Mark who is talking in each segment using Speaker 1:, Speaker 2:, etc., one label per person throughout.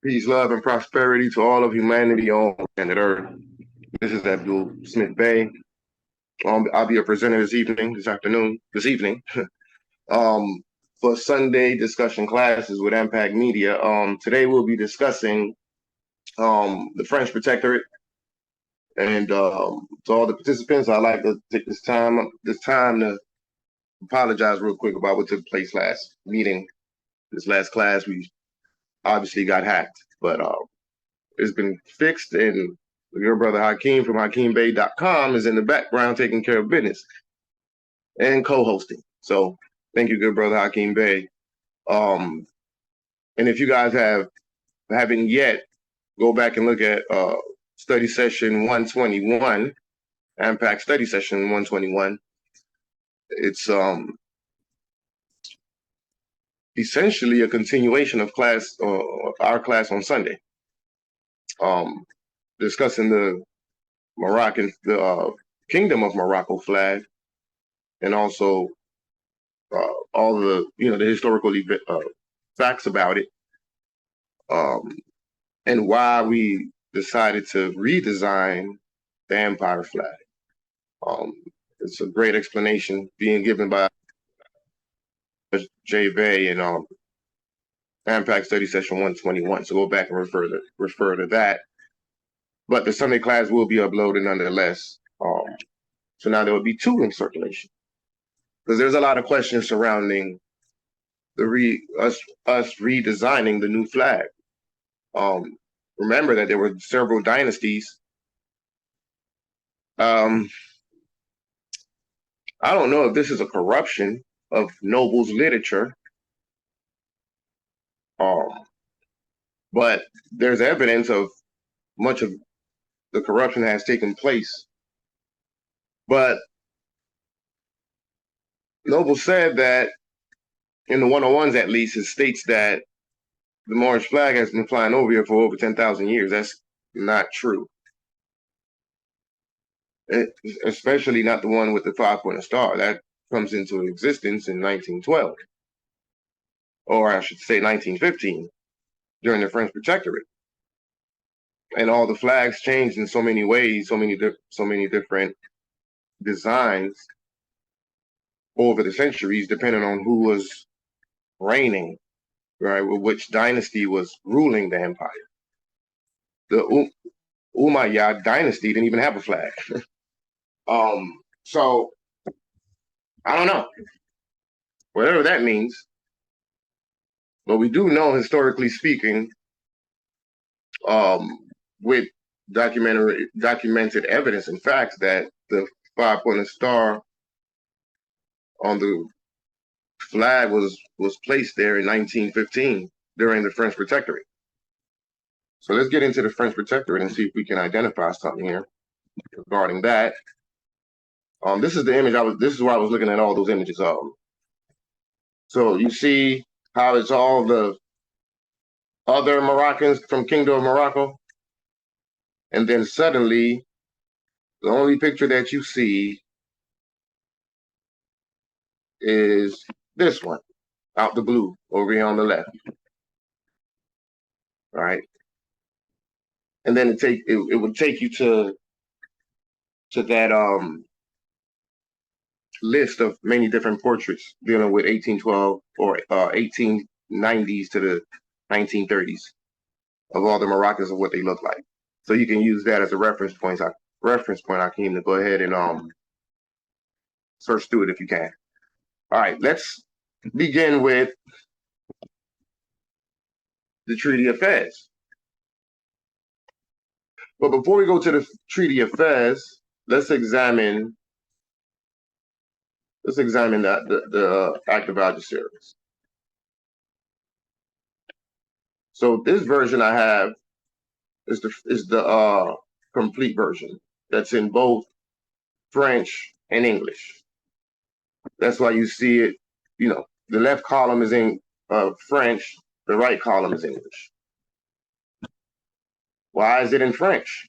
Speaker 1: Peace, love, and prosperity to all of humanity on planet Earth. This is Abdul Smith Bey. I'll be a presenter this evening, um, for Sunday discussion classes with AMPAG Media. Today we'll be discussing the French Protectorate, and to all the participants, I'd like to take this time to apologize real quick about what took place last meeting. This last class, we obviously got hacked, but it's been fixed, and your brother Hakeem from HakeemBay.com is in the background taking care of business and co-hosting. So thank you, good brother Hakeem Bey. And if you guys haven't yet, go back and look at study session 121, AMPAG study session 121. It's essentially a continuation of our class on Sunday. Discussing the Kingdom of Morocco flag, and also all the the historical facts about it, and why we decided to redesign the Empire flag. It's a great explanation being given by Jay Bay in AMPAG study session 121. So go back and refer to that. But the Sunday class will be uploaded nonetheless. So now there will be two in circulation, because there's a lot of questions surrounding us redesigning the new flag. Remember that there were several dynasties. I don't know if this is a corruption of nobles literature, but there's evidence of much of the corruption has taken place. But Noble said that in the 101s, at least, it states that the Moorish flag has been flying over here for over 10,000 years. That's not true. Especially not the one with the 5-pointed star. That comes into existence in 1912. Or I should say 1915, during the French Protectorate. And all the flags changed in so many ways, so many different designs over the centuries, depending on who was reigning, right? Which dynasty was ruling the empire. The Umayyad dynasty didn't even have a flag. So I don't know, whatever that means. But we do know, historically speaking, with documented evidence and facts, that the 5-pointed star on the flag was placed there in 1915 during the French Protectorate. So let's get into the French Protectorate and see if we can identify something here regarding that. This is the image this is why I was looking at all those images. So you see how it's all the other Moroccans from Kingdom of Morocco, and then suddenly the only picture that you see is this one out the blue over here on the left, right? And then it would take you to that list of many different portraits dealing with 1812 or 1890s to the 1930s of all the Moroccans and what they look like. So you can use that as a reference point. Hakeem, to go ahead and search through it if you can. All right, let's begin with the Treaty of Fez. But before we go to the Treaty of Fez, let's examine the Act of Algeciras. So this version I have is the complete version that's in both French and English. That's why you see it, the left column is in French, the right column is English. Why is it in French?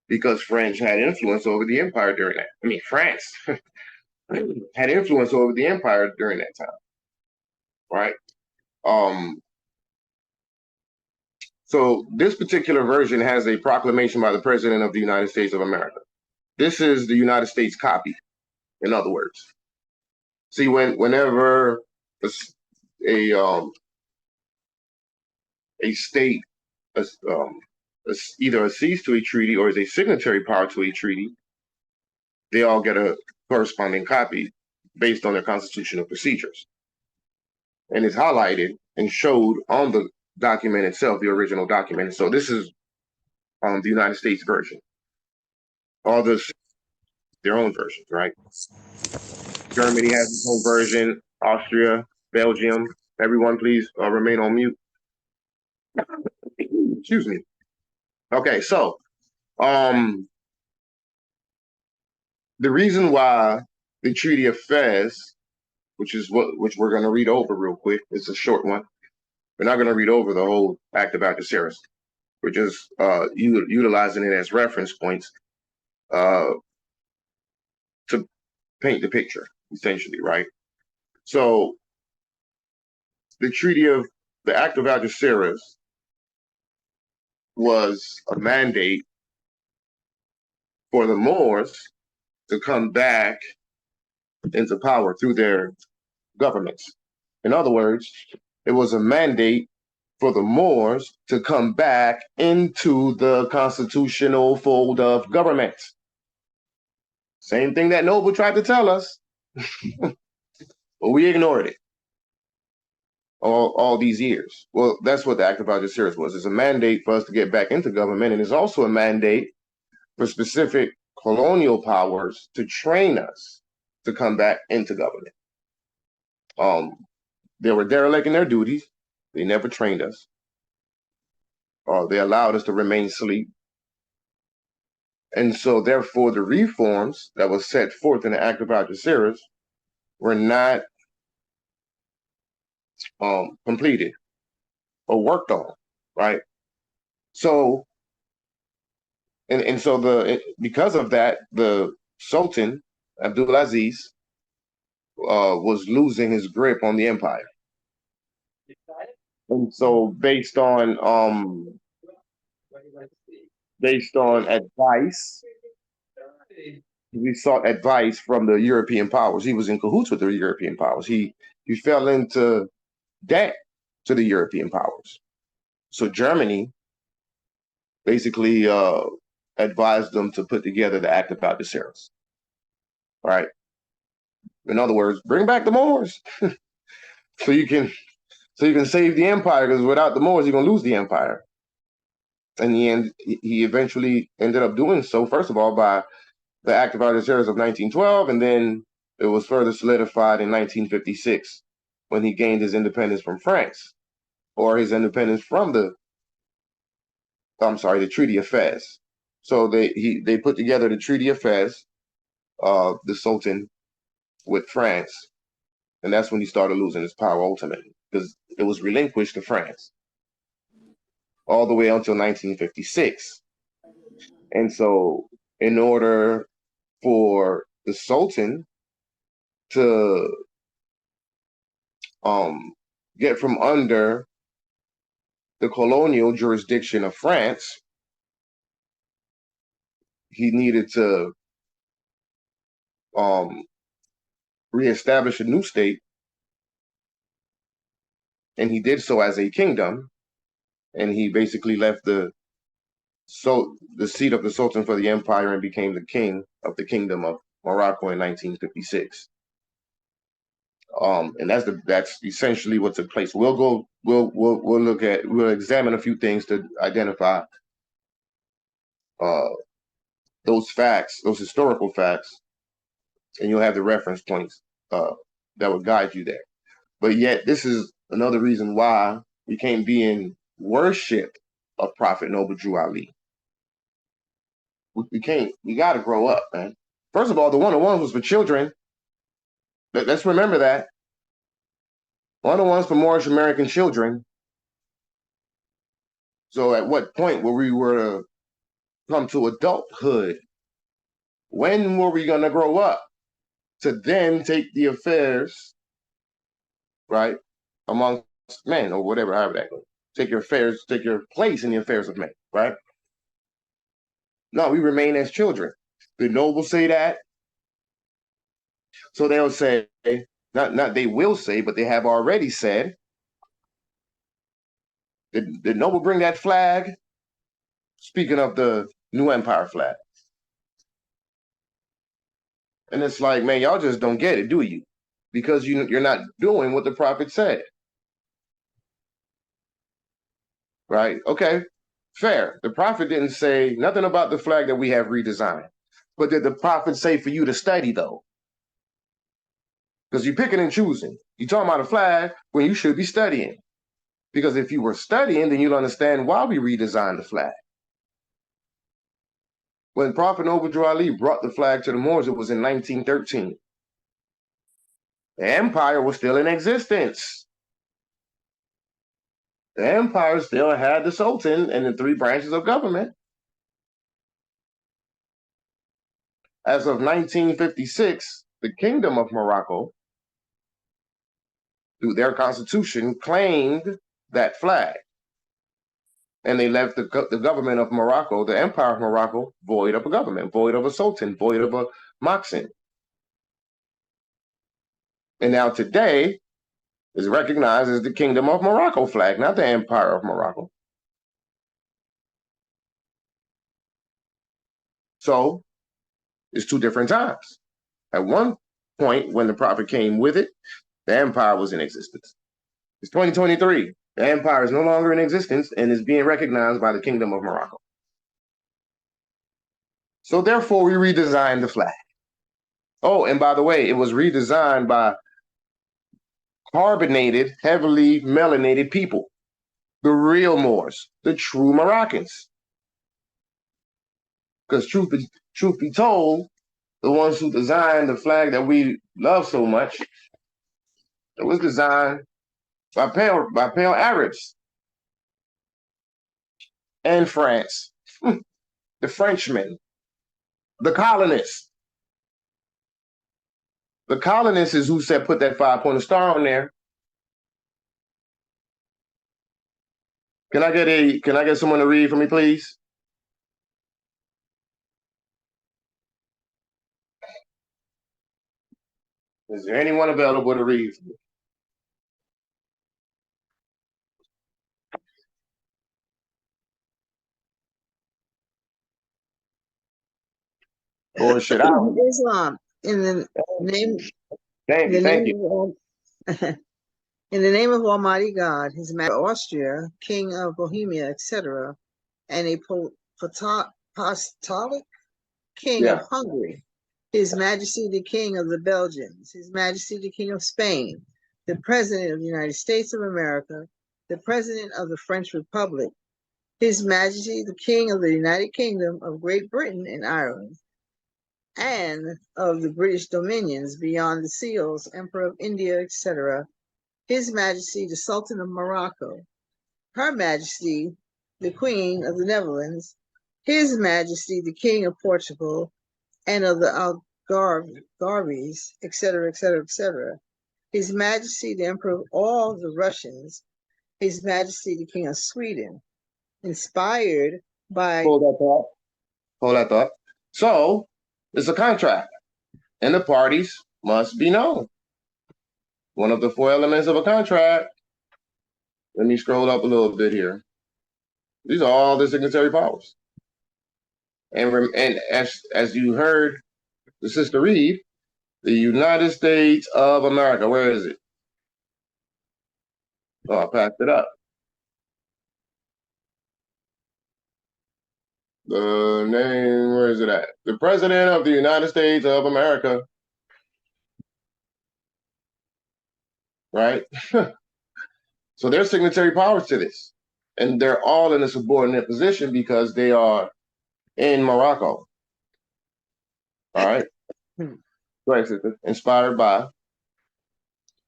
Speaker 1: Because French had influence over the empire during that. I mean, France had influence over the empire during that time, right? So this particular version has a proclamation by the President of the United States of America. This is the United States copy, in other words. See, whenever a a state either accedes to a treaty or is a signatory power to a treaty, they all get a corresponding copy based on their constitutional procedures. And it's highlighted and showed on the document itself, the original document. So this is the United States version. All this, their own versions, right? Germany has its own version, Austria, Belgium. Everyone, please remain on mute. Excuse me. Okay, so the reason why the Treaty of Fez, which we're going to read over real quick, it's a short one. We're not going to read over the whole Act of Algeciras. We're just utilizing it as reference points to paint the picture, essentially, right? So the Act of Algeciras was a mandate for the Moors to come back into power through their governments. In other words, it was a mandate for the Moors to come back into the constitutional fold of government. Same thing that Noble tried to tell us, but we ignored it all these years. Well, that's what the Act of Algeciras was. It's a mandate for us to get back into government, and it's also a mandate for specific colonial powers to train us to come back into government. They were derelict in their duties. They never trained us. They allowed us to remain asleep. And so, therefore, the reforms that was set forth in the Act of Algeciras were not completed or worked on, right? So, and so because of that, the Sultan Abdulaziz was losing his grip on the empire. And so based on advice, he sought advice from the European powers. He was in cahoots with the European powers. He fell into debt to the European powers. So Germany basically advised them to put together the Act of Algeciras. Right? In other words, bring back the Moors so you can save the empire, because without the Moors, you're gonna lose the empire. In the end, he eventually ended up doing so, first of all, by the Act of Algeciras of 1912, and then it was further solidified in 1956 when he gained his independence from France, or his independence from the Treaty of Fez. So they put together the Treaty of Fez, the Sultan with France, and that's when he started losing his power ultimately, because it was relinquished to France all the way until 1956. And so in order for the Sultan to get from under the colonial jurisdiction of France, he needed to reestablish a new state, and he did so as a kingdom, and he basically left the seat of the Sultan for the empire and became the king of the Kingdom of Morocco in 1956. And that's essentially what took place. We'll examine a few things to identify those facts, those historical facts, and you'll have the reference points that will guide you there. But yet, this is another reason why we can't be in worship of Prophet Noble Drew Ali. We can't. We got to grow up, man. First of all, the 101 was for children. Let's remember that. 101's for Moorish American children. So at what point were we to come to adulthood? When were we going to grow up to then take the affairs, right, amongst men or whatever, however that goes? take your place in the affairs of men, right? No, we remain as children. The nobles say that. So they'll say, not they will say, but they have already said, did noble bring that flag? Speaking of the new empire flag. And it's like, man, y'all just don't get it, do you? Because you're not doing what the prophet said. Right? Okay, fair. The prophet didn't say nothing about the flag that we have redesigned. But did the prophet say for you to study, though? Because you're picking and choosing. You're talking about a flag when you should be studying. Because if you were studying, then you'll understand why we redesigned the flag. When Prophet Noble Ali brought the flag to the Moors, it was in 1913. The empire was still in existence. The empire still had the Sultan and the 3 branches of government. As of 1956, the Kingdom of Morocco, through their constitution, claimed that flag. And they left the government of Morocco, the Empire of Morocco, void of a government, void of a sultan, void of a Moxen. And now today is recognized as the Kingdom of Morocco flag, not the Empire of Morocco. So it's 2 different times. At one point, when the prophet came with it, the empire was in existence. It's 2023. The empire is no longer in existence and is being recognized by the Kingdom of Morocco. So therefore, we redesigned the flag. Oh, and by the way, it was redesigned by carbonated, heavily melanated people, the real Moors, the true Moroccans. Because truth be told, the ones who designed the flag that we love so much, it was designed by pale Arabs and France, the Frenchmen, the colonists. The colonists is who said put that 5-pointed star on there. Can I get someone to read for me, please? Is there anyone available to read for me? Or should I?
Speaker 2: Islam, in the name,
Speaker 1: Thank you.
Speaker 2: In the name of Almighty God, His Majesty Austria, King of Bohemia, etc., and a apostolic King of Hungary, His Majesty the King of the Belgians, His Majesty the King of Spain, the President of the United States of America, the President of the French Republic, His Majesty the King of the United Kingdom of Great Britain and Ireland, and of the British dominions beyond the seas, Emperor of India, etc., His Majesty the Sultan of Morocco, Her Majesty the Queen of the Netherlands, His Majesty the King of Portugal, and of the Algarves, etc., etc., etc., His Majesty the Emperor of all the Russians, His Majesty the King of Sweden, inspired by...
Speaker 1: Hold that thought. So, it's a contract, and the parties must be known. One of the 4 elements of a contract. Let me scroll up a little bit here. These are all the signatory powers. And as you heard the sister read, the United States of America, where is it? Oh, I passed it up. The name, where is it at? The President of the United States of America. Right? So there's signatory powers to this. And they're all in a subordinate position because they are in Morocco. All right? Right, sister. Inspired by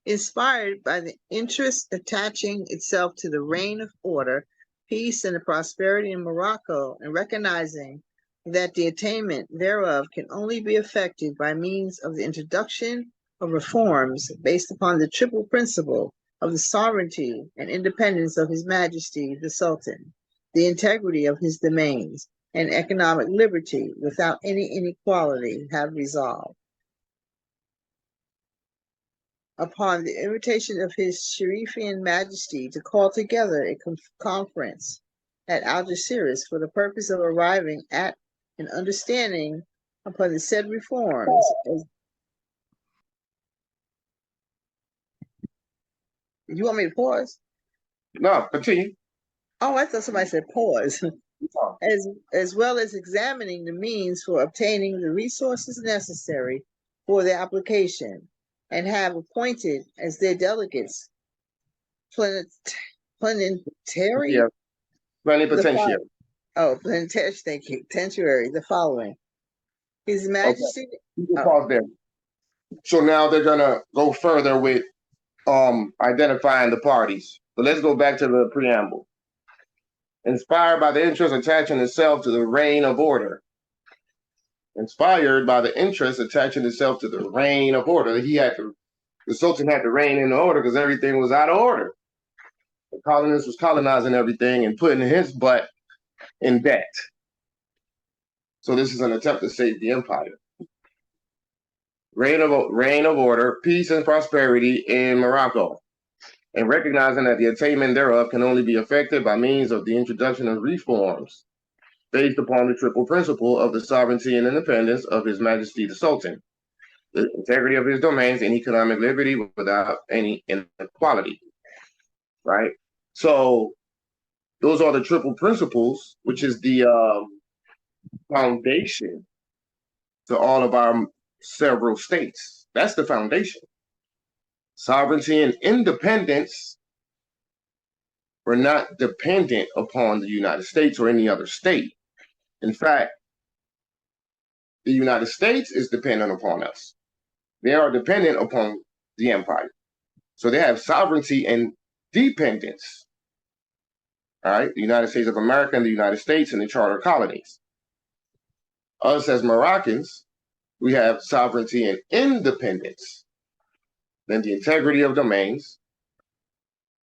Speaker 2: the interest attaching itself to the reign of order, peace, and the prosperity in Morocco, and recognizing that the attainment thereof can only be effected by means of the introduction of reforms based upon the triple principle of the sovereignty and independence of His Majesty the Sultan, the integrity of his domains, and economic liberty without any inequality have resolved. Upon the invitation of His Sharifian Majesty to call together a conference at Algeciras for the purpose of arriving at an understanding upon the said reforms. You want me to pause?
Speaker 1: No, continue.
Speaker 2: Oh, I thought somebody said pause. As well as examining the means for obtaining the resources necessary for the application, and have appointed as their delegates plenipotentiary.
Speaker 1: Yeah, plenipotentiary.
Speaker 2: Plenipotentiary. Thank you. Plenipotentiary. The following: His Majesty.
Speaker 1: Okay. You can pause there. So now they're gonna go further with identifying the parties. But let's go back to the preamble. Inspired by the interest attaching itself to the reign of order. Inspired by the interest attaching itself to the reign of order. The Sultan had to reign in order because everything was out of order. The colonist was colonizing everything and putting his butt in debt. So this is an attempt to save the empire. Reign of order, peace and prosperity in Morocco, and recognizing that the attainment thereof can only be effected by means of the introduction of reforms based upon the triple principle of the sovereignty and independence of His Majesty the Sultan, the integrity of his domains, and economic liberty without any inequality, right? So those are the triple principles, which is the foundation to all of our several states. That's the foundation. Sovereignty and independence were not dependent upon the United States or any other state. In fact, the United States is dependent upon us. They are dependent upon the empire. So they have sovereignty and dependence. All right, the United States of America and the United States and the charter colonies. Us as Moroccans, we have sovereignty and independence. Then the integrity of domains.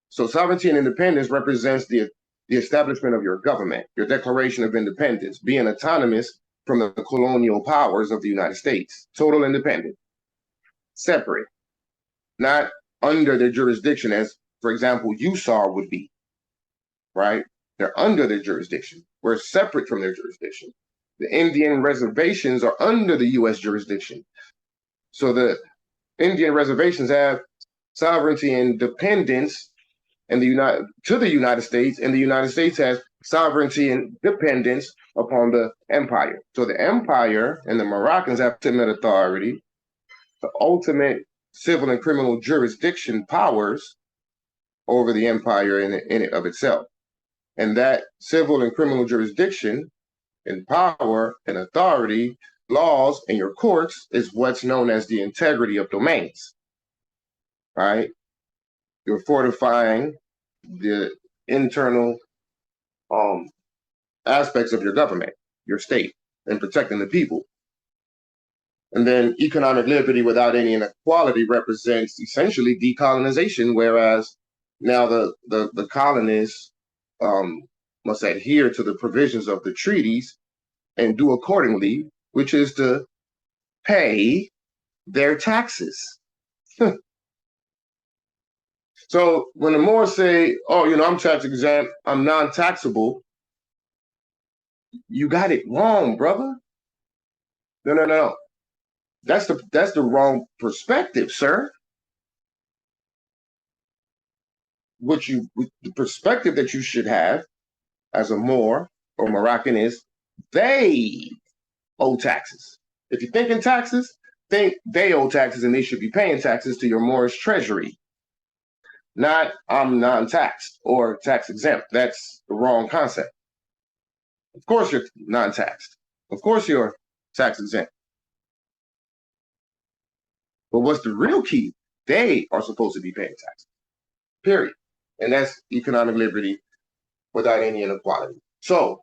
Speaker 1: So sovereignty and independence represents the establishment of your government, your declaration of independence, being autonomous from the colonial powers of the United States, total independence, separate, not under their jurisdiction as, for example, USAR would be, right? They're under their jurisdiction. We're separate from their jurisdiction. The Indian reservations are under the U.S. jurisdiction. So the Indian reservations have sovereignty and dependence to the United States, and the United States has sovereignty and dependence upon the empire. So the empire and the Moroccans have ultimate authority, the ultimate civil and criminal jurisdiction powers over the empire in it of itself. And that civil and criminal jurisdiction and power and authority, laws, and your courts is what's known as the integrity of domains, right? You're fortifying the internal aspects of your government, your state, and protecting the people. And then economic liberty without any inequality represents essentially decolonization, whereas now the colonists must adhere to the provisions of the treaties and do accordingly, which is to pay their taxes. So when the Moors say, oh, I'm tax exempt, I'm non-taxable, you got it wrong, brother. No. That's the wrong perspective, sir. The perspective that you should have as a Moor or Moroccan is they owe taxes. If you're thinking taxes, think they owe taxes and they should be paying taxes to your Moorish treasury. Not I'm non-taxed or tax exempt. That's the wrong concept. Of course you're non-taxed. Of course you're tax exempt. But what's the real key? They are supposed to be paying taxes. Period. And that's economic liberty without any inequality. So,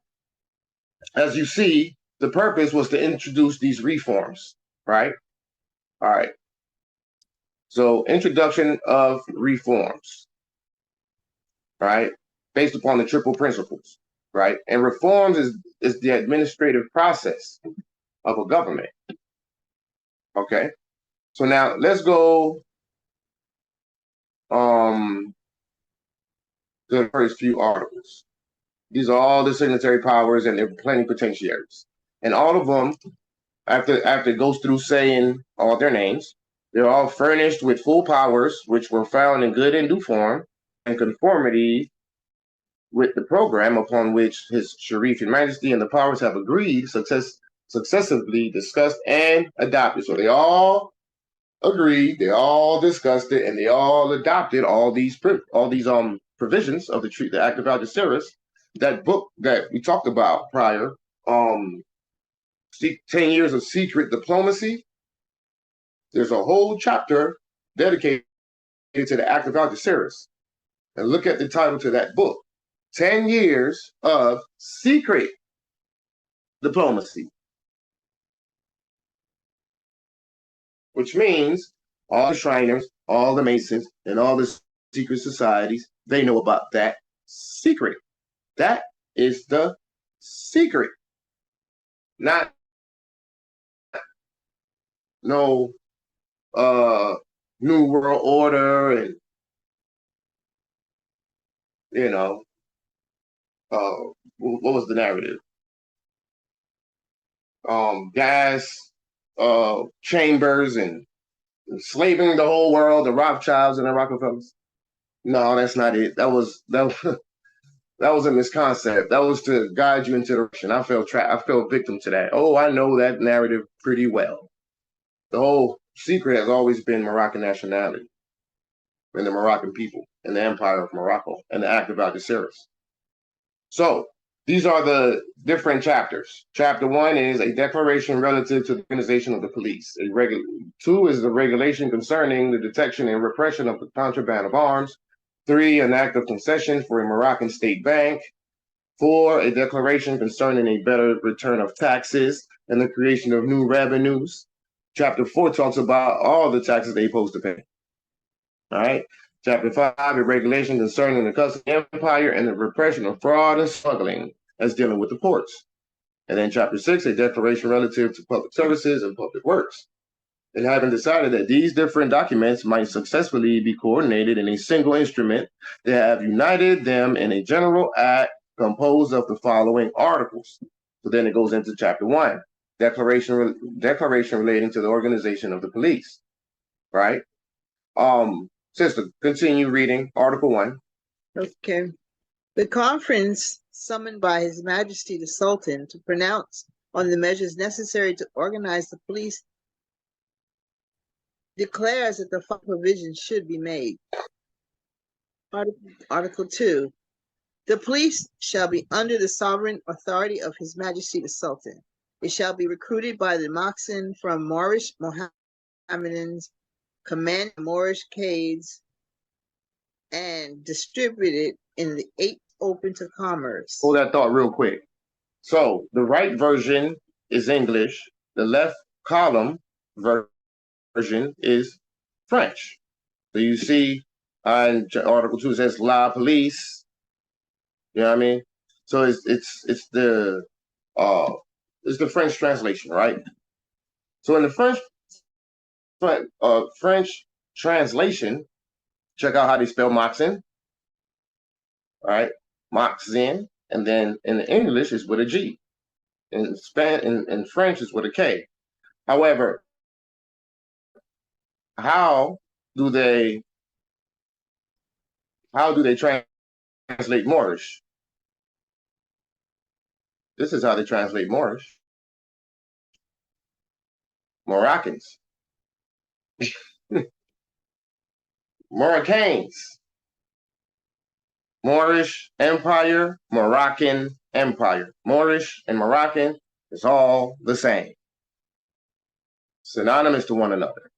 Speaker 1: as you see, the purpose was to introduce these reforms, right? All right. So introduction of reforms, right? Based upon the triple principles, right? And reforms is the administrative process of a government. Okay. So now let's go to the first few articles. These are all the signatory powers and their plenipotentiaries. And all of them, after it goes through saying all their names, they're all furnished with full powers, which were found in good and due form and conformity with the program upon which His Sharif and Majesty and the powers have agreed, successively discussed and adopted. So they all agreed, they all discussed it, and they all adopted all these provisions of the Act of Algeciras, that book that we talked about prior, 10 years of secret diplomacy. There's a whole chapter dedicated to the Act of Algeciras. And look at the title to that book, 10 Years of Secret Diplomacy. Which means all the Shriners, all the Masons, and all the secret societies, they know about that secret. That is the secret. Not no New World Order and what was the narrative? Gas chambers and enslaving the whole world, the Rothschilds and the Rockefellers. No, that's not it. That was that was a misconcept. That was to guide you into the direction. I fell victim to that. Oh, I know that narrative pretty well. The whole secret has always been Moroccan nationality and the Moroccan people and the Empire of Morocco and the Act of Algeciras. So these are the different chapters. Chapter 1 is a declaration relative to the organization of the police. 2 is the regulation concerning the detection and repression of the contraband of arms. 3, an act of concession for a Moroccan state bank. 4, a declaration concerning a better return of taxes and the creation of new revenues. Chapter 4 talks about all the taxes they're supposed to pay. All right. Chapter 5, a regulation concerning the customs empire and the repression of fraud and smuggling, as dealing with the ports. And then chapter 6, a declaration relative to public services and public works. And having decided that these different documents might successfully be coordinated in a single instrument, they have united them in a general act composed of the following articles. So then it goes into chapter 1, declaration relating to the organization of the police, right? Sister, continue reading Article 1.
Speaker 2: Okay. The conference summoned by His Majesty the Sultan to pronounce on the measures necessary to organize the police declares that the following provisions should be made. Article 2. The police shall be under the sovereign authority of His Majesty the Sultan. It shall be recruited by the Moxen from Moorish Mohammedans, command Moorish Cades, and distributed in the 8 open to commerce.
Speaker 1: Hold that thought real quick. So the right version is English. The left column version is French. So you see in Article 2 it says La Police. You know what I mean? So it's the French translation, right? So in the French translation, check out how they spell Moxen. All right, Moxen, and then in English is with a G. In French is with a K. However, how do they translate Moorish? This is how they translate Moorish. Moroccans. Moroccans. Moorish Empire, Moroccan Empire. Moorish and Moroccan is all the same. Synonymous to one another.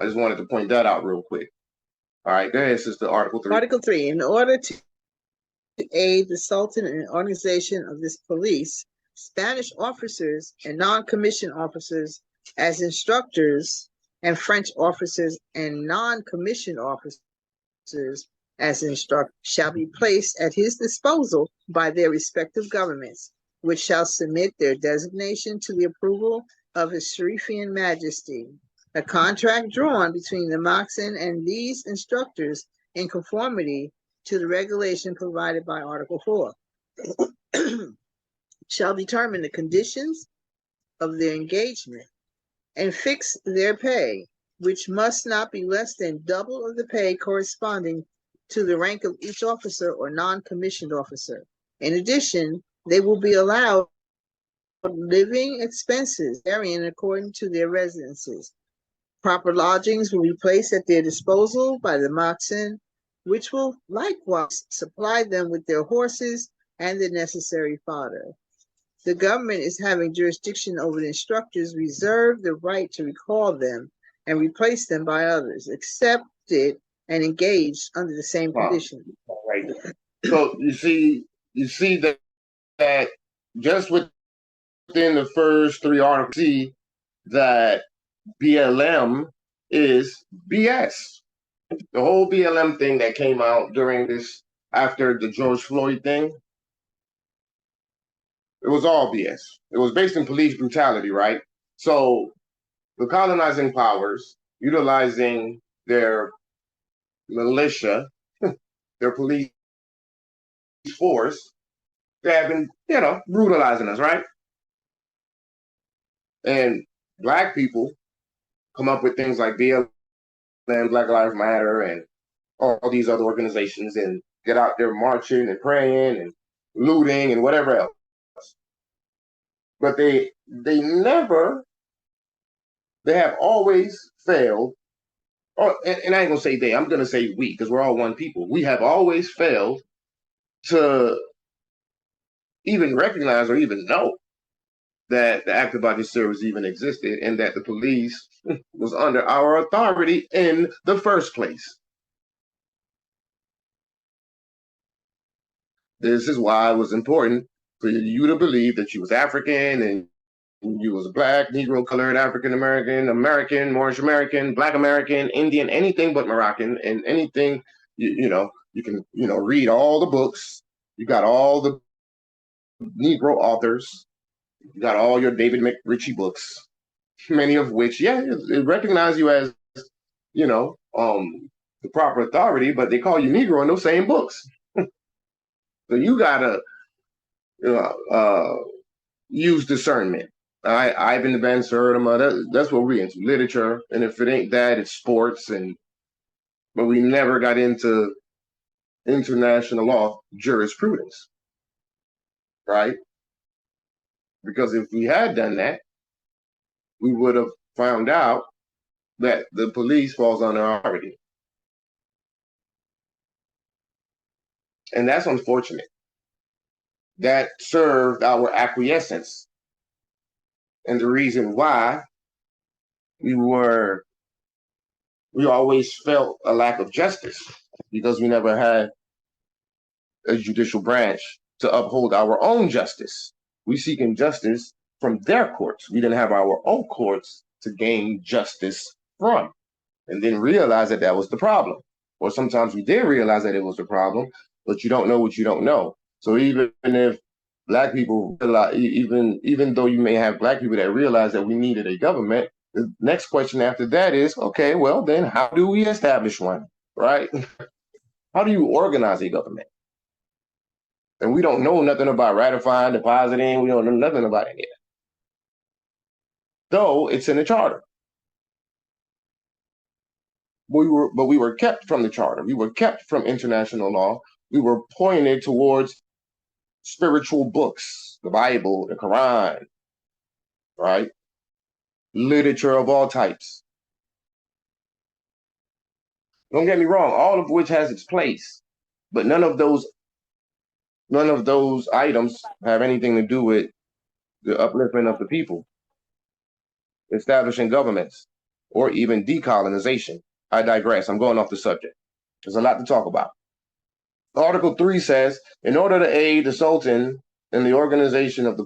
Speaker 1: I just wanted to point that out real quick. All right, go ahead, Sister. Article 3.
Speaker 2: Article 3. In order to aid the Sultan in the organization of this police, Spanish officers and non-commissioned officers as instructors and French officers and non-commissioned officers as instructed shall be placed at his disposal by their respective governments, which shall submit their designation to the approval of His Sharifian Majesty. A contract drawn between the Moxen and these instructors in conformity to the regulation provided by Article 4 shall determine the conditions of their engagement and fix their pay, which must not be less than double of the pay corresponding to the rank of each officer or non-commissioned officer. In addition, they will be allowed living expenses varying according to their residences. Proper lodgings will be placed at their disposal by the Moxen, which will likewise supply them with their horses and the necessary fodder. The government is having jurisdiction over the instructors, reserve the right to recall them and replace them by others, accepted and engaged under the same conditions.
Speaker 1: Right. So you see that just within the first three articles, see that BLM is BS. The whole BLM thing that came out during this, after the George Floyd thing, it was all BS. It was based in police brutality, right? So the colonizing powers, utilizing their militia, their police force, they have been, brutalizing us, right? And Black people come up with things like BLM, Black Lives Matter, and all these other organizations, and get out there marching and praying and looting and whatever else. But they have always failed. And I ain't gonna say they, I'm gonna say we, because we're all one people. We have always failed to even recognize or even know that the active body service even existed and that the police was under our authority in the first place. This is why it was important for you to believe that you was African and you was Black, Negro, colored, African American, Moorish American, Black American, Indian, anything but Moroccan, and anything, you can, read all the books. You got all the Negro authors. You got all your David McRitchie books, many of which, it recognize you as, the proper authority, but they call you Negro in those same books. So you gotta use discernment. Ivan Van Sertima, that's what we're into, literature. And if it ain't that, it's sports. But we never got into international law jurisprudence, right? Because if we had done that, we would have found out that the police falls under our authority. And that's unfortunate. That served our acquiescence. And the reason why we always felt a lack of justice, because we never had a judicial branch to uphold our own justice. We seeking justice from their courts. We didn't have our own courts to gain justice from, and then realize that that was the problem. Or sometimes we did realize that it was the problem, but you don't know what you don't know. So even if Black people, even though you may have Black people that realize that we needed a government, the next question after that is, okay, well then how do we establish one, right? How do you organize a government? And we don't know nothing about ratifying, depositing. We don't know nothing about any of that. Though it's in the charter. We were kept from the charter. We were kept from international law. We were pointed towards spiritual books, the Bible, the Quran, right? Literature of all types. Don't get me wrong, all of which has its place, but none of those items have anything to do with the upliftment of the people, establishing governments, or even decolonization. I digress. I'm going off the subject. There's a lot to talk about. Article 3 says, in order to aid the Sultan in the organization of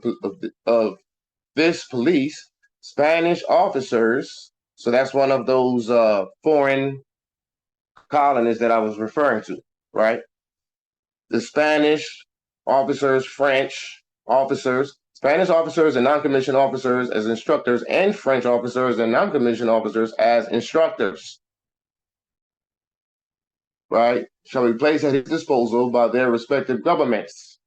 Speaker 1: this police, Spanish officers So that's one of those foreign colonies that I was referring to, right? The Spanish officers, French officers, Spanish officers and non-commissioned officers as instructors, and French officers and non-commissioned officers as instructors, right, shall be placed at his disposal by their respective governments,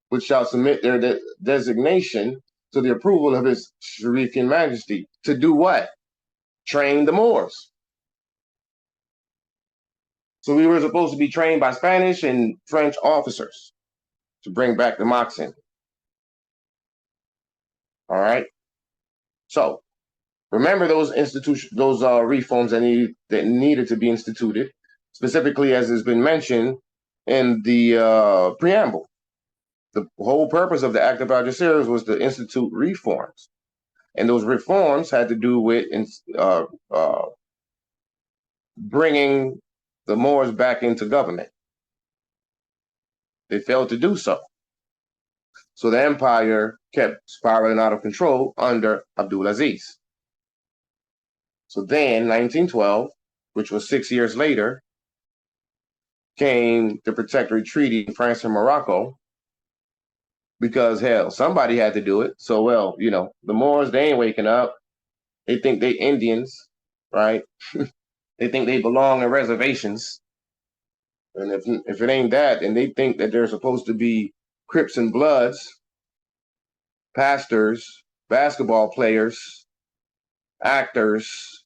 Speaker 1: which shall submit their designation to the approval of his Sharifian Majesty. To do what? Train the Moors. So we were supposed to be trained by Spanish and French officers to bring back the Moxen. All right. So remember those reforms that needed to be instituted, specifically as has been mentioned in the preamble. The whole purpose of the Act of Algeciras was to institute reforms, and those reforms had to do with bringing the Moors back into government. They failed to do so. So the empire kept spiraling out of control under Abdulaziz. So then, 1912, which was 6 years later, came the Protectorate Treaty in France and Morocco, because, hell, somebody had to do it. So, well, you know, the Moors, they ain't waking up. They think they Indians, right? They think they belong in reservations. And if it ain't that, and they think that they're supposed to be Crips and Bloods, pastors, basketball players, actors.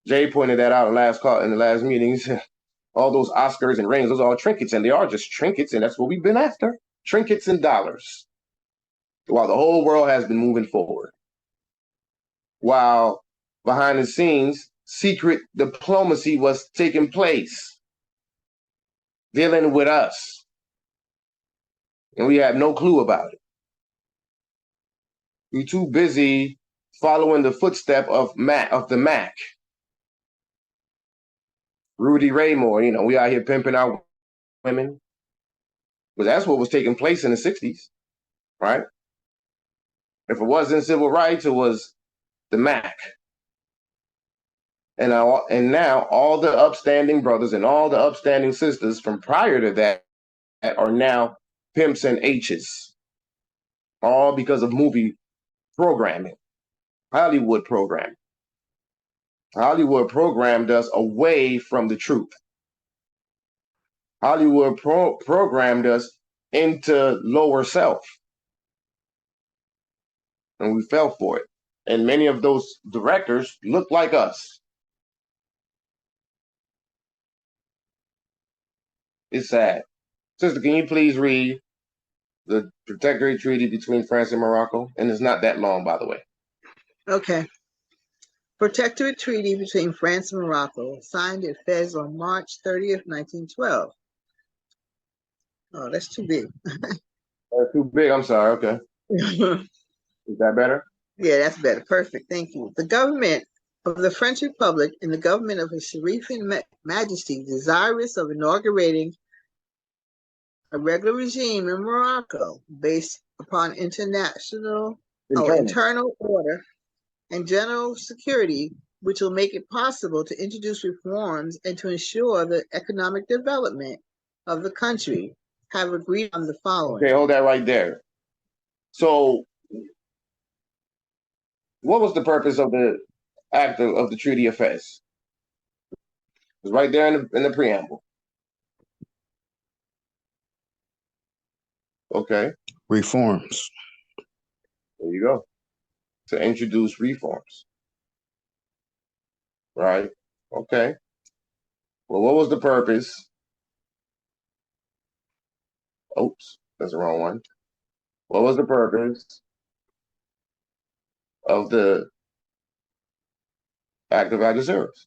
Speaker 1: Jay pointed that out in the last meetings. All those Oscars and rings, those are all trinkets, and they are just trinkets, and that's what we've been after. Trinkets and dollars. While the whole world has been moving forward. While behind the scenes, secret diplomacy was taking place, dealing with us. And we had no clue about it. We're too busy following the footstep of the Mac. Rudy Raymore, you know, we out here pimping our women. But that's what was taking place in the 60s, right? If it wasn't civil rights, it was the Mac. And now all the upstanding brothers and all the upstanding sisters from prior to that are now pimps and H's. All because of movie programming, Hollywood programming. Hollywood programmed us away from the truth. Hollywood programmed us into lower self. And we fell for it. And many of those directors look like us. It's sad. Sister, can you please read the Protectorate Treaty between France and Morocco? And it's not that long, by the way.
Speaker 2: Okay. Protectorate Treaty between France and Morocco, signed at Fez on March 30th, 1912. Oh, that's too big.
Speaker 1: That's too big. I'm sorry. Okay. Is that better?
Speaker 2: Yeah, that's better. Perfect. Thank you. The government of the French Republic and the government of His Sharifian Majesty, desirous of inaugurating a regular regime in Morocco based upon internal order and general security, which will make it possible to introduce reforms and to ensure the economic development of the country, have agreed on the following.
Speaker 1: Okay, hold that right there. So, what was the purpose of the act of the Treaty of Fez? It was right there in the preamble. Okay.
Speaker 3: Reforms.
Speaker 1: There you go. To introduce reforms. Right? Okay. Well, what was the purpose? Oops, that's the wrong one. What was the purpose of the Act of Algeciras?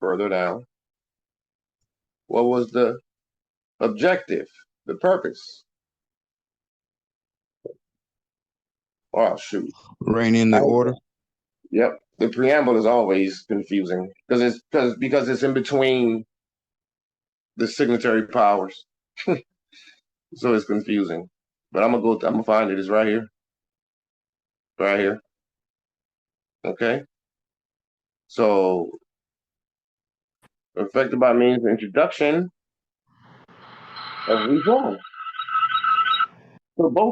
Speaker 1: Further down. What was the objective, the purpose? Oh, shoot.
Speaker 3: Rein in the order.
Speaker 1: Yep. The preamble is always confusing because it's in between the signatory powers. So it's confusing. but I'm gonna find it. It's right here. Right here. Okay. So affected by means of introduction of reform.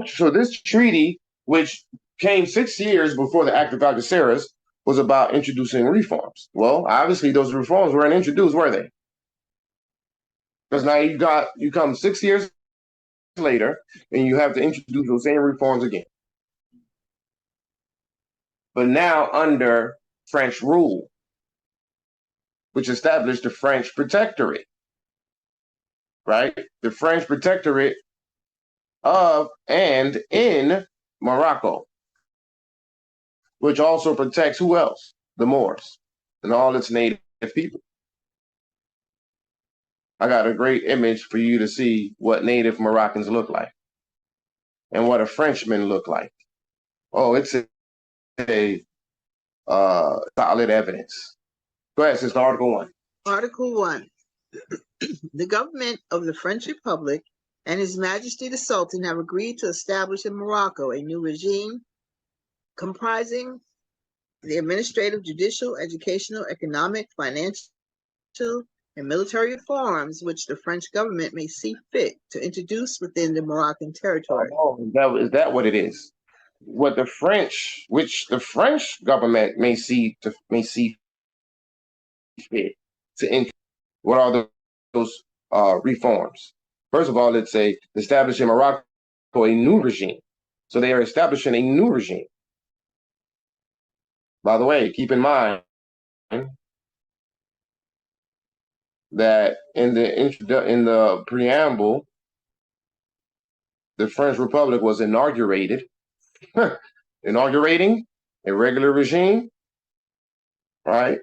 Speaker 1: So this treaty, which came 6 years before the Act of Algeciras, was about introducing reforms. Well, obviously those reforms weren't introduced, were they? Because now you come 6 years later and you have to introduce those same reforms again. But now under French rule, which established the French protectorate, right? The French protectorate of and in Morocco, which also protects who else? The Moors and all its native people. I got a great image for you to see what native Moroccans look like and what a Frenchman look like. Oh, it's a solid evidence. Go ahead, Sister. Article 1.
Speaker 2: Article 1. The government of the French Republic and His Majesty the Sultan have agreed to establish in Morocco a new regime comprising the administrative, judicial, educational, economic, financial, and military reforms which the French government may see fit to introduce within the Moroccan territory.
Speaker 1: Oh, is that what it is? What the French government may see fit to introduce. What are those reforms? First of all, it's establishing Morocco a new regime. So they are establishing a new regime. By the way, keep in mind that in the preamble, the French Republic was inaugurating a regular regime, right?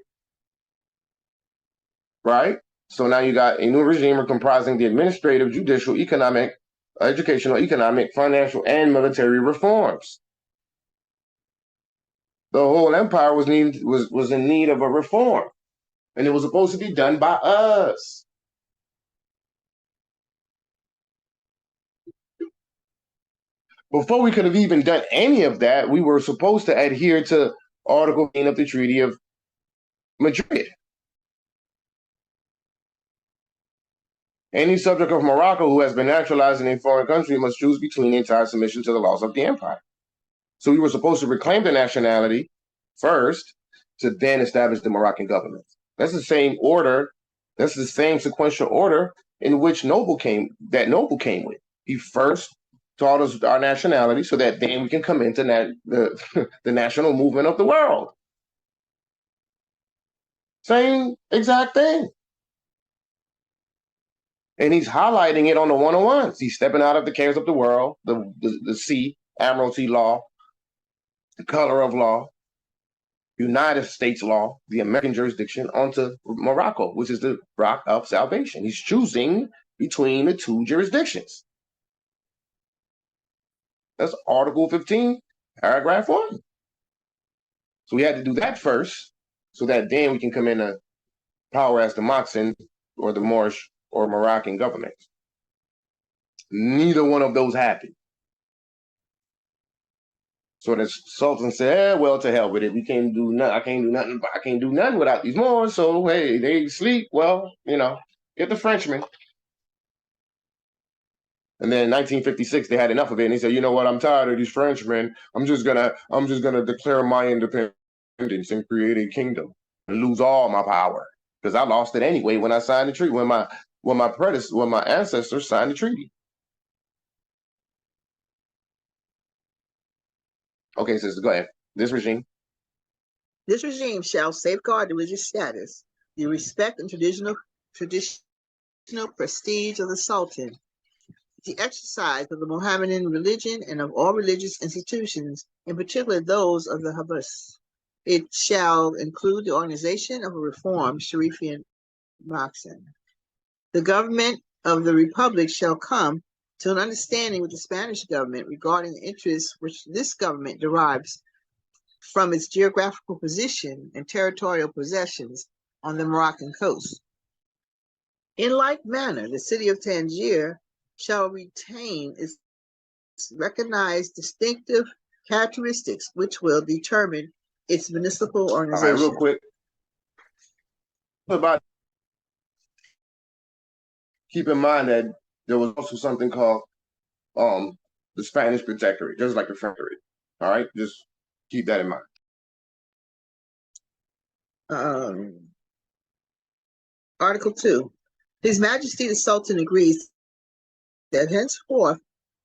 Speaker 1: Right? So now you got a new regime comprising the administrative, judicial, economic, educational, economic, financial, and military reforms. The whole empire was in need of a reform, and it was supposed to be done by us. Before we could have even done any of that, we were supposed to adhere to Article 8 of the Treaty of Madrid. Any subject of Morocco who has been naturalized in a foreign country must choose between the entire submission to the laws of the empire. So we were supposed to reclaim the nationality first to then establish the Moroccan government. That's the same order. That's the same sequential order in which Noble came with. He first taught us our nationality so that then we can come into the national movement of the world. Same exact thing. And he's highlighting it on the 101s. He's stepping out of the cares of the world, the sea, admiralty law, the color of law, United States law, the American jurisdiction, onto Morocco, which is the rock of salvation. He's choosing between the two jurisdictions. That's Article 15, paragraph 1. So we had to do that first, so that then we can come into power as the Moxen or the Moorish or Moroccan government. Neither one of those happened. So the Sultan said, well, to hell with it. We can't do nothing. I can't do nothing without these Moors. So hey, they sleep. Well, get the Frenchmen. And then in 1956, they had enough of it, and he said, "You know what? I'm tired of these Frenchmen. I'm just gonna declare my independence and create a kingdom and lose all my power because I lost it anyway when I signed the treaty. When my ancestors signed the treaty." Okay, sister, go ahead. This regime
Speaker 2: shall safeguard the religious status, the respect and traditional prestige of the Sultan, the exercise of the Mohammedan religion and of all religious institutions, in particular those of the Habas. It shall include the organization of a reformed Sharifian Moxen. The government of the Republic shall come to an understanding with the Spanish government regarding the interests which this government derives from its geographical position and territorial possessions on the Moroccan coast. In like manner, the city of Tangier shall retain its recognize distinctive characteristics which will determine its municipal
Speaker 1: All
Speaker 2: organization.
Speaker 1: right, real quick. About keep in mind that there was also something called the Spanish Protectorate, just like the French. All right, just keep that in mind.
Speaker 2: Article 2. His Majesty the Sultan agrees that henceforth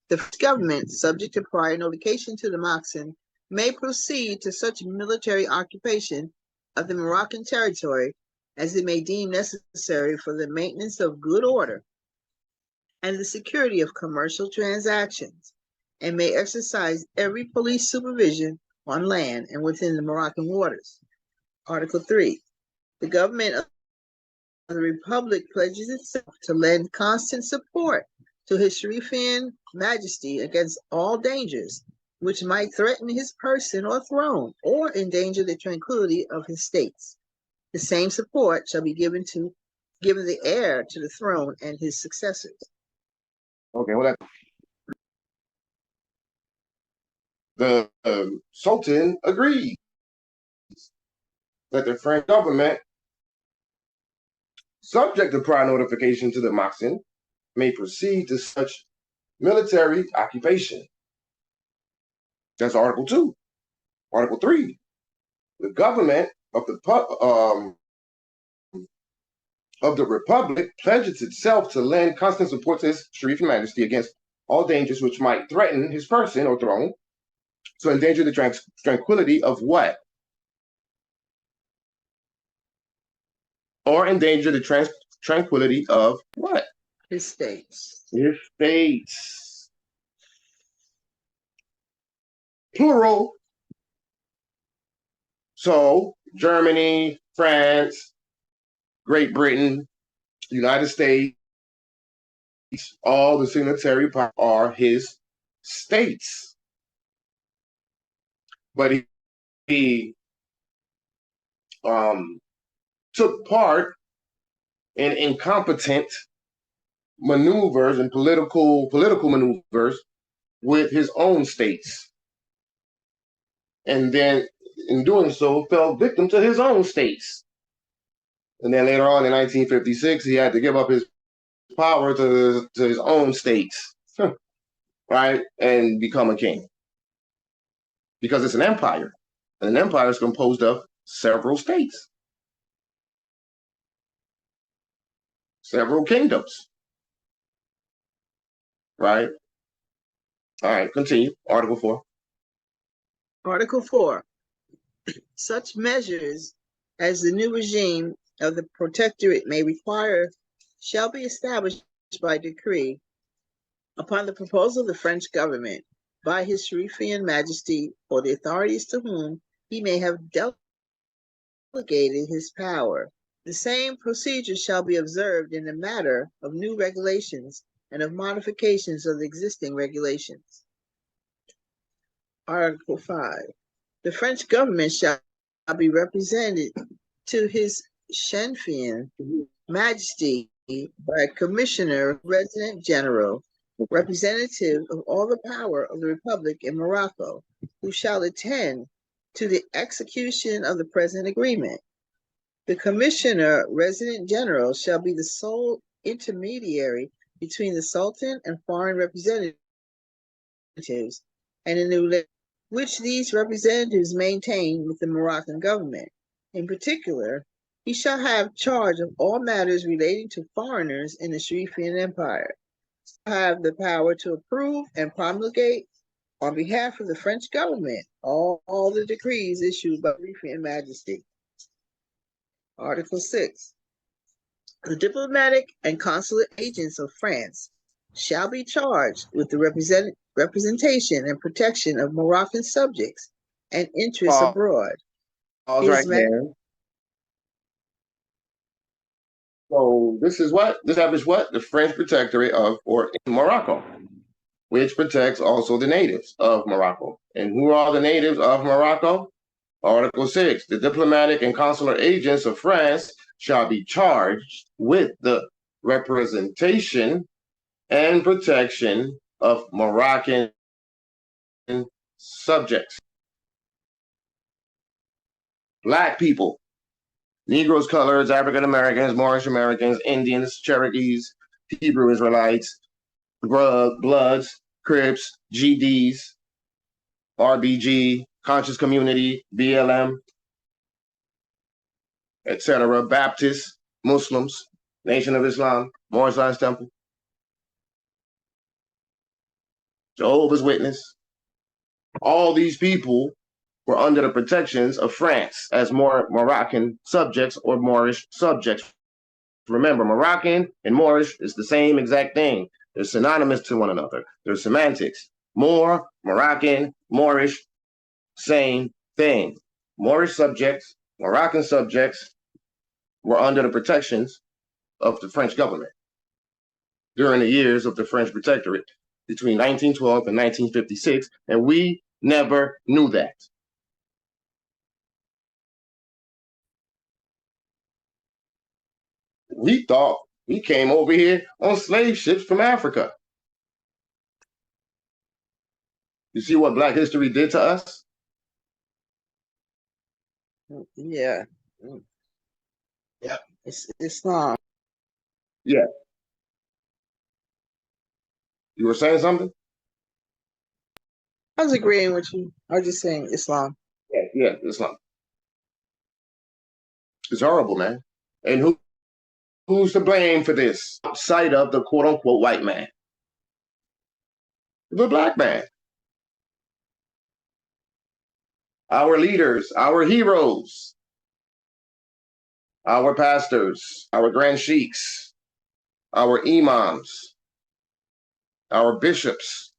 Speaker 2: the government, subject to prior notification to the Maxim, may proceed to such military occupation of the Moroccan territory as it may deem necessary for the maintenance of good order and the security of commercial transactions, and may exercise every police supervision on land and within the Moroccan waters. Article 3. The government of the Republic pledges itself to lend constant support to His Sharifian Majesty against all dangers which might threaten his person or throne or endanger the tranquility of his states. The same support shall be given the heir to the throne and his successors.
Speaker 1: Okay, well, the Sultan agreed that the French government, subject to prior notification to the Maxim, may proceed to such military occupation. That's Article 2. Article 3. The government of the Republic pledges itself to lend constant support to His Sharifian Majesty against all dangers which might threaten his person or throne, to endanger the tranquility of what? Or endanger the tranquility of what?
Speaker 2: His states.
Speaker 1: His states. Plural. So Germany, France, Great Britain, United States, all the signatory powers are his states. But he took part in incompetent maneuvers and political maneuvers with his own states. And then in doing so, fell victim to his own states. And then later on in 1956, he had to give up his power to his own states, right? And become a king. Because it's an empire. And an empire is composed of several states. Several kingdoms. Right? All right, continue. Article 4.
Speaker 2: Article 4. Such measures as the new regime of the protectorate may require shall be established by decree upon the proposal of the French government by His Sharifian Majesty or the authorities to whom he may have delegated his power. The same procedure shall be observed in the matter of new regulations and of modifications of the existing regulations. Article 5. The French government shall be represented to His Sharifian Majesty by a commissioner, resident general, representative of all the power of the Republic in Morocco, who shall attend to the execution of the present agreement. The commissioner, resident general, shall be the sole intermediary between the Sultan and foreign representatives and the new which these representatives maintain with the Moroccan government. In particular, he shall have charge of all matters relating to foreigners in the Sharifian Empire. He shall have the power to approve and promulgate on behalf of the French government all the decrees issued by the Sharifian Majesty. Article 6. The diplomatic and consulate agents of France shall be charged with the representation and protection of Moroccan subjects and interests abroad.
Speaker 1: Right there. So this is what? This established what? The French Protectorate of or in Morocco, which protects also the natives of Morocco. And who are the natives of Morocco? Article 6. The diplomatic and consular agents of France shall be charged with the representation and protection of Moroccan subjects. Black people, Negroes, coloreds, African Americans, Moorish Americans, Indians, Cherokees, Hebrew Israelites, Bloods, Crips, GDs, RBG, Conscious Community, BLM, etc., Baptists, Muslims, Nation of Islam, Moorish Science Temple, Jehovah's Witness. All these people were under the protections of France as Moroccan subjects or Moorish subjects. Remember, Moroccan and Moorish is the same exact thing. They're synonymous to one another. They're semantics. Moroccan, Moorish, same thing. Moorish subjects, Moroccan subjects were under the protections of the French government during the years of the French protectorate between 1912 and 1956, and we never knew that. We thought we came over here on slave ships from Africa. You see what Black history did to us?
Speaker 2: Yeah. Yeah. It's not.
Speaker 1: Yeah. You were saying something?
Speaker 2: I was agreeing with you. I was just saying Islam.
Speaker 1: Yeah, Islam. It's horrible, man. And who's to blame for this? Outside of the quote-unquote white man. The Black man. Our leaders, our heroes, our pastors, our grand sheiks, our imams, our bishops,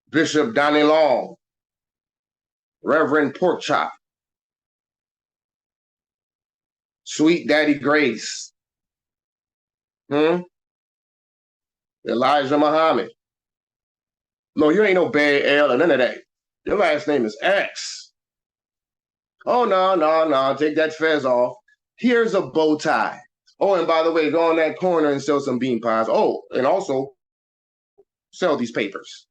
Speaker 1: Bishop Donnie Long, Reverend Porkchop, Sweet Daddy Grace, Elijah Muhammad. No, you ain't no Bay L or none of that. Your last name is X. Oh, no, take that fez off. Here's a bow tie. Oh, and by the way, go on that corner and sell some bean pies. Oh, and also sell these papers.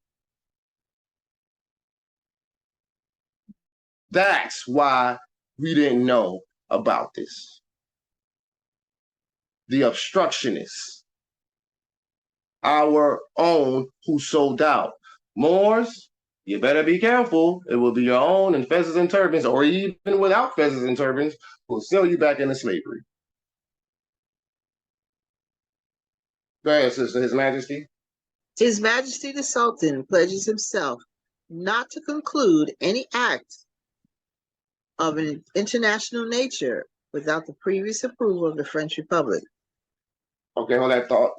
Speaker 1: That's why we didn't know about this. The obstructionists, our own who sold out. Moors, you better be careful. It will be your own in fezzes and turbans, or even without fezzes and turbans, will sell you back into slavery. Go ahead, Sister, His Majesty.
Speaker 2: His Majesty the Sultan pledges himself not to conclude any act of an international nature without the previous approval of the French Republic.
Speaker 1: Okay, hold that thought.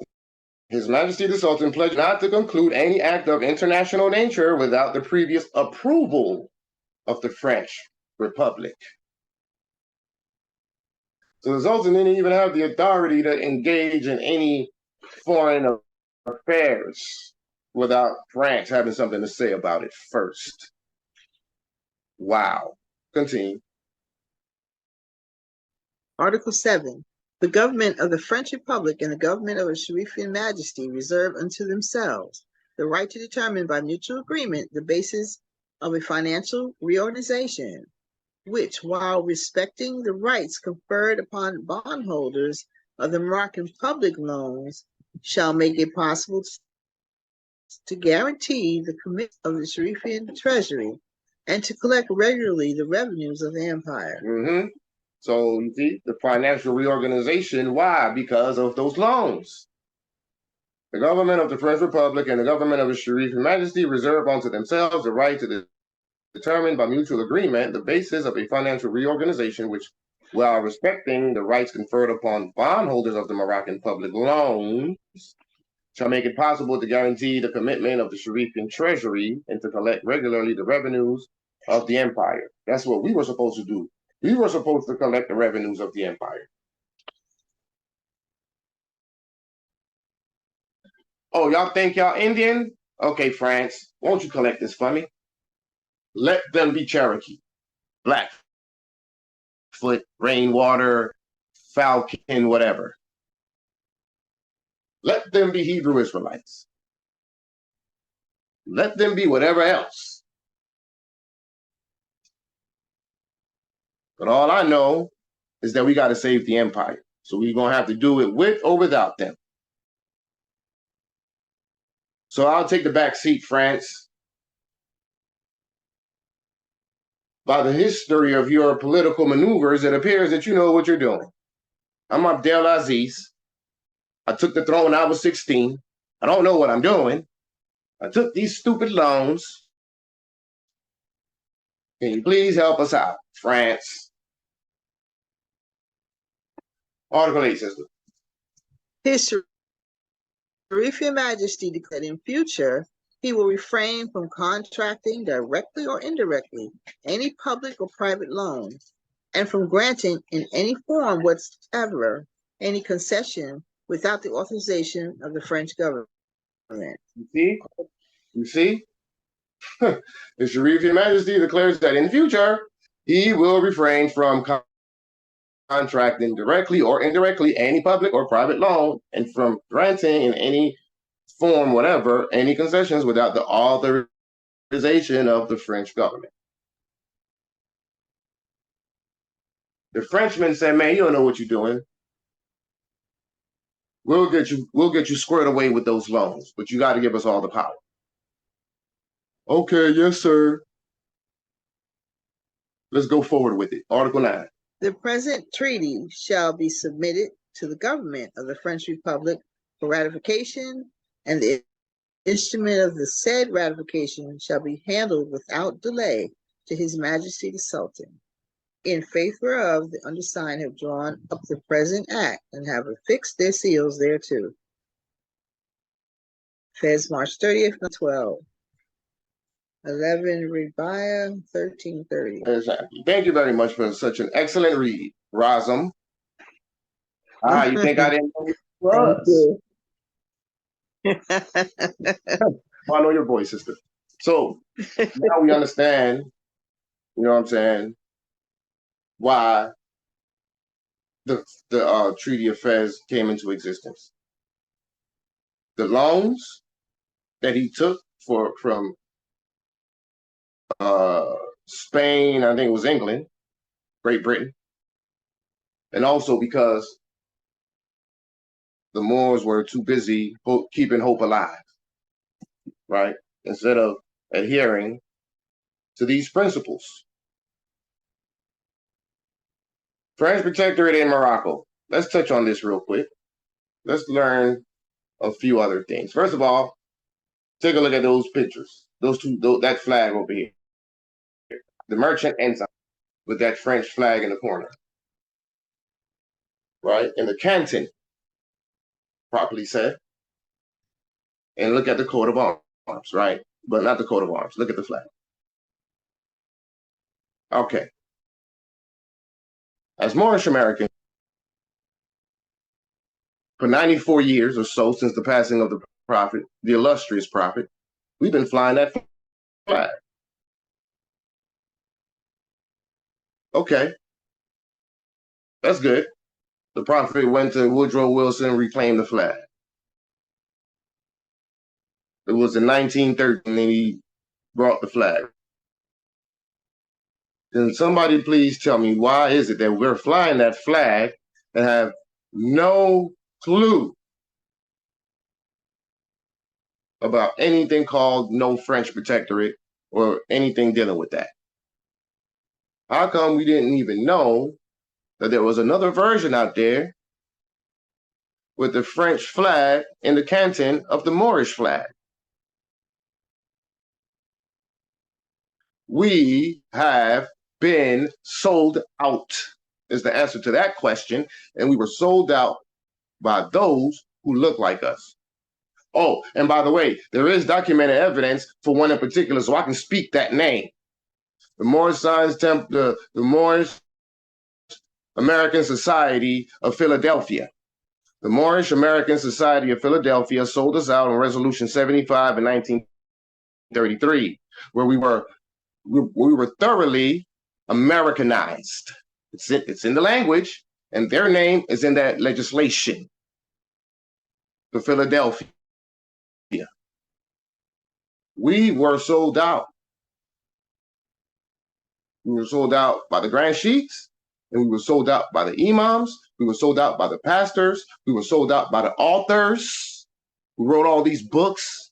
Speaker 1: His Majesty the Sultan pledged not to conclude any act of international nature without the previous approval of the French Republic. So the Sultan didn't even have the authority to engage in any foreign affairs without France having something to say about it first. Wow. Continue.
Speaker 2: Article 7. The government of the French Republic and the government of His Sharifian Majesty reserve unto themselves the right to determine by mutual agreement the basis of a financial reorganization, which, while respecting the rights conferred upon bondholders of the Moroccan public loans, shall make it possible to guarantee the commitment of the Sharifian Treasury and to collect regularly the revenues of the empire.
Speaker 1: So you see, the financial reorganization, why? Because of those loans. The government of the French Republic and the government of His Sharifian Majesty reserve unto themselves the right to determine by mutual agreement the basis of a financial reorganization which, while respecting the rights conferred upon bondholders of the Moroccan public loans, shall make it possible to guarantee the commitment of the Sharifian Treasury and to collect regularly the revenues of the empire. That's what we were supposed to do. We were supposed to collect the revenues of the empire. Oh, y'all think y'all Indian? Okay, France, won't you collect this for me? Let them be Cherokee, Blackfoot, Rainwater, Falcon, whatever. Let them be Hebrew Israelites. Let them be whatever else. But all I know is that we got to save the empire. So we're going to have to do it with or without them. So I'll take the back seat, France. By the history of your political maneuvers, it appears that you know what you're doing. I'm Abdel Aziz. I took the throne when I was 16. I don't know what I'm doing. I took these stupid loans. Can you please help us out, France? Article 8, sister.
Speaker 2: History. If Your Majesty declared in future, he will refrain from contracting directly or indirectly any public or private loan, and from granting in any form whatsoever any concession without the authorization of the French government.
Speaker 1: You see? You see? The Sharif Your Majesty declares that in future, he will refrain from contracting directly or indirectly any public or private loan, and from granting in any form, whatever, any concessions without the authorization of the French government. The Frenchman said, man, you don't know what you're doing. We'll get you squared away with those loans, but you got to give us all the power. Okay, yes, sir. Let's go forward with it. Article 9.
Speaker 2: The present treaty shall be submitted to the government of the French Republic for ratification, and the instrument of the said ratification shall be handled without delay to His Majesty the Sultan. In faith whereof the undersigned have drawn up the present act and have affixed their seals thereto. Fez, March 30th, 12. 11 Rebaya, 1330.
Speaker 1: Exactly. Thank you very much for such an excellent read, Razum. You think I didn't know you I know your voice, sister. So now we understand, you know what I'm saying, why the Treaty of Fez came into existence. The loans that he took from Spain, I think it was England, Great Britain, and also because the Moors were too busy keeping hope alive, right? Instead of adhering to these principles. French protectorate in Morocco. Let's touch on this real quick. Let's learn a few other things. First of all, take a look at those pictures. That flag over here. The merchant ensign with that French flag in the corner. Right? And the canton, properly said. And look at the coat of arms, right? But not the coat of arms. Look at the flag. Okay. As Moorish Americans, for 94 years or so since the passing of the prophet, the illustrious prophet, we've been flying that flag. Okay. That's good. The prophet went to Woodrow Wilson and reclaimed the flag. It was in 1913 and he brought the flag. Then somebody please tell me, why is it that we're flying that flag and have no clue about anything called no French protectorate or anything dealing with that? How come we didn't even know that there was another version out there with the French flag in the canton of the Moorish flag? We have been sold out is the answer to that question. And we were sold out by those who look like us. Oh, and by the way, there is documented evidence for one in particular, so I can speak that name. The Moorish Science Temple, the Moorish American Society of Philadelphia. The Moorish American Society of Philadelphia sold us out on Resolution 75 in 1933, where we were thoroughly Americanized. It's in the language, and their name is in that legislation. The Philadelphia. We were sold out. We were sold out by the grand sheiks, and we were sold out by the imams. We were sold out by the pastors. We were sold out by the authors who wrote all these books.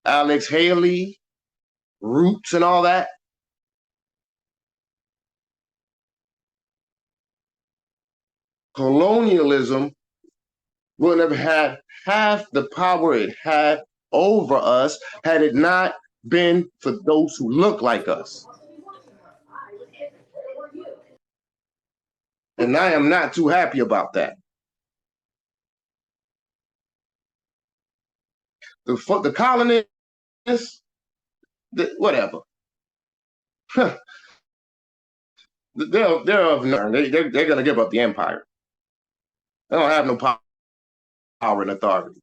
Speaker 1: Alex Haley, Roots, and all that. Colonialism wouldn't have had half the power it had over us had it not been for those who look like us. And I am not too happy about that. The colonists, whatever. They're of no, they're going to give up the empire. They don't have no power and authority.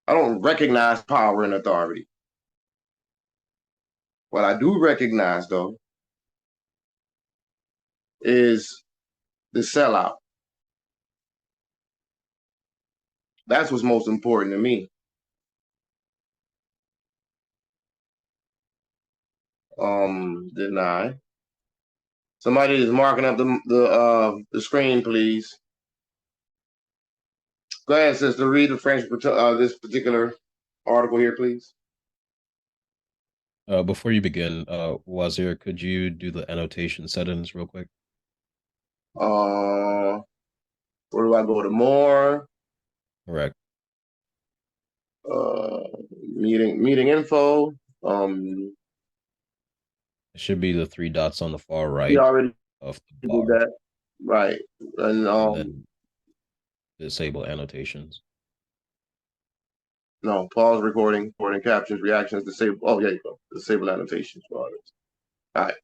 Speaker 1: I don't recognize power and authority. What I do recognize, though, is the sellout. That's what's most important to me. Deny. Somebody is marking up the screen, please. Go ahead, sister. Read the French this particular article here, please.
Speaker 4: Before you begin, Wazir, could you do the annotation settings real quick?
Speaker 1: Where do I go to more?
Speaker 4: Correct.
Speaker 1: Meeting info.
Speaker 4: It should be the three dots on the far right.
Speaker 1: We already
Speaker 4: of the
Speaker 1: did
Speaker 4: bar.
Speaker 1: that, right? And
Speaker 4: then disable annotations.
Speaker 1: No, pause recording captions, reactions, disable. Oh, yeah, you go. Disable annotations for others. All right.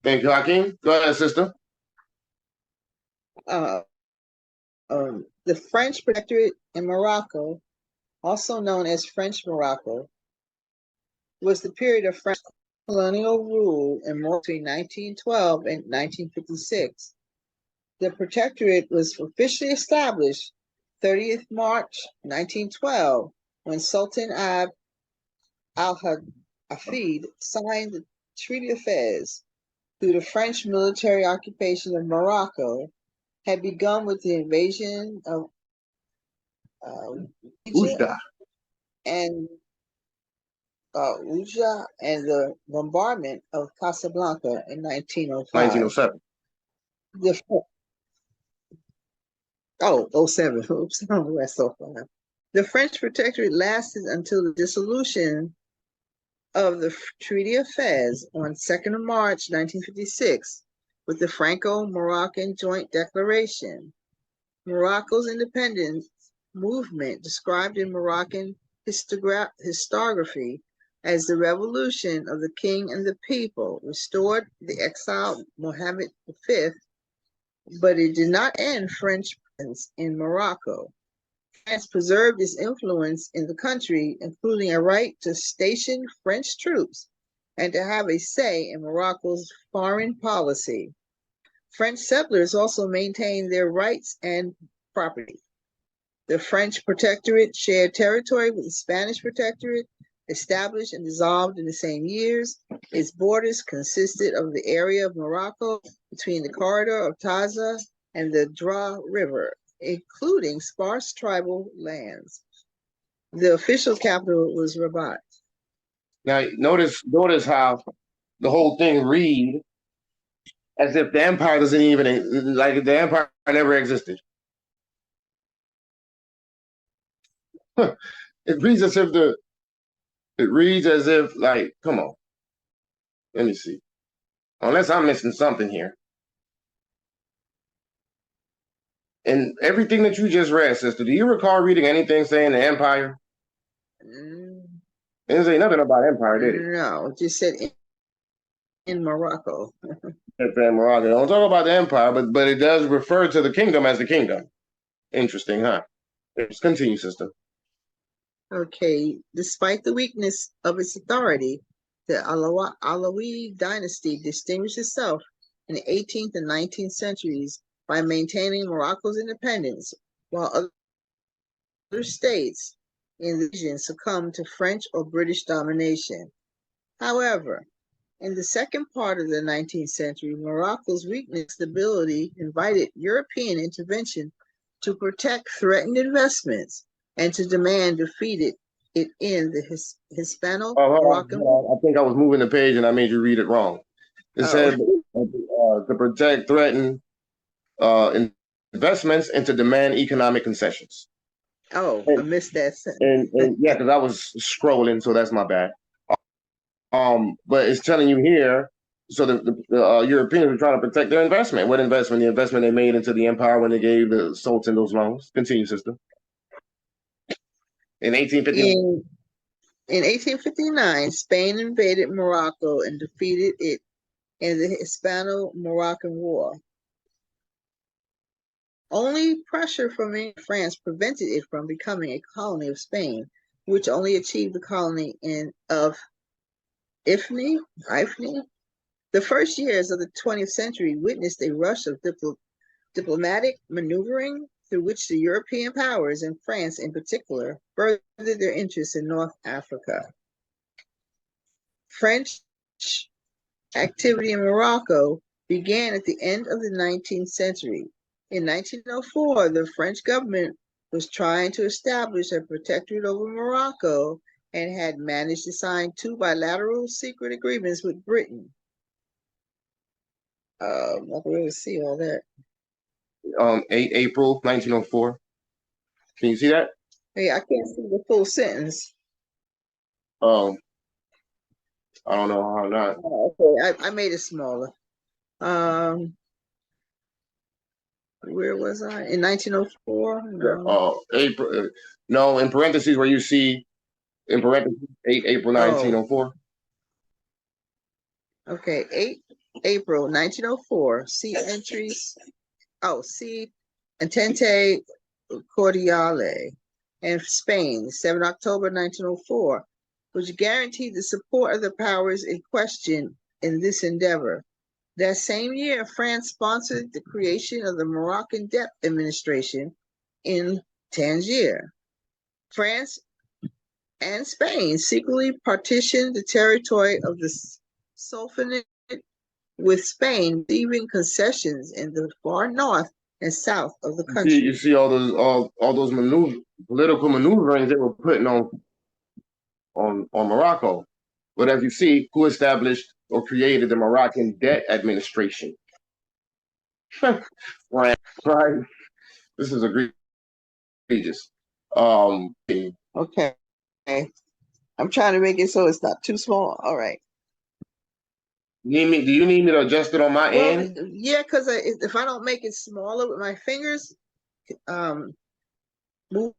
Speaker 1: Thank you, Hakeem. Go ahead, sister.
Speaker 2: The French Protectorate in Morocco, also known as French Morocco, was the period of French colonial rule in Morocco between 1912 and 1956. The Protectorate was officially established 30th March 1912 when Sultan al-Hafid signed the Treaty of Fez, through the French military occupation of Morocco, had begun with the invasion of Oujda and the bombardment of Casablanca in 1905.
Speaker 1: 1907.
Speaker 2: 07. Oops, that's so far. The French Protectorate lasted until the dissolution of the Treaty of Fez on 2nd of March 1956 with the Franco-Moroccan Joint Declaration. Morocco's independence movement, described in Moroccan historiography as the revolution of the king and the people, restored the exiled Mohammed V, but it did not end French presence in Morocco. France preserved its influence in the country, including a right to station French troops and to have a say in Morocco's foreign policy. French settlers also maintained their rights and property. The French Protectorate shared territory with the Spanish Protectorate, established and dissolved in the same years. Its borders consisted of the area of Morocco between the corridor of Taza and the Dra River, including sparse tribal lands. The official capital was Rabat.
Speaker 1: Now, notice how the whole thing read as if the empire doesn't even, like the empire never existed. It reads as if like, come on. Let me see. Unless I'm missing something here. And everything that you just read, sister, do you recall reading anything saying the empire? It didn't say nothing about empire, did it?
Speaker 2: No, it just said in Morocco.
Speaker 1: In Morocco. Don't talk about the empire, but it does refer to the kingdom as the kingdom. Interesting, huh? Let's continue, sister.
Speaker 2: Okay, despite the weakness of its authority, the Alawi dynasty distinguished itself in the 18th and 19th centuries by maintaining Morocco's independence, while other states in the region succumbed to French or British domination. However, in the second part of the 19th century, Morocco's weakness and stability invited European intervention to protect threatened investments and to demand defeated it in the Hispano-Moroccan
Speaker 1: I think I was moving the page and I made you read it wrong. It said to protect threatened investments and to demand economic concessions.
Speaker 2: Oh, I missed that sentence.
Speaker 1: And yeah, because I was scrolling, so that's my bad. But it's telling you here, so the Europeans were trying to protect their investment. What investment? The investment they made into the empire when they gave the Sultan those loans. Continue, sister. In 1859.
Speaker 2: In 1859, Spain invaded Morocco and defeated it in the Hispano-Moroccan War. Only pressure from France prevented it from becoming a colony of Spain, which only achieved the colony of Ifni. The first years of the 20th century witnessed a rush of diplomatic maneuvering through which the European powers, and France in particular, furthered their interests in North Africa. French activity in Morocco began at the end of the 19th century. In 1904, the French government was trying to establish a protectorate over Morocco and had managed to sign 2 bilateral secret agreements with Britain. I'm not going to see all that.
Speaker 1: 8 April 1904. Can you see that?
Speaker 2: Hey, I can't see the full sentence.
Speaker 1: I don't know how not.
Speaker 2: Okay, I made it smaller. Where was I? In 1904? No.
Speaker 1: April. No, in parentheses where you see in parentheses 8 April 1904.
Speaker 2: Okay, 8 April 1904. See entries. See Entente Cordiale. And Spain, 7 October 1904, which guaranteed the support of the powers in question in this endeavor. That same year, France sponsored the creation of the Moroccan Debt Administration in Tangier. France and Spain secretly partitioned the territory of the Sultanate, with Spain receiving concessions in the far north and south of the country.
Speaker 1: You see all those political maneuverings they were putting on Morocco. But as you see, who established or created the Moroccan Debt Administration? Right. This is egregious.
Speaker 2: Okay. I'm trying to make it so it's not too small. All right.
Speaker 1: Do you need me to adjust it on my end?
Speaker 2: Yeah, because if I don't make it smaller with my fingers, moving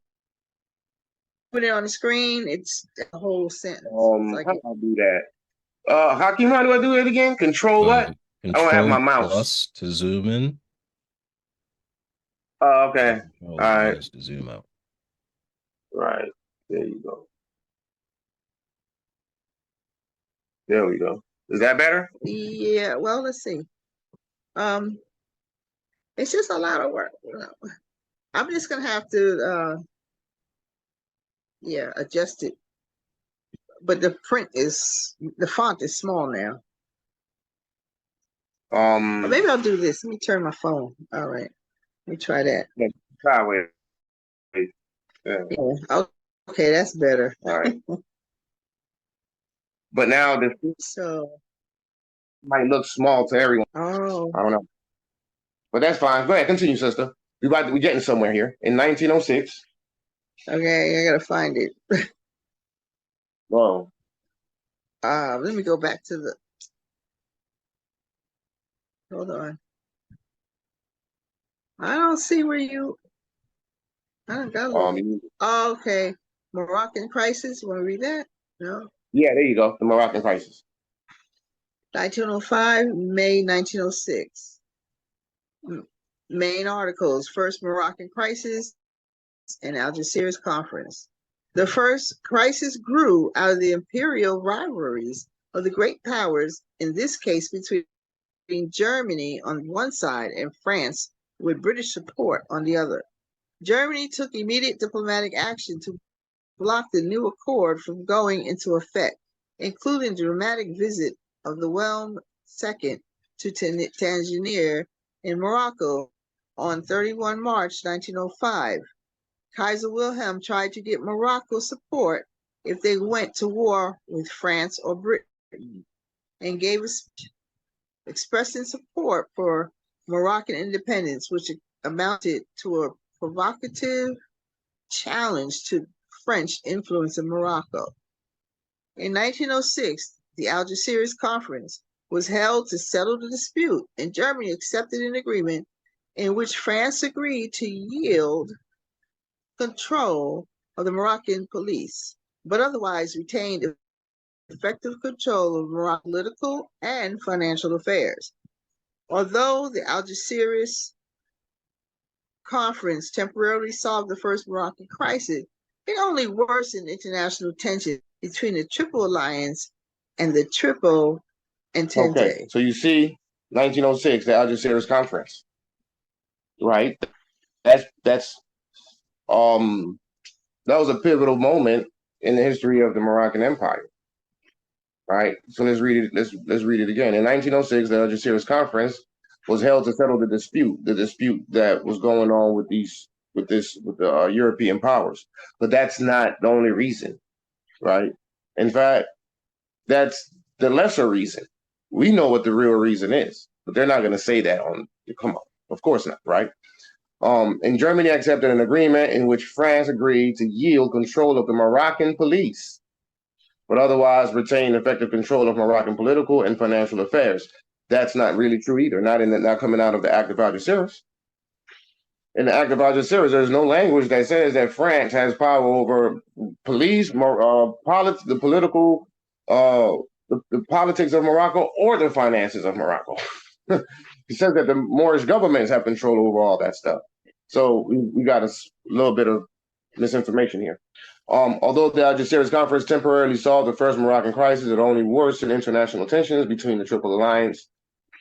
Speaker 2: it on the screen, it's a whole sentence.
Speaker 1: How do I do that? Hakeem, how do I do it again? Control what? I don't have my mouse.
Speaker 4: Plus to zoom in.
Speaker 1: Okay. All right.
Speaker 4: To zoom out.
Speaker 1: Right. There you go. There we go. Is that better?
Speaker 2: Yeah. Well, let's see. It's just a lot of work. I'm just gonna have to, adjust it. But the font is small now. Maybe I'll do this. Let me turn my phone. All right. Let me try that.
Speaker 1: Yeah, try with.
Speaker 2: Yeah. Okay, that's better.
Speaker 1: All right. But now this might look small to everyone.
Speaker 2: Oh.
Speaker 1: I don't know. But that's fine. Go ahead, continue, sister. We're getting somewhere here. In 1906.
Speaker 2: Okay, I gotta find it.
Speaker 1: Whoa.
Speaker 2: Let me go back to the. Hold on. I don't see where you. I don't got it. Okay. Moroccan crisis. You want to read that? No.
Speaker 1: Yeah, there you go. The Moroccan crisis.
Speaker 2: 1905, May 1906. Main articles: First Moroccan crisis and Algeciras conference. The first crisis grew out of the imperial rivalries of the great powers, in this case between Germany on one side and France with British support on the other. Germany took immediate diplomatic action to block the new accord from going into effect, including the dramatic visit of the Wilhelm II to Tangier in Morocco on 31 March 1905. Kaiser Wilhelm tried to get Morocco support if they went to war with France or Britain, and gave a speech expressing support for Moroccan independence, which amounted to a provocative challenge to French influence in Morocco. In 1906, the Algeciras Conference was held to settle the dispute, and Germany accepted an agreement in which France agreed to yield control of the Moroccan police, but otherwise retained effective control of Moroccan political and financial affairs. Although the Algeciras Conference temporarily solved the first Moroccan crisis, it only worsened international tension between the Triple Alliance and the Triple Entente.
Speaker 1: Okay, so you see, 1906, the Algeciras Conference, right? That's that was a pivotal moment in the history of the Moroccan Empire, right? So let's read it. Let's read it again. In 1906, the Algeciras Conference was held to settle the dispute that was going on with the European powers. But that's not the only reason, right? In fact, that's the lesser reason. We know what the real reason is, but they're not going to say that on. Come on, of course not, right? And Germany accepted an agreement in which France agreed to yield control of the Moroccan police, but otherwise retain effective control of Moroccan political and financial affairs. That's not really true either. Not coming out of the Act of Algeciras. In the Act of Algeciras, there's no language that says that France has power over police, the political, the politics of Morocco, or the finances of Morocco. It says that the Moorish governments have control over all that stuff. So we got a little bit of misinformation here. Although the Algeciras Conference temporarily solved the first Moroccan crisis, it only worsened international tensions between the Triple Alliance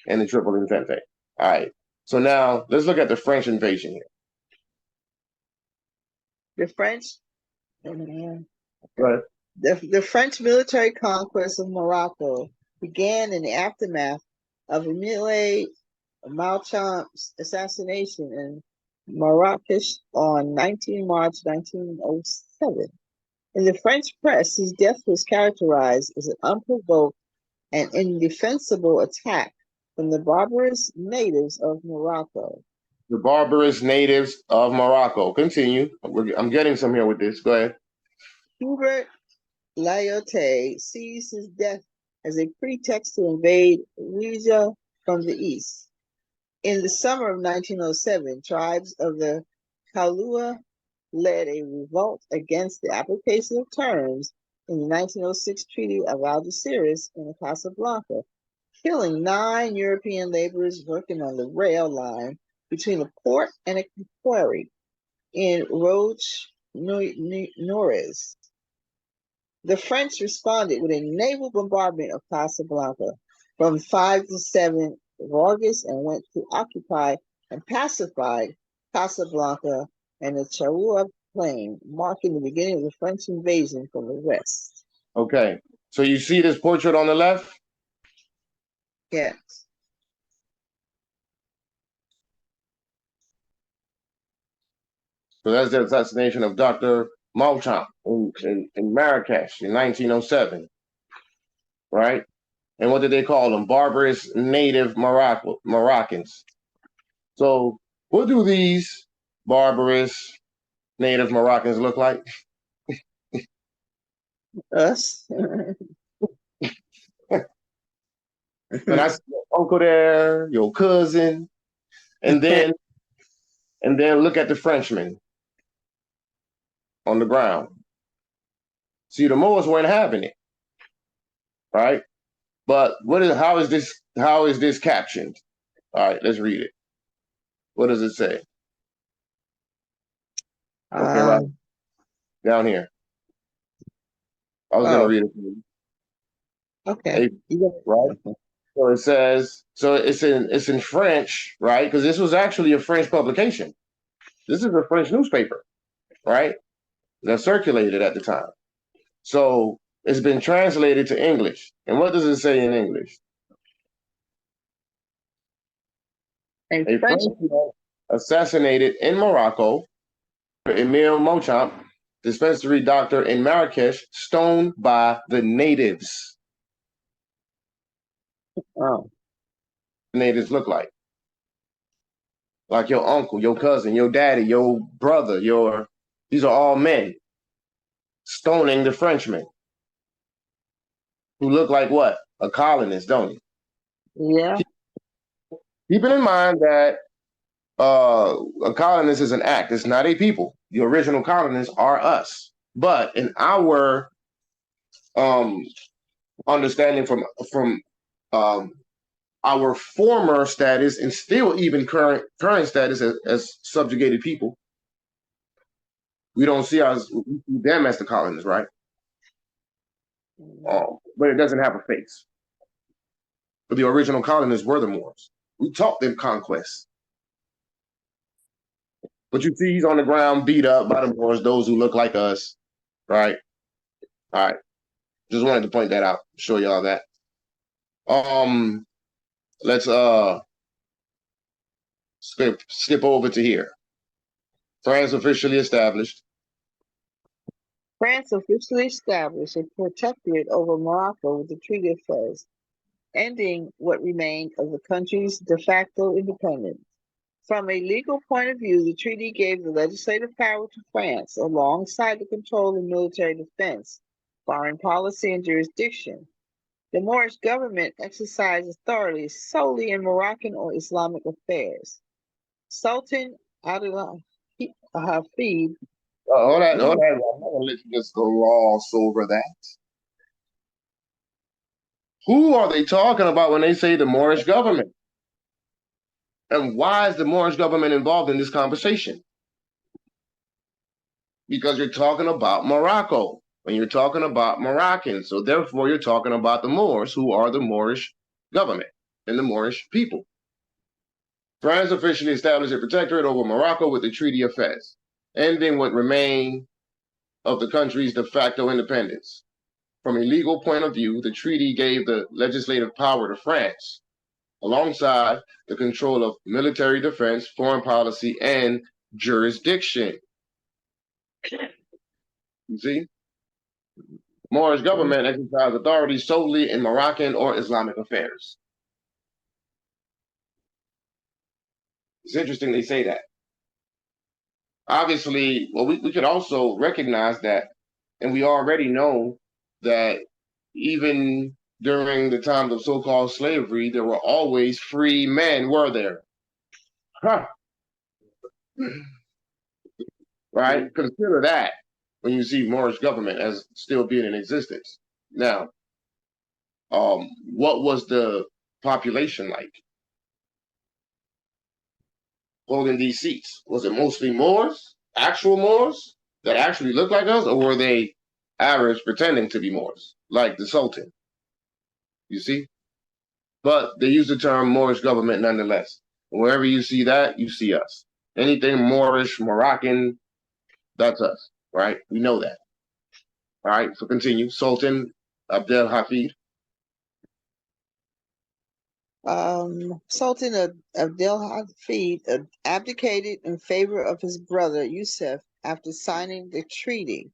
Speaker 1: and the Triple Entente. All right. So now let's look at the French invasion here.
Speaker 2: The French,
Speaker 1: Right.
Speaker 2: the French military conquest of Morocco began in the aftermath of Emile Malchamp's assassination in Marrakesh on 19 March 1907. In the French press, his death was characterized as an unprovoked and indefensible attack from the barbarous natives of Morocco.
Speaker 1: The barbarous natives of Morocco. Continue. I'm getting some here with this. Go ahead.
Speaker 2: Hubert Lyautey sees his death as a pretext to invade Ouija from the east. In the summer of 1907, tribes of the Kalua led a revolt against the application of terms in the 1906 Treaty of Algeciras in Casablanca, killing 9 European laborers working on the rail line between a port and a quarry in Roche Nores. The French responded with a naval bombardment of Casablanca from 5 to 7 of August and went to occupy and pacify Casablanca and the Charua Plain, marking the beginning of the French invasion from the west.
Speaker 1: Okay. So you see this portrait on the left?
Speaker 2: Yes.
Speaker 1: So that's the assassination of Dr. Malchamp in Marrakesh in 1907, right? And what did they call them? Barbarous native Moroccans. So what do these barbarous native Moroccans look like?
Speaker 2: Us.
Speaker 1: And I see your uncle there, your cousin, and then look at the Frenchmen on the ground. See, the Moors weren't having it, right? But how is this captioned? All right, let's read it. What does it say? Okay, right down here. I was gonna read it to you.
Speaker 2: Okay.
Speaker 1: Right? So it says, so it's in French, right? Because this was actually a French publication. This is a French newspaper, right? That circulated at the time. So it's been translated to English. And what does it say in English? A Frenchman assassinated in Morocco, Emile Mochamp, dispensary doctor in Marrakesh, stoned by the natives.
Speaker 2: Oh,
Speaker 1: The natives look like your uncle, your cousin, your daddy, your brother, these are all men stoning the Frenchman who look like what? A colonist, don't he?
Speaker 2: yeah.
Speaker 1: Keeping in mind that a colonist is an act, it's not a people. The original colonists are us. But in our understanding from our former status and still even current status as subjugated people, we don't see them as the colonists, right? But it doesn't have a face. But the original colonists were the Moors. We taught them conquest. But you see, he's on the ground, beat up by the Moors, those who look like us, right? All right. Just wanted to point that out, show y'all that. Let's skip over to here. France officially established.
Speaker 2: France officially established a protectorate over Morocco with the Treaty of Fez, ending what remained of the country's de facto independence. From a legal point of view, the treaty gave the legislative power to France alongside the control of military defense, foreign policy, and jurisdiction. The Moorish government exercised authority solely in Moroccan or Islamic affairs. Sultan Abdel Hafid.
Speaker 1: Hold on. I'm not gonna let you just gloss over that. Who are they talking about when they say the Moorish government? And why is the Moorish government involved in this conversation? Because you're talking about Morocco, and you're talking about Moroccans. So therefore, you're talking about the Moors, who are the Moorish government and the Moorish people. France officially established a protectorate over Morocco with the Treaty of Fez, ending what remained of the country's de facto independence. From a legal point of view, the treaty gave the legislative power to France, alongside the control of military defense, foreign policy, and jurisdiction. You see? Moorish government exercised authority solely in Moroccan or Islamic affairs. It's interesting they say that. Obviously, well, we could also recognize that, and we already know that even during the times of so-called slavery, there were always free men, were there? Huh. Right? Consider that when you see Moorish government as still being in existence. Now, what was the population like holding these seats? Was it mostly Moors, actual Moors that actually looked like us, or were they Arabs pretending to be Moors, like the Sultan? You see? But they use the term Moorish government nonetheless. Wherever you see that, you see us. Anything Moorish, Moroccan, that's us, right? We know that. All right, so continue. Sultan Abdel Hafid.
Speaker 2: Sultan Abdel Hafid abdicated in favor of his brother Yusuf after signing the treaty.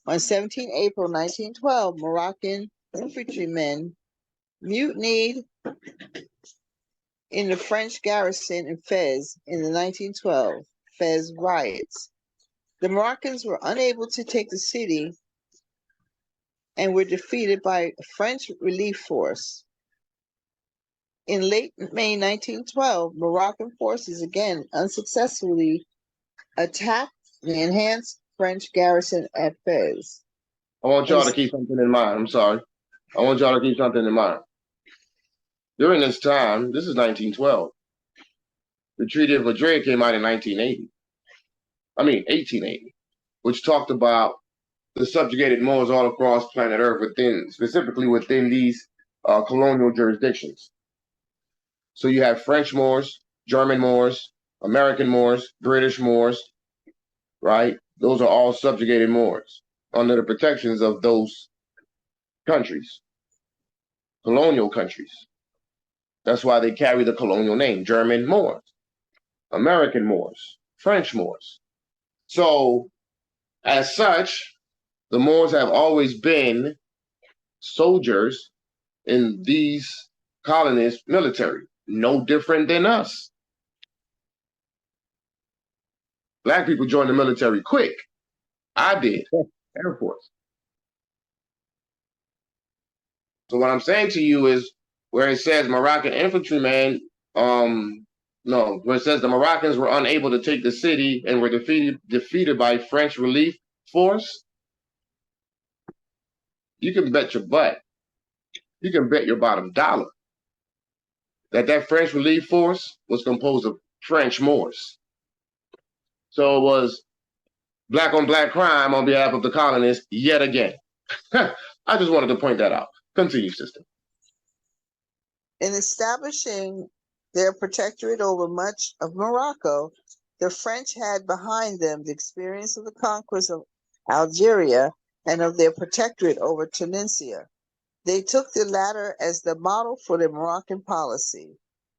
Speaker 2: On 17 April 1912, Moroccan infantrymen mutinied in the French garrison in Fez in the 1912 Fez riots. The Moroccans were unable to take the city and were defeated by a French relief force. In late May 1912, Moroccan forces again unsuccessfully attacked the enhanced French garrison at Fez.
Speaker 1: I want y'all to keep something in mind. I'm sorry. I want y'all to keep something in mind. During this time, this is 1912. The Treaty of Madrid came out in 1880, which talked about the subjugated Moors all across planet Earth, specifically within these colonial jurisdictions. So you have French Moors, German Moors, American Moors, British Moors, right? Those are all subjugated Moors under the protections of those countries, colonial countries. That's why they carry the colonial name, German Moors, American Moors, French Moors. So, as such, the Moors have always been soldiers in these colonists' military, no different than us. Black people joined the military quick. I did, Air Force. So what I'm saying to you is where it says Moroccan infantrymen, no, where it says the Moroccans were unable to take the city and were defeated by French relief force, you can bet your butt, you can bet your bottom dollar that French relief force was composed of French Moors. So it was black on black crime on behalf of the colonists yet again. I just wanted to point that out. Continue, sister.
Speaker 2: In establishing their protectorate over much of Morocco, the French had behind them the experience of the conquest of Algeria and of their protectorate over Tunisia. They took the latter as the model for their Moroccan policy.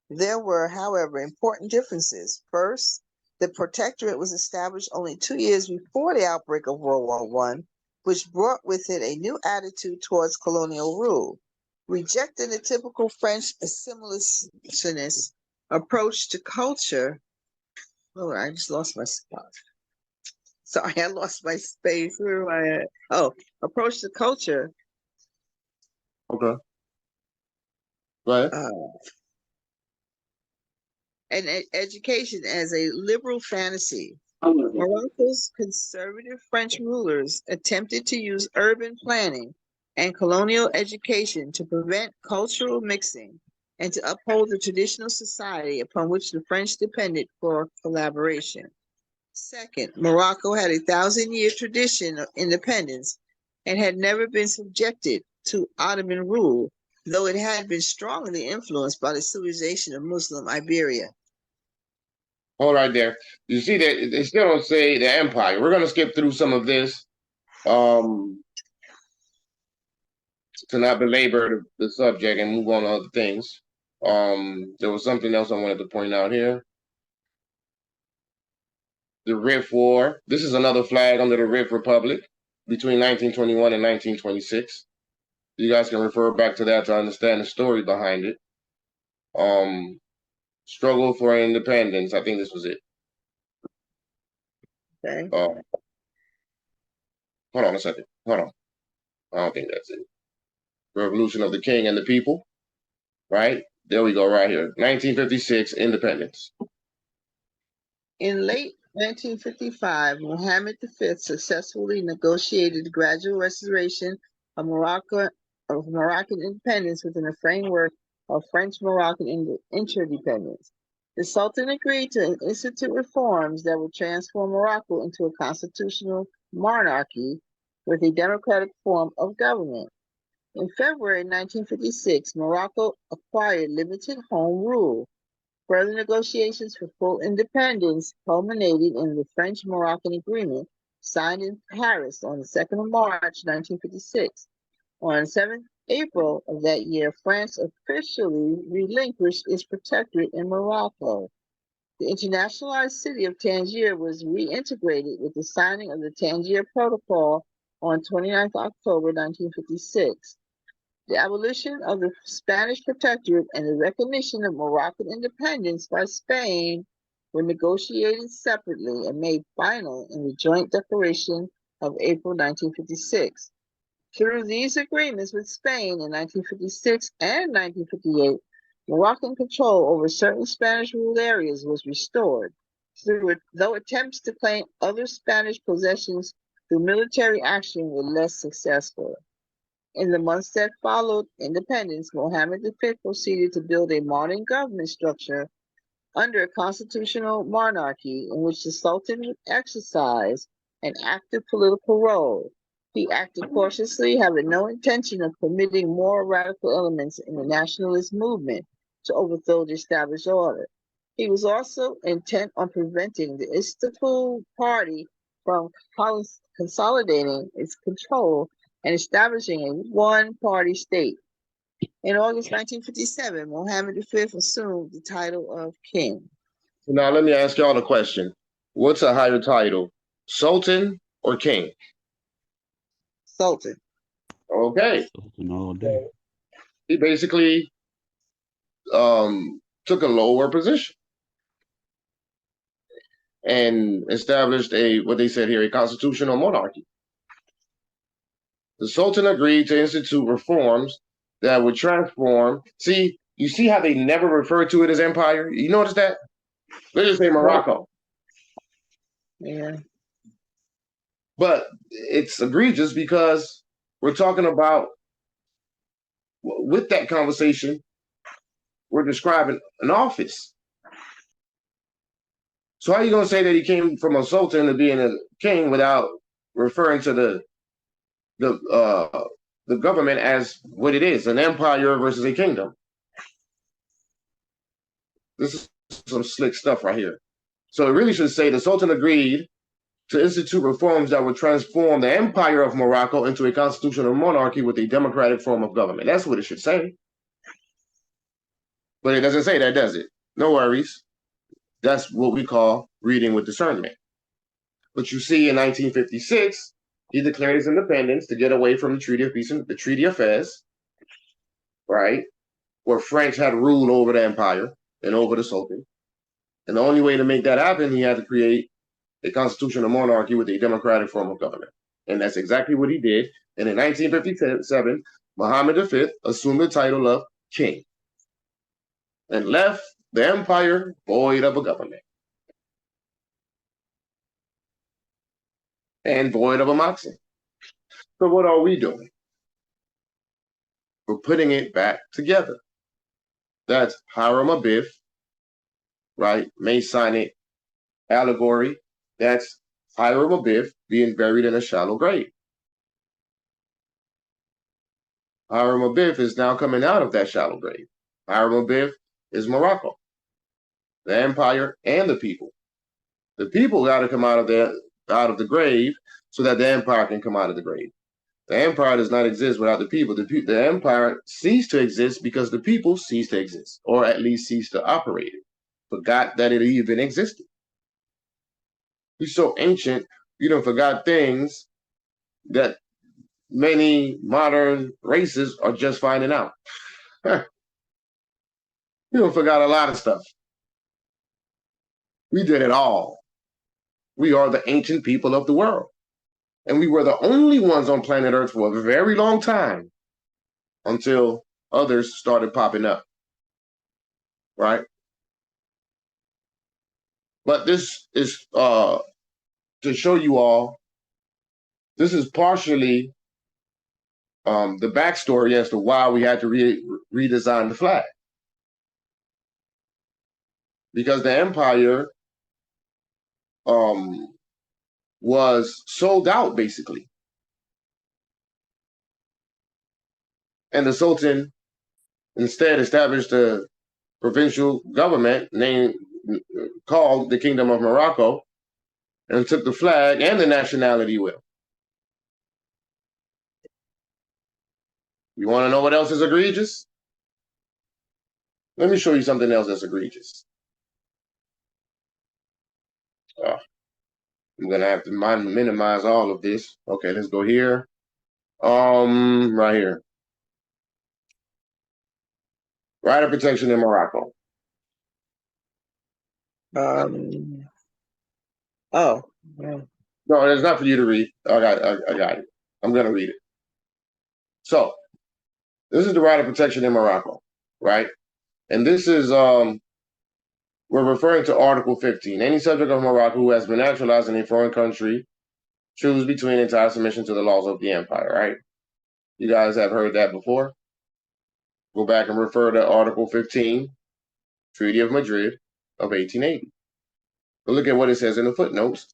Speaker 2: There were, however, important differences. First, the protectorate was established only 2 years before the outbreak of World War I, which brought with it a new attitude towards colonial rule. Rejecting the typical French assimilationist approach to culture. Oh, I just lost my spot. Sorry, I lost my space. Where am I at? Oh, approach to culture.
Speaker 1: Okay. Go ahead.
Speaker 2: And education as a liberal fantasy. Morocco's conservative French rulers attempted to use urban planning and colonial education to prevent cultural mixing and to uphold the traditional society upon which the French depended for collaboration. Second, Morocco had a 1,000-year tradition of independence and had never been subjected to Ottoman rule, though it had been strongly influenced by the civilization of Muslim Iberia.
Speaker 1: All right, there. You see that they still don't say the empire. We're going to skip through some of this to not belabor the subject and move on to other things. There was something else I wanted to point out here. The Rif War. This is another flag under the Rif Republic between 1921 and 1926. You guys can refer back to that to understand the story behind it. Struggle for independence. I think this was it.
Speaker 2: Okay.
Speaker 1: Hold on a second. Hold on. I don't think that's it. Revolution of the King and the People. Right? There we go, right here. 1956, independence.
Speaker 2: In late 1955, Mohammed V successfully negotiated the gradual restoration of Moroccan independence within a framework of French-Moroccan interdependence. The Sultan agreed to institute reforms that would transform Morocco into a constitutional monarchy with a democratic form of government. In February 1956, Morocco acquired limited home rule. Further negotiations for full independence culminated in the French-Moroccan Agreement signed in Paris on the 2nd of March, 1956. On 7th April of that year, France officially relinquished its protectorate in Morocco. The internationalized city of Tangier was reintegrated with the signing of the Tangier Protocol on 29th October 1956. The abolition of the Spanish protectorate and the recognition of Moroccan independence by Spain were negotiated separately and made final in the Joint Declaration of April 1956. Through these agreements with Spain in 1956 and 1958, Moroccan control over certain Spanish-ruled areas was restored, though attempts to claim other Spanish possessions through military action were less successful. In the months that followed independence, Mohammed V proceeded to build a modern government structure under a constitutional monarchy in which the Sultan would exercise an active political role. He acted cautiously, having no intention of permitting more radical elements in the nationalist movement, to overthrow the established order. He was also intent on preventing the Istanbul Party from consolidating its control and establishing a one-party state. In August 1957, Mohammed V assumed the title of king.
Speaker 1: Now, let me ask y'all a question. What's a higher title, Sultan or King?
Speaker 2: Sultan.
Speaker 1: Okay.
Speaker 5: Sultan all day.
Speaker 1: He basically took a lower position and established what they said here, a constitutional monarchy. The Sultan agreed to institute reforms that would transform. See, you see how they never refer to it as empire? You notice that? They just say Morocco.
Speaker 2: Yeah.
Speaker 1: But it's egregious because we're talking about, with that conversation, we're describing an office. So how are you going to say that he came from a sultan to being a king without referring to the government as what it is, an empire versus a kingdom? This is some slick stuff right here. So it really should say the sultan agreed to institute reforms that would transform the empire of Morocco into a constitutional monarchy with a democratic form of government. That's what it should say. But it doesn't say that, does it? No worries. That's what we call reading with discernment. But you see, in 1956, he declared his independence to get away from the Treaty of Peace, the Treaty of Fez, right, where French had ruled over the empire and over the Sultan. And the only way to make that happen, he had to create a constitutional monarchy with a democratic form of government. And that's exactly what he did. And in 1957, Mohammed V assumed the title of king and left the empire void of a government and void of a moxie. So what are we doing? We're putting it back together. That's Hiram Abiff, right? Masonic allegory. That's Hiram Abiff being buried in a shallow grave. Hiram Abiff is now coming out of that shallow grave. Hiram Abiff is Morocco, the empire and the people. The people got to come out of the grave so that the empire can come out of the grave. The empire does not exist without the people. The empire ceased to exist because the people ceased to exist, or at least ceased to operate it, forgot that it even existed. We're so ancient, you don't forgot things that many modern races are just finding out. You don't forgot a lot of stuff. We did it all. We are the ancient people of the world. And we were the only ones on planet Earth for a very long time until others started popping up, right? But this is to show you all, this is partially the backstory as to why we had to redesign the flag. Because the empire was sold out, basically. And the Sultan instead established a provincial government called the Kingdom of Morocco and took the flag and the nationality with him. You want to know what else is egregious? Let me show you something else that's egregious. I'm gonna have to minimize all of this. Okay, let's go here. Right here. Right of protection in Morocco.
Speaker 2: Oh. Yeah.
Speaker 1: No, it's not for you to read. I got it. I'm gonna read it. So, this is the right of protection in Morocco, right? And this is we're referring to Article 15. Any subject of Morocco who has been naturalized in a foreign country choose between entire submission to the laws of the empire, right? You guys have heard that before. Go back and refer to Article 15, Treaty of Madrid of 1880. But look at what it says in the footnotes.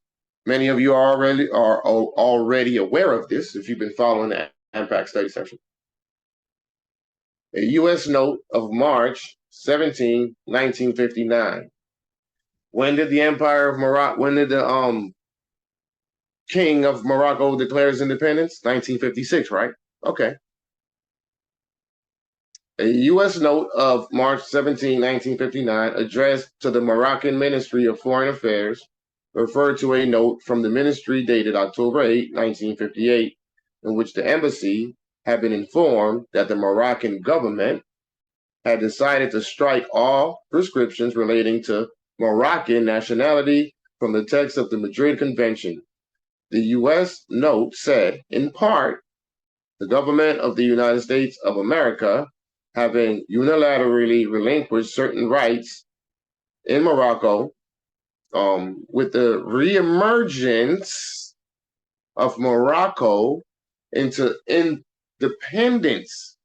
Speaker 1: Many of you are already aware of this if you've been following the AMPAG study session. A U.S. note of March 17, 1959. When did the Empire of Morocco, when did the King of Morocco declare his independence? 1956, right? Okay. A U.S. note of March 17, 1959, addressed to the Moroccan Ministry of Foreign Affairs, referred to a note from the ministry dated October 8, 1958, in which the embassy had been informed that the Moroccan government had decided to strike all prescriptions relating to Moroccan nationality from the text of the Madrid Convention. The U.S. note said, in part, the government of the United States of America, having unilaterally relinquished certain rights in Morocco, with the reemergence of Morocco into independence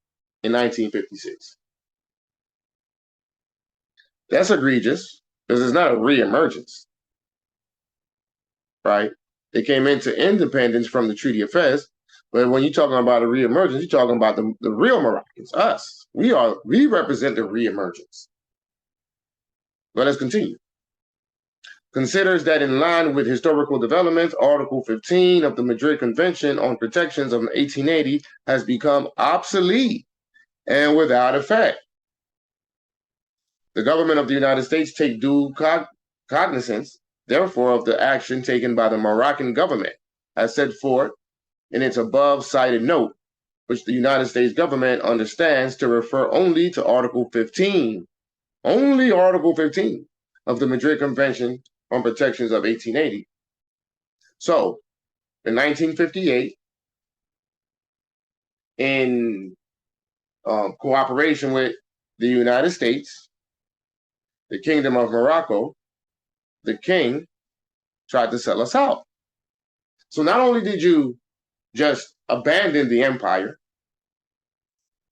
Speaker 1: in 1956. That's egregious because it's not a reemergence, right? They came into independence from the Treaty of Fez, but when you're talking about a reemergence, you're talking about the real Moroccans, us. We represent the reemergence. But let's continue. Considers that in line with historical developments, Article 15 of the Madrid Convention on Protections of 1880 has become obsolete and without effect. The government of the United States take due cognizance, therefore, of the action taken by the Moroccan government, as set forth in its above cited note, which the United States government understands to refer only to Article 15, only Article 15 of the Madrid Convention on Protections of 1880. So, in 1958, in cooperation with the United States, the Kingdom of Morocco, the king tried to sell us out. So not only did you just abandon the empire,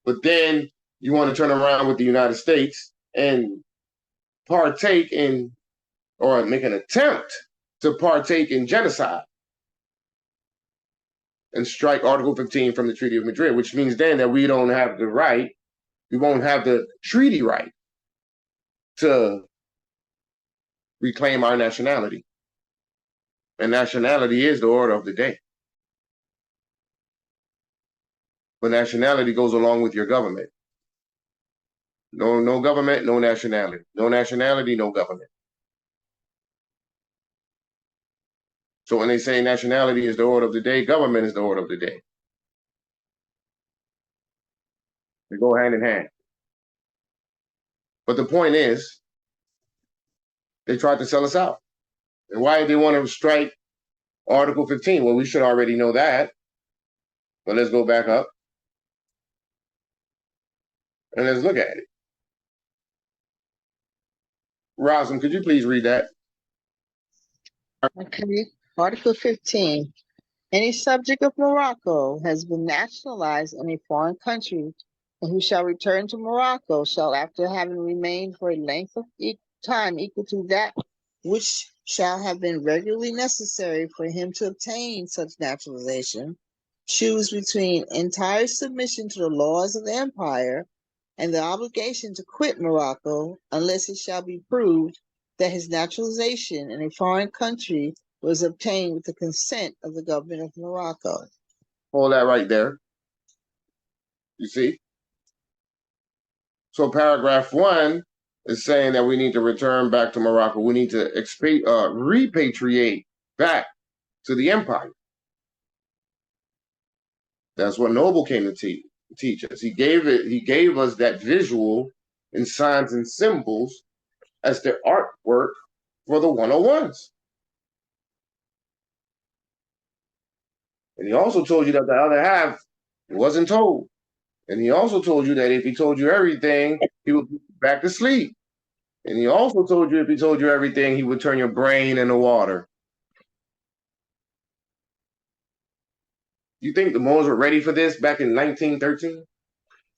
Speaker 1: but then you want to turn around with the United States and partake in, or make an attempt to partake in genocide and strike Article 15 from the Treaty of Madrid, which means then that we don't have the right, we won't have the treaty right to reclaim our nationality. And nationality is the order of the day. But nationality goes along with your government. No government, no nationality. No nationality, no government. So when they say nationality is the order of the day, government is the order of the day. They go hand in hand. But the point is, they tried to sell us out. And why did they want to strike Article 15? Well, we should already know that. But let's go back up and let's look at it. Roslyn, could you please read that?
Speaker 2: Okay. Article 15. Any subject of Morocco has been nationalized in a foreign country, and who shall return to Morocco shall, after having remained for a length of time equal to that which shall have been regularly necessary for him to obtain such naturalization, choose between entire submission to the laws of the empire and the obligation to quit Morocco, unless it shall be proved that his naturalization in a foreign country was obtained with the consent of the government of Morocco.
Speaker 1: Hold that right there. You see? So paragraph 1 is saying that we need to return back to Morocco. We need to repatriate back to the empire. That's what Noble came to teach us. He gave us that visual in signs and symbols as the artwork for the 101s. And he also told you that the other half wasn't told. And he also told you that if he told you everything, he would put you back to sleep. And he also told you if he told you everything, he would turn your brain into water. You think the Moors were ready for this back in 1913?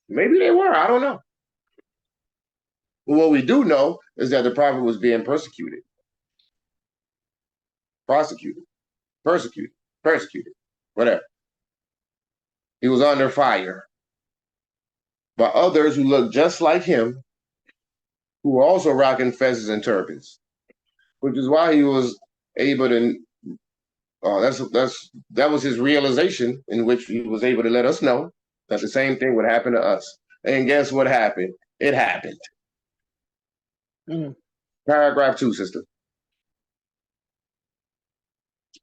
Speaker 1: Maybe they were. I don't know. But what we do know is that the prophet was being persecuted, prosecuted, persecuted, whatever. He was under fire. by others who look just like him, who were also rocking fezzes and turbans, which is why he was able to. That was his realization, in which he was able to let us know that the same thing would happen to us. And guess what happened? It happened. Paragraph 2, sister.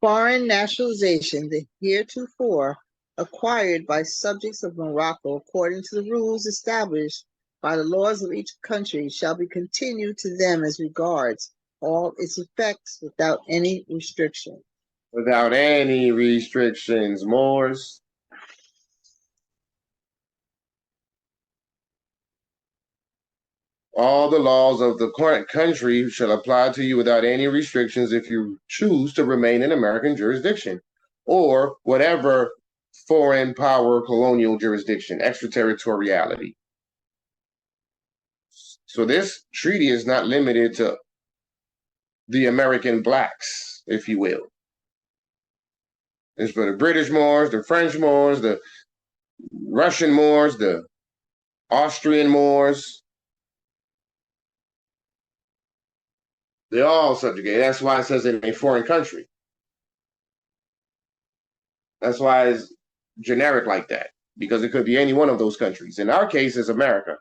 Speaker 2: Foreign nationalization, the heretofore acquired by subjects of Morocco according to the rules established by the laws of each country, shall be continued to them as regards all its effects without any restriction.
Speaker 1: Without any restrictions, Moors. All the laws of the current country shall apply to you without any restrictions if you choose to remain in American jurisdiction or whatever foreign power colonial jurisdiction, extraterritoriality. So this treaty is not limited to the American blacks, if you will. It's for the British Moors, the French Moors, the Russian Moors, the Austrian Moors. They're all subjugated. That's why it says in a foreign country. That's why it's generic like that, because it could be any one of those countries. In our case, it's America.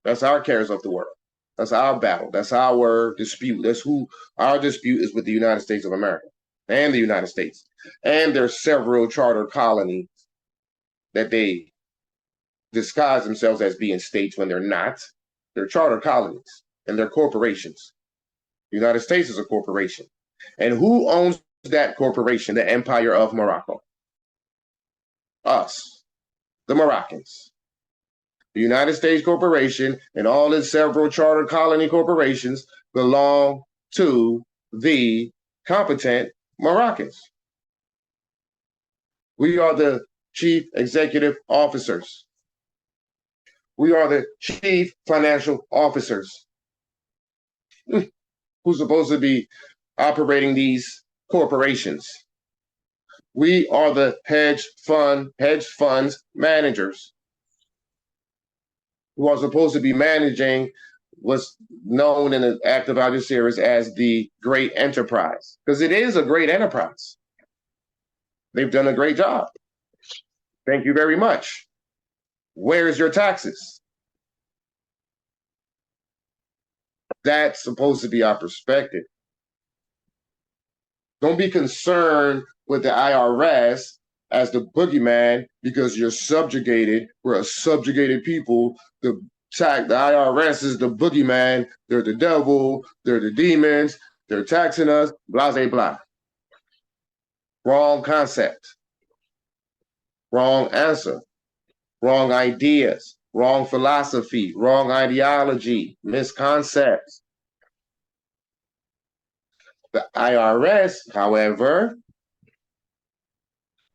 Speaker 1: That's our cares of the world. That's our battle. That's our dispute. That's who our dispute is with the United States of America and the United States. And there's several charter colonies that they disguise themselves as being states when they're not. They're charter colonies and they're corporations. The United States is a corporation. And who owns that corporation, the Empire of Morocco? Us, the Moroccans. The United States Corporation and all its several charter colony corporations belong to the competent Moroccans. We are the chief executive officers. We are the chief financial officers who's supposed to be operating these corporations. We are the hedge funds managers who are supposed to be managing what's known in the active adversaries as the great enterprise, because it is a great enterprise. They've done a great job. Thank you very much. Where's your taxes? That's supposed to be our perspective. Don't be concerned with the IRS as the boogeyman because you're subjugated. We're a subjugated people. The IRS is the boogeyman. They're the devil. They're the demons. They're taxing us. Blah, blah, blah. Wrong concept. Wrong answer. Wrong ideas. Wrong philosophy. Wrong ideology. Misconcepts. The IRS, however,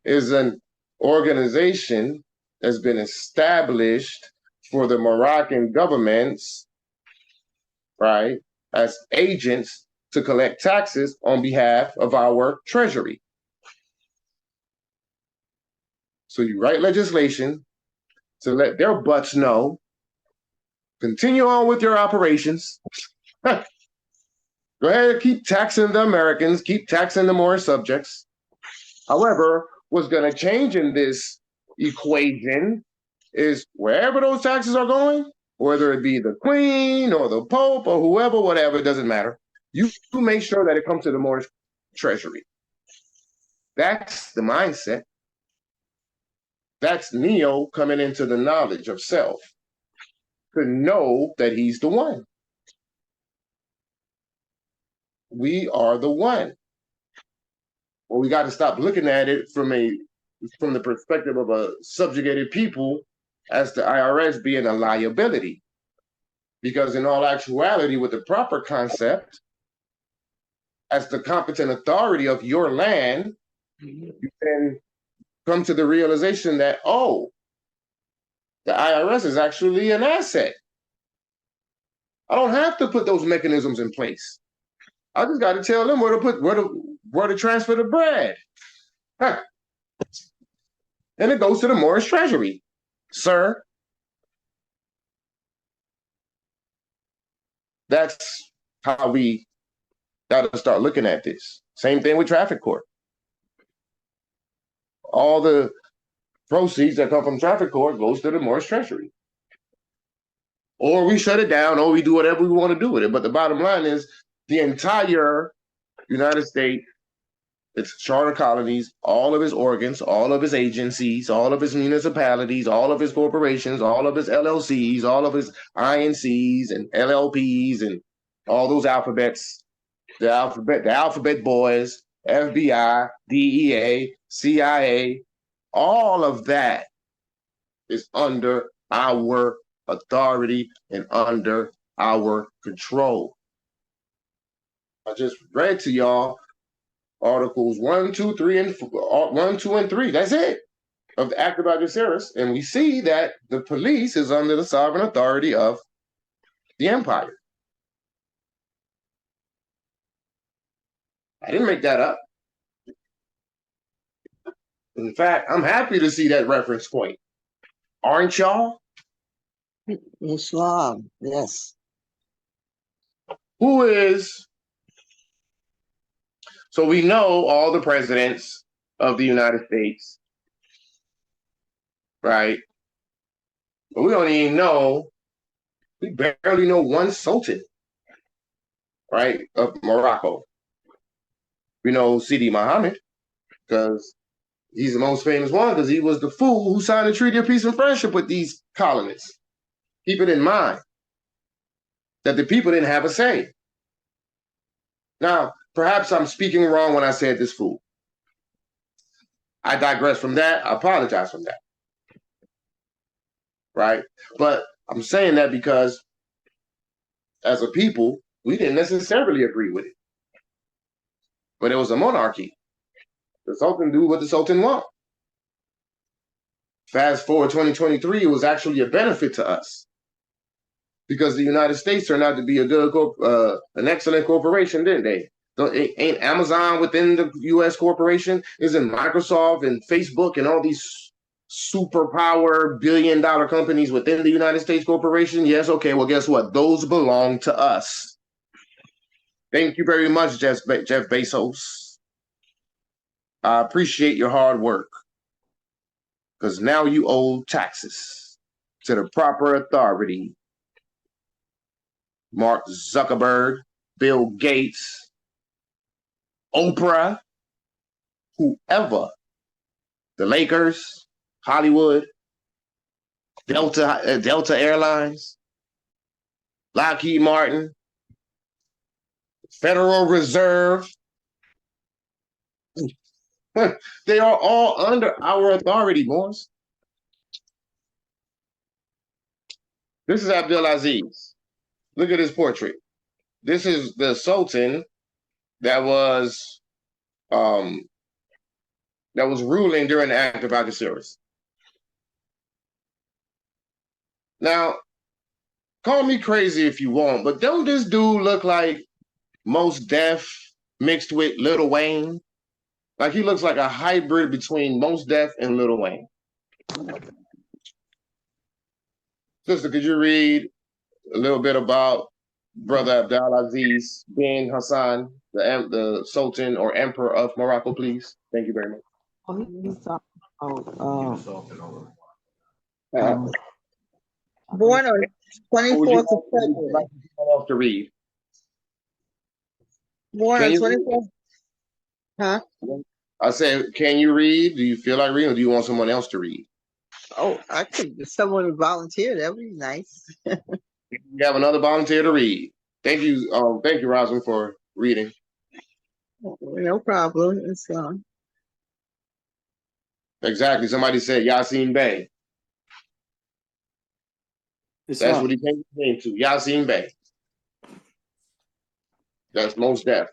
Speaker 1: is an organization that's been established for the Moroccan governments, right, as agents to collect taxes on behalf of our treasury. So you write legislation to let their butts know, continue on with your operations. Go ahead and keep taxing the Americans, keep taxing the Moorish subjects. However, what's going to change in this equation is wherever those taxes are going, whether it be the Queen or the Pope or whoever, whatever, it doesn't matter. You make sure that it comes to the Moorish treasury. That's the mindset. That's Neo coming into the knowledge of self, to know that he's the one. We are the one. Well, we got to stop looking at it from the perspective of a subjugated people as the IRS being a liability. Because in all actuality, with the proper concept, as the competent authority of your land, you can come to the realization that, oh, the IRS is actually an asset. I don't have to put those mechanisms in place. I just got to tell them where to transfer the bread. Huh. And it goes to the Moorish treasury. Sir, That's how we got to start looking at this. Same thing with traffic court. All the proceeds that come from traffic court goes to the Morris Treasury. Or we shut it down, or we do whatever we want to do with it. But the bottom line is the entire United States, its charter colonies, all of its organs, all of its agencies, all of its municipalities, all of its corporations, all of its LLCs, all of its INCs and LLPs and all those alphabets, the alphabet boys, FBI, DEA, CIA, all of that is under our authority and under our control. I just read to y'all Articles 1, 2, 3, and 1, 2, and 3. That's it of the Act of Algeciras, and we see that the police is under the sovereign authority of the empire. I didn't make that up. In fact, I'm happy to see that reference point. Aren't y'all?
Speaker 2: Islam, yes.
Speaker 1: Who is? So we know all the presidents of the United States, right? But we don't even know, we barely know one sultan, right, of Morocco. We know Sidi Mohammed because he's the most famous one because he was the fool who signed the Treaty of Peace and Friendship with these colonists. Keep it in mind that the people didn't have a say. Now, perhaps I'm speaking wrong when I said this fool. I digress from that. I apologize from that. Right? But I'm saying that because as a people, we didn't necessarily agree with it. But it was a monarchy. The Sultan do what the Sultan want. Fast forward 2023, it was actually a benefit to us because the United States turned out to be a good, an excellent corporation, didn't they? Ain't Amazon within the U.S. corporation? Isn't Microsoft and Facebook and all these superpower billion-dollar companies within the United States corporation? Yes, okay, well, guess what? Those belong to us. Thank you very much, Jeff Bezos. I appreciate your hard work because now you owe taxes to the proper authority. Mark Zuckerberg, Bill Gates, Oprah, whoever, the Lakers, Hollywood, Delta Airlines, Lockheed Martin, Federal Reserve. They are all under our authority, boys. This is Abdulaziz. Look at his portrait. This is the Sultan that was ruling during the Act of Algeciras. Now, call me crazy if you want, but don't this dude look like Mos Def mixed with Lil Wayne? Like he looks like a hybrid between Mos Def and Lil Wayne. Sister, could you read a little bit about Brother Abdulaziz bin Hassan, the Sultan or Emperor of Morocco, please? Thank you very much.
Speaker 2: Born on 24th of February.
Speaker 1: To read.
Speaker 2: Born on 24th. Huh?
Speaker 1: I said, can you read? Do you feel like reading, or do you want someone else to read?
Speaker 2: Oh, I could. If someone would volunteer, that would be nice.
Speaker 1: You have another volunteer to read. Thank you, Roslyn, for reading.
Speaker 2: No problem. It's on.
Speaker 1: Exactly. Somebody said Yasin Bey. That's what he came to. Yasin Bey. That's Mos Def.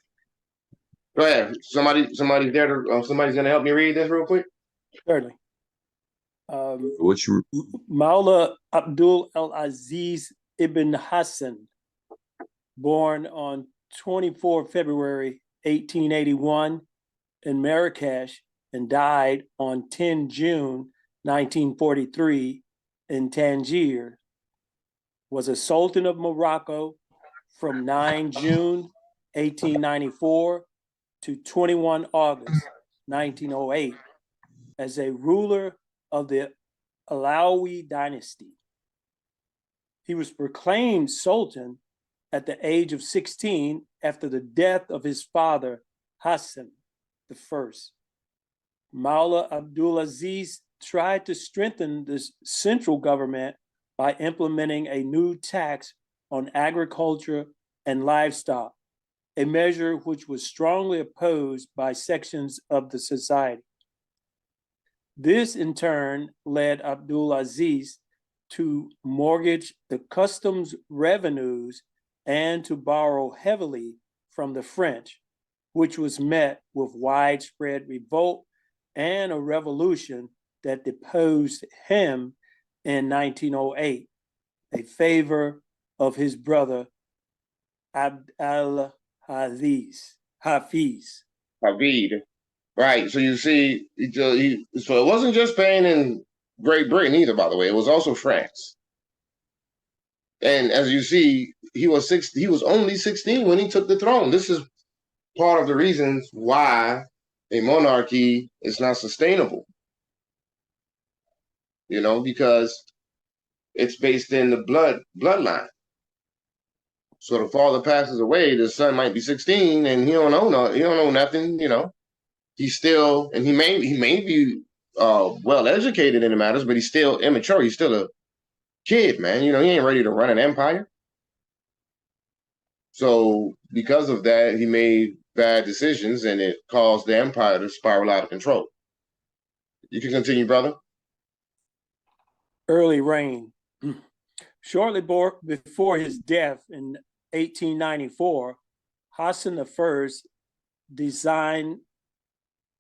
Speaker 1: Go ahead. Somebody's there to. Somebody's gonna help me read this real quick.
Speaker 5: Certainly.
Speaker 3: What you?
Speaker 5: Maula Abdul Aziz ibn Hassan, born on 24 February 1881 in Marrakesh and died on 10 June 1943 in Tangier, was a Sultan of Morocco from 9 June 1894 to 21 August 1908 as a ruler of the Alawi dynasty. He was proclaimed Sultan at the age of 16 after the death of his father, Hassan I. Maula Abdulaziz tried to strengthen the central government by implementing a new tax on agriculture and livestock, a measure which was strongly opposed by sections of the society. This in turn led Abdulaziz to mortgage the customs revenues and to borrow heavily from the French, which was met with widespread revolt and a revolution that deposed him in 1908, a favor of his brother Abd al-Hafiz.
Speaker 1: Havid. Right. So you see, so it wasn't just Spain and Great Britain either, by the way. It was also France. And as you see, he was only 16 when he took the throne. This is part of the reasons why a monarchy is not sustainable. You know, because it's based in the bloodline. So the father passes away, the son might be 16 and he don't know nothing, you know. He's still, and he may be well educated in the matters, but he's still immature. He's still a kid, man. You know, he ain't ready to run an empire. So because of that, he made bad decisions and it caused the empire to spiral out of control. You can continue, brother.
Speaker 5: Early reign. Shortly before his death in 1894, Hassan I designed.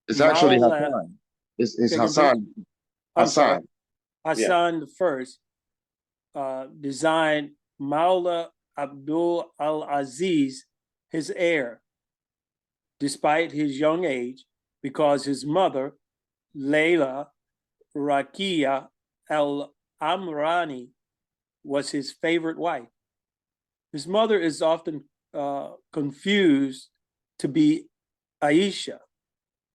Speaker 1: It's actually Hassan. It's Hassan. Hassan.
Speaker 5: Hassan I designed Maula Abdul al-Aziz his heir, despite his young age, because his mother, Layla Rakia al-Amrani, was his favorite wife. His mother is often confused to be Aisha,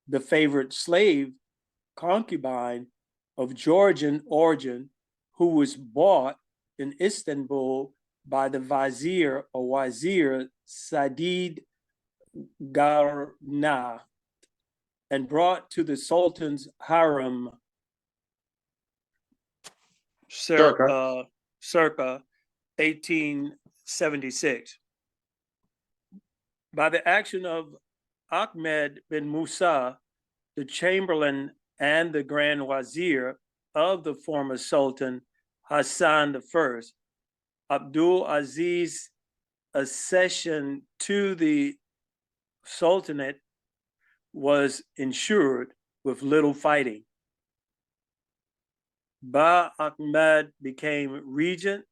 Speaker 5: the favorite slave concubine of Georgian origin, who was bought in Istanbul by the Wazir Sadid Garna and brought to the Sultan's harem circa 1876. By the action of Ahmed bin Musa, the Chamberlain and the Grand Wazir of the former Sultan Hassan I, Abdul Aziz's accession to the Sultanate was ensured with little fighting. Ba Ahmed became regent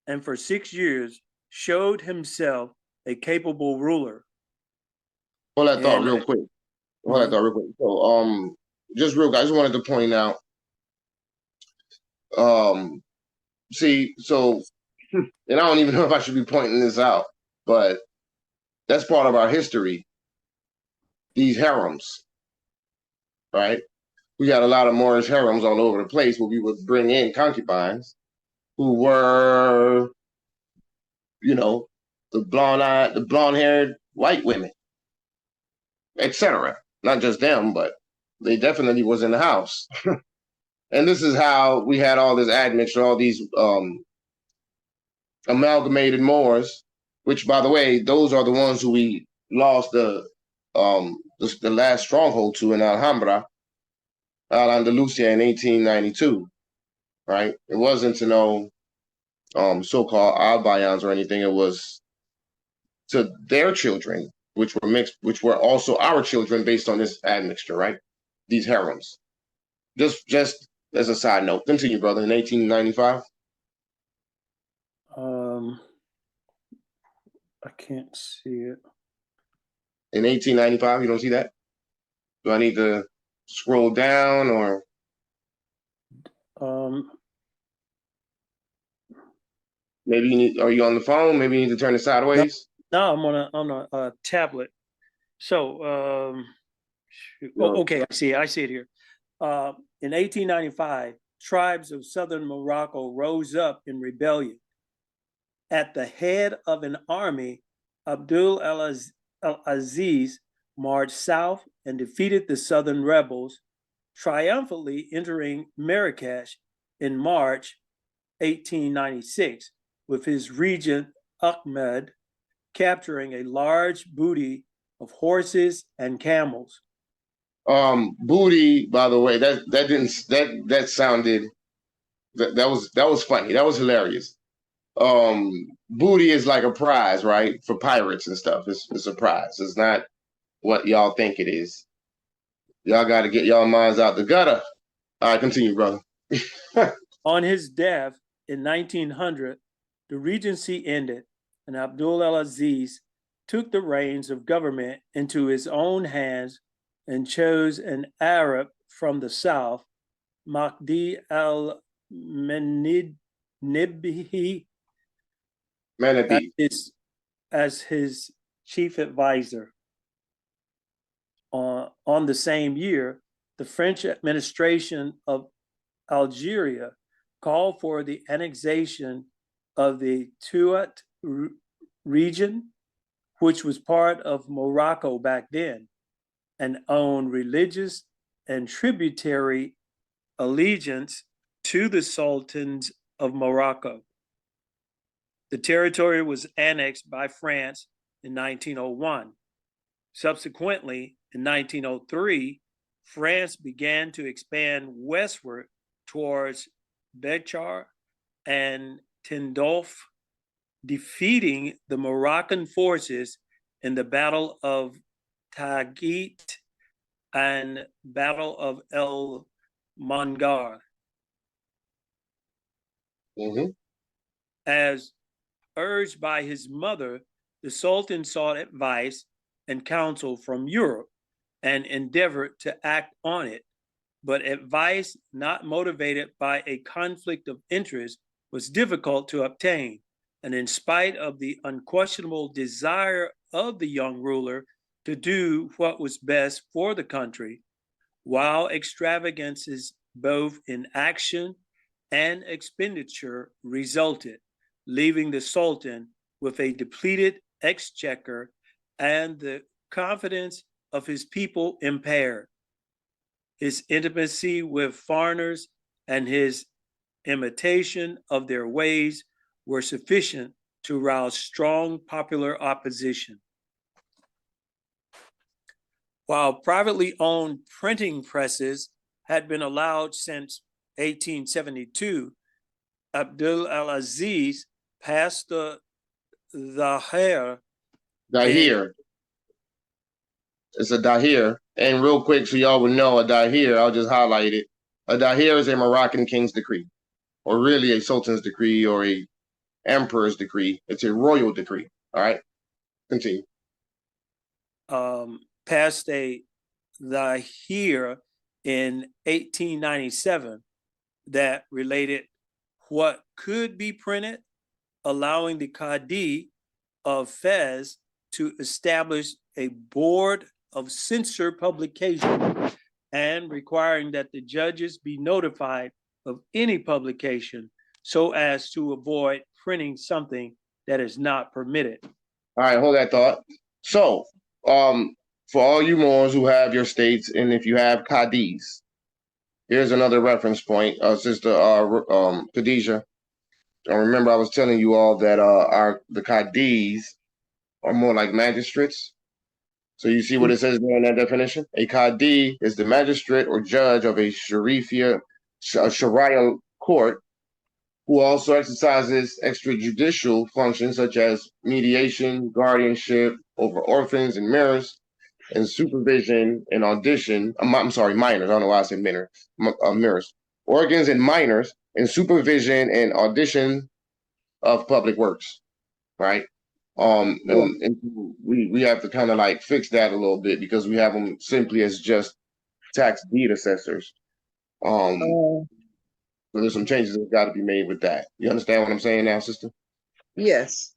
Speaker 5: and for 6 years showed himself a capable ruler.
Speaker 1: Hold that thought real quick. So, just real, I just wanted to point out, see, so, and I don't even know if I should be pointing this out, but that's part of our history. These harems, right? We got a lot of Moorish harems all over the place where we would bring in concubines who were, you know, the blonde-haired white women, etc. Not just them, but they definitely was in the house. And this is how we had all this admixture, all these amalgamated Moors, which, by the way, those are the ones who we lost the last stronghold to in Alhambra, Al-Andalusia in 1892, right? It wasn't to no so-called Albayans or anything. It was to their children, which were mixed, which were also our children based on this admixture, right? These harems. Just as a side note. Continue, brother. In 1895.
Speaker 5: I can't see it.
Speaker 1: In 1895, you don't see that? Do I need to scroll down or? Maybe you need, are you on the phone? Maybe you need to turn it sideways.
Speaker 5: No, I'm on a tablet. So, okay, I see it here. In 1895, tribes of southern Morocco rose up in rebellion. At the head of an army, Abdul al-Aziz marched south and defeated the southern rebels, triumphantly entering Marrakesh in March 1896 with his regent Ahmed capturing a large booty of horses and camels.
Speaker 1: Booty, by the way, that sounded that was funny. That was hilarious. Booty is like a prize, right? For pirates and stuff. It's a prize. It's not what y'all think it is. Y'all got to get y'all minds out the gutter. All right, continue, brother.
Speaker 5: On his death in 1900, the regency ended, and Abdul al-Aziz took the reins of government into his own hands and chose an Arab from the south, Mahdi al-Menidnibi, as his chief advisor. On the same year, the French administration of Algeria called for the annexation of the Tuat region, which was part of Morocco back then, and owned religious and tributary allegiance to the sultans of Morocco. The territory was annexed by France in 1901. Subsequently, in 1903, France began to expand westward towards Béchar and Tindouf, defeating the Moroccan forces in the Battle of Taghit and Battle of El Mangar. As urged by his mother, the Sultan sought advice and counsel from Europe and endeavored to act on it. But advice not motivated by a conflict of interest was difficult to obtain. And in spite of the unquestionable desire of the young ruler to do what was best for the country, while extravagances both in action and expenditure resulted, leaving the Sultan with a depleted exchequer and the confidence of his people impaired. His intimacy with foreigners and his imitation of their ways were sufficient to rouse strong popular opposition. While privately owned printing presses had been allowed since 1872, Abdul al-Aziz passed the Dahir.
Speaker 1: It's a Dahir. And real quick, so y'all would know, a Dahir, I'll just highlight it. A Dahir is a Moroccan king's decree, or really a sultan's decree, or a emperor's decree. It's a royal decree. All right, continue.
Speaker 5: Passed a Dahir in 1897 that related what could be printed, allowing the Treaty of Fez to establish a board of censor publication and requiring that the judges be notified of any publication so as to avoid printing something that is not permitted.
Speaker 1: All right, hold that thought. So, for all you Moors who have your states, and if you have Cadis, here's another reference point, Sister Khadijah. I remember I was telling you all that the Cadis are more like magistrates. So you see what it says there in that definition? A Qadi is the magistrate or judge of a Sharia court who also exercises extrajudicial functions such as mediation, guardianship over orphans and mirrors, and supervision and audition. Minors. I don't know why I said mirrors. Organs and minors, and supervision and audition of public works, right? And we have to kind of like fix that a little bit because we have them simply as just tax deed assessors. So there's some changes that got to be made with that. You understand what I'm saying now, sister?
Speaker 2: Yes.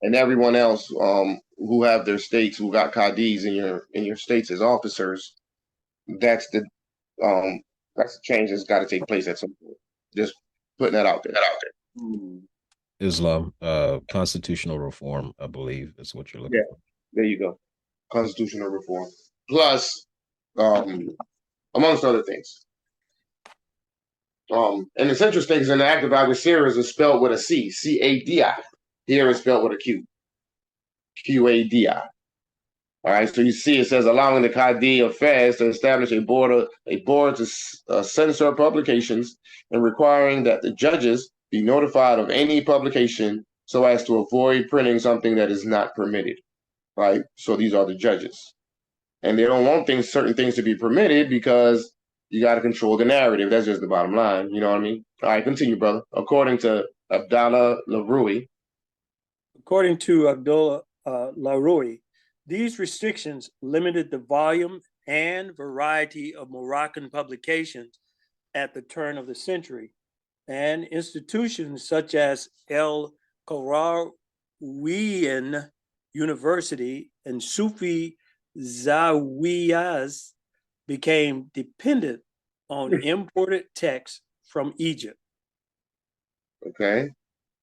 Speaker 1: And everyone else who have their states, who got Qadis in your states as officers, that's the change that's got to take place at some point. Just putting that out there.
Speaker 4: Islam, constitutional reform, I believe is what you're looking
Speaker 1: Yeah, there you go. Constitutional reform. Plus, amongst other things. And it's interesting because in the act of adversaries is spelled with a C, C-A-D-I. Here it's spelled with a Q, Q-A-D-I. All right, so you see it says allowing the Treaty of Fez to establish a board to censor publications and requiring that the judges be notified of any publication so as to avoid printing something that is not permitted. Right, so these are the judges, and they don't want certain things to be permitted because you got to control the narrative. That's just the bottom line. You know what I mean? All right, continue, brother. According to Abdallah Larui.
Speaker 5: According to Abdullah Larui, these restrictions limited the volume and variety of Moroccan publications at the turn of the century, and institutions such as El Qarawiyyan University and Sufi Zawiyas became dependent on imported texts from Egypt.
Speaker 1: Okay.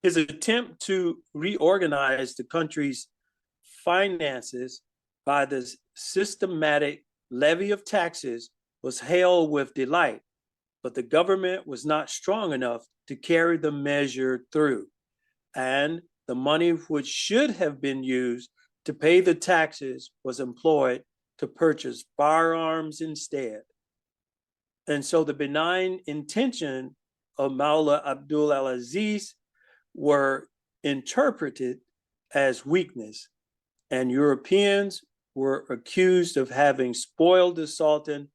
Speaker 5: His attempt to reorganize the country's finances by the systematic levy of taxes was hailed with delight, but the government was not strong enough to carry the measure through, and the money which should have been used to pay the taxes was employed to purchase firearms instead. And so the benign intention of Maula Abdul al-Aziz were interpreted as weakness, and Europeans were accused of having spoiled the Sultan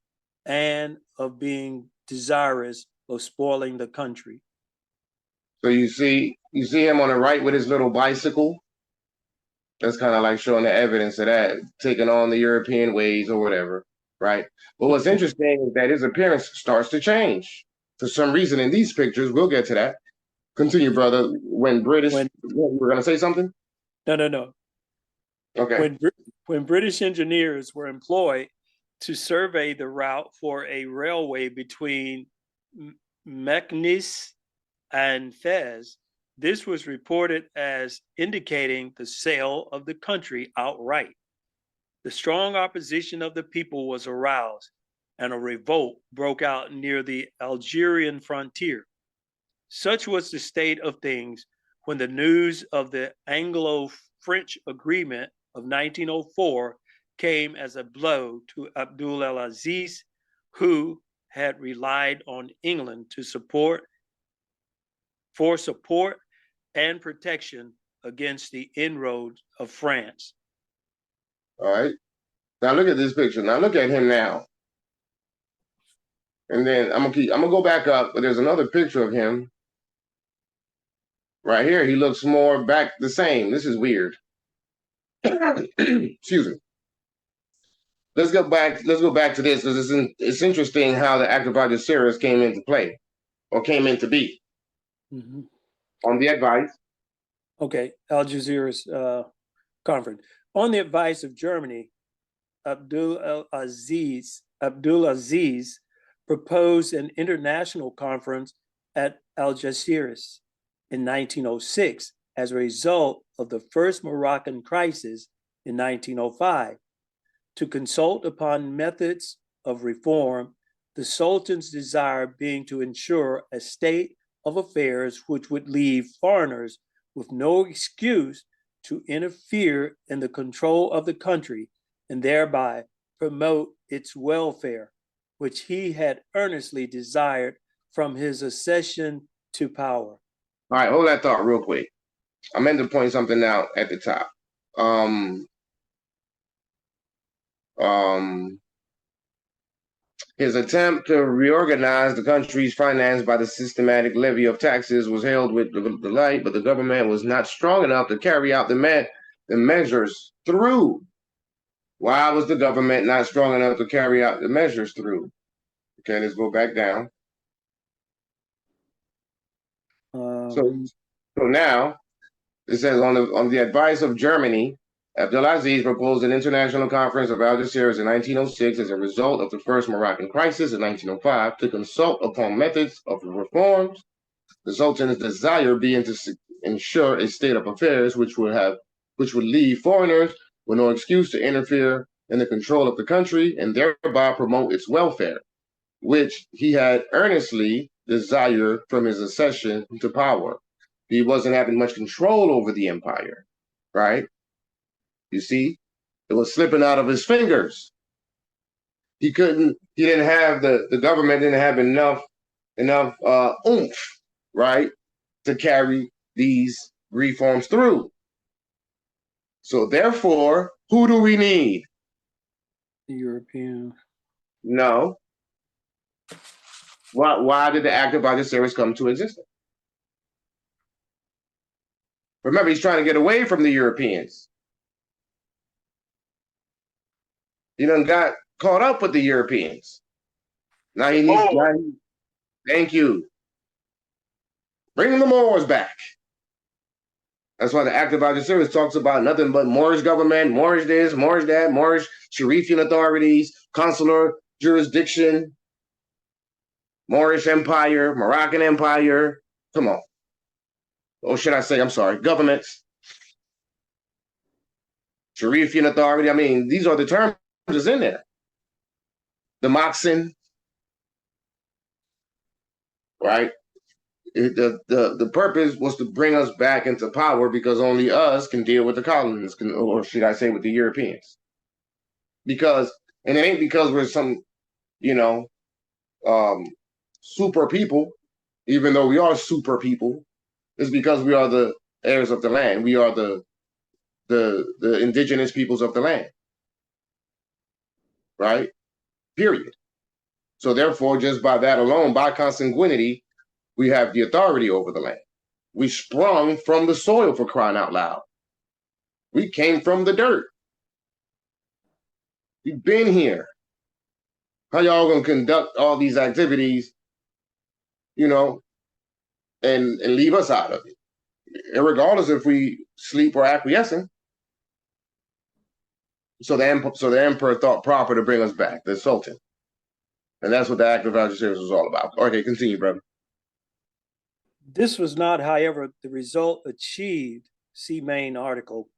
Speaker 5: and of being desirous of spoiling the country.
Speaker 1: So you see him on the right with his little bicycle. That's kind of like showing the evidence of that, taking on the European ways or whatever, right? But what's interesting is that his appearance starts to change for some reason in these pictures. We'll get to that. Continue, brother. When you were going to say something?
Speaker 5: No.
Speaker 1: Okay.
Speaker 5: When British engineers were employed to survey the route for a railway between Meknes and Fez, this was reported as indicating the sale of the country outright. The strong opposition of the people was aroused, and a revolt broke out near the Algerian frontier. Such was the state of things when the news of the Anglo-French agreement of 1904 came as a blow to Abdul al-Aziz, who had relied on England for support and protection against the inroads of France.
Speaker 1: All right. Now look at this picture. Now look at him now. And then I'm gonna go back up, but there's another picture of him right here. He looks more back the same. This is weird. Excuse me. Let's go back to this because it's interesting how the act of adversaries came into play or came into be.
Speaker 5: Mm-hmm.
Speaker 1: On the advice.
Speaker 5: Okay, Al Jazeera's conference. On the advice of Germany, Abdul Aziz proposed an international conference at Algeciras in 1906 as a result of the first Moroccan crisis in 1905. To consult upon methods of reform, the Sultan's desire being to ensure a state of affairs which would leave foreigners with no excuse to interfere in the control of the country and thereby promote its welfare, which he had earnestly desired from his accession to power.
Speaker 1: All right, hold that thought real quick. I meant to point something out at the top. His attempt to reorganize the country's finance by the systematic levy of taxes was hailed with delight, but the government was not strong enough to carry out the measures through. Why was the government not strong enough to carry out the measures through? Okay, let's go back down. So now It says on the advice of Germany, Abdulaziz proposed an international conference of Algeciras in 1906 as a result of the first Moroccan crisis in 1905 to consult upon methods of reforms. The Sultan's desire being to ensure a state of affairs which would leave foreigners with no excuse to interfere in the control of the country and thereby promote its welfare, which he had earnestly desired from his accession to power. He wasn't having much control over the empire, right? You see, it was slipping out of his fingers. He didn't have the government didn't have enough oomph, right, to carry these reforms through. So therefore, who do we need?
Speaker 5: The European.
Speaker 1: No. Why did the Act of Algeciras come to existence? Remember, he's trying to get away from the Europeans. He done got caught up with the Europeans. Now he needs. Thank you. Bring the Moors back. That's why the Act of Algeciras talks about nothing but Moorish government, Moorish this, Moorish that, Moorish Sharifian authorities, consular jurisdiction, Moorish Empire, Moroccan Empire. Come on. Or should I say, I'm sorry, governments, Sharifian authority. I mean, these are the terms that's in there. The Moxen, right? The purpose was to bring us back into power because only us can deal with the colonists, or should I say with the Europeans. And it ain't because we're some, super people, even though we are super people. It's because we are the heirs of the land. We are the indigenous peoples of the land. Right? Period. So therefore, just by that alone, by consanguinity, we have the authority over the land. We sprung from the soil, for crying out loud. We came from the dirt. We've been here. How y'all gonna conduct all these activities, and leave us out of it? Regardless if we sleep or acquiescing. So the emperor thought proper to bring us back, the Sultan. And that's what the Act of Algeciras was all about. Okay, continue, brother.
Speaker 5: This was not, however, the result achieved, see main article.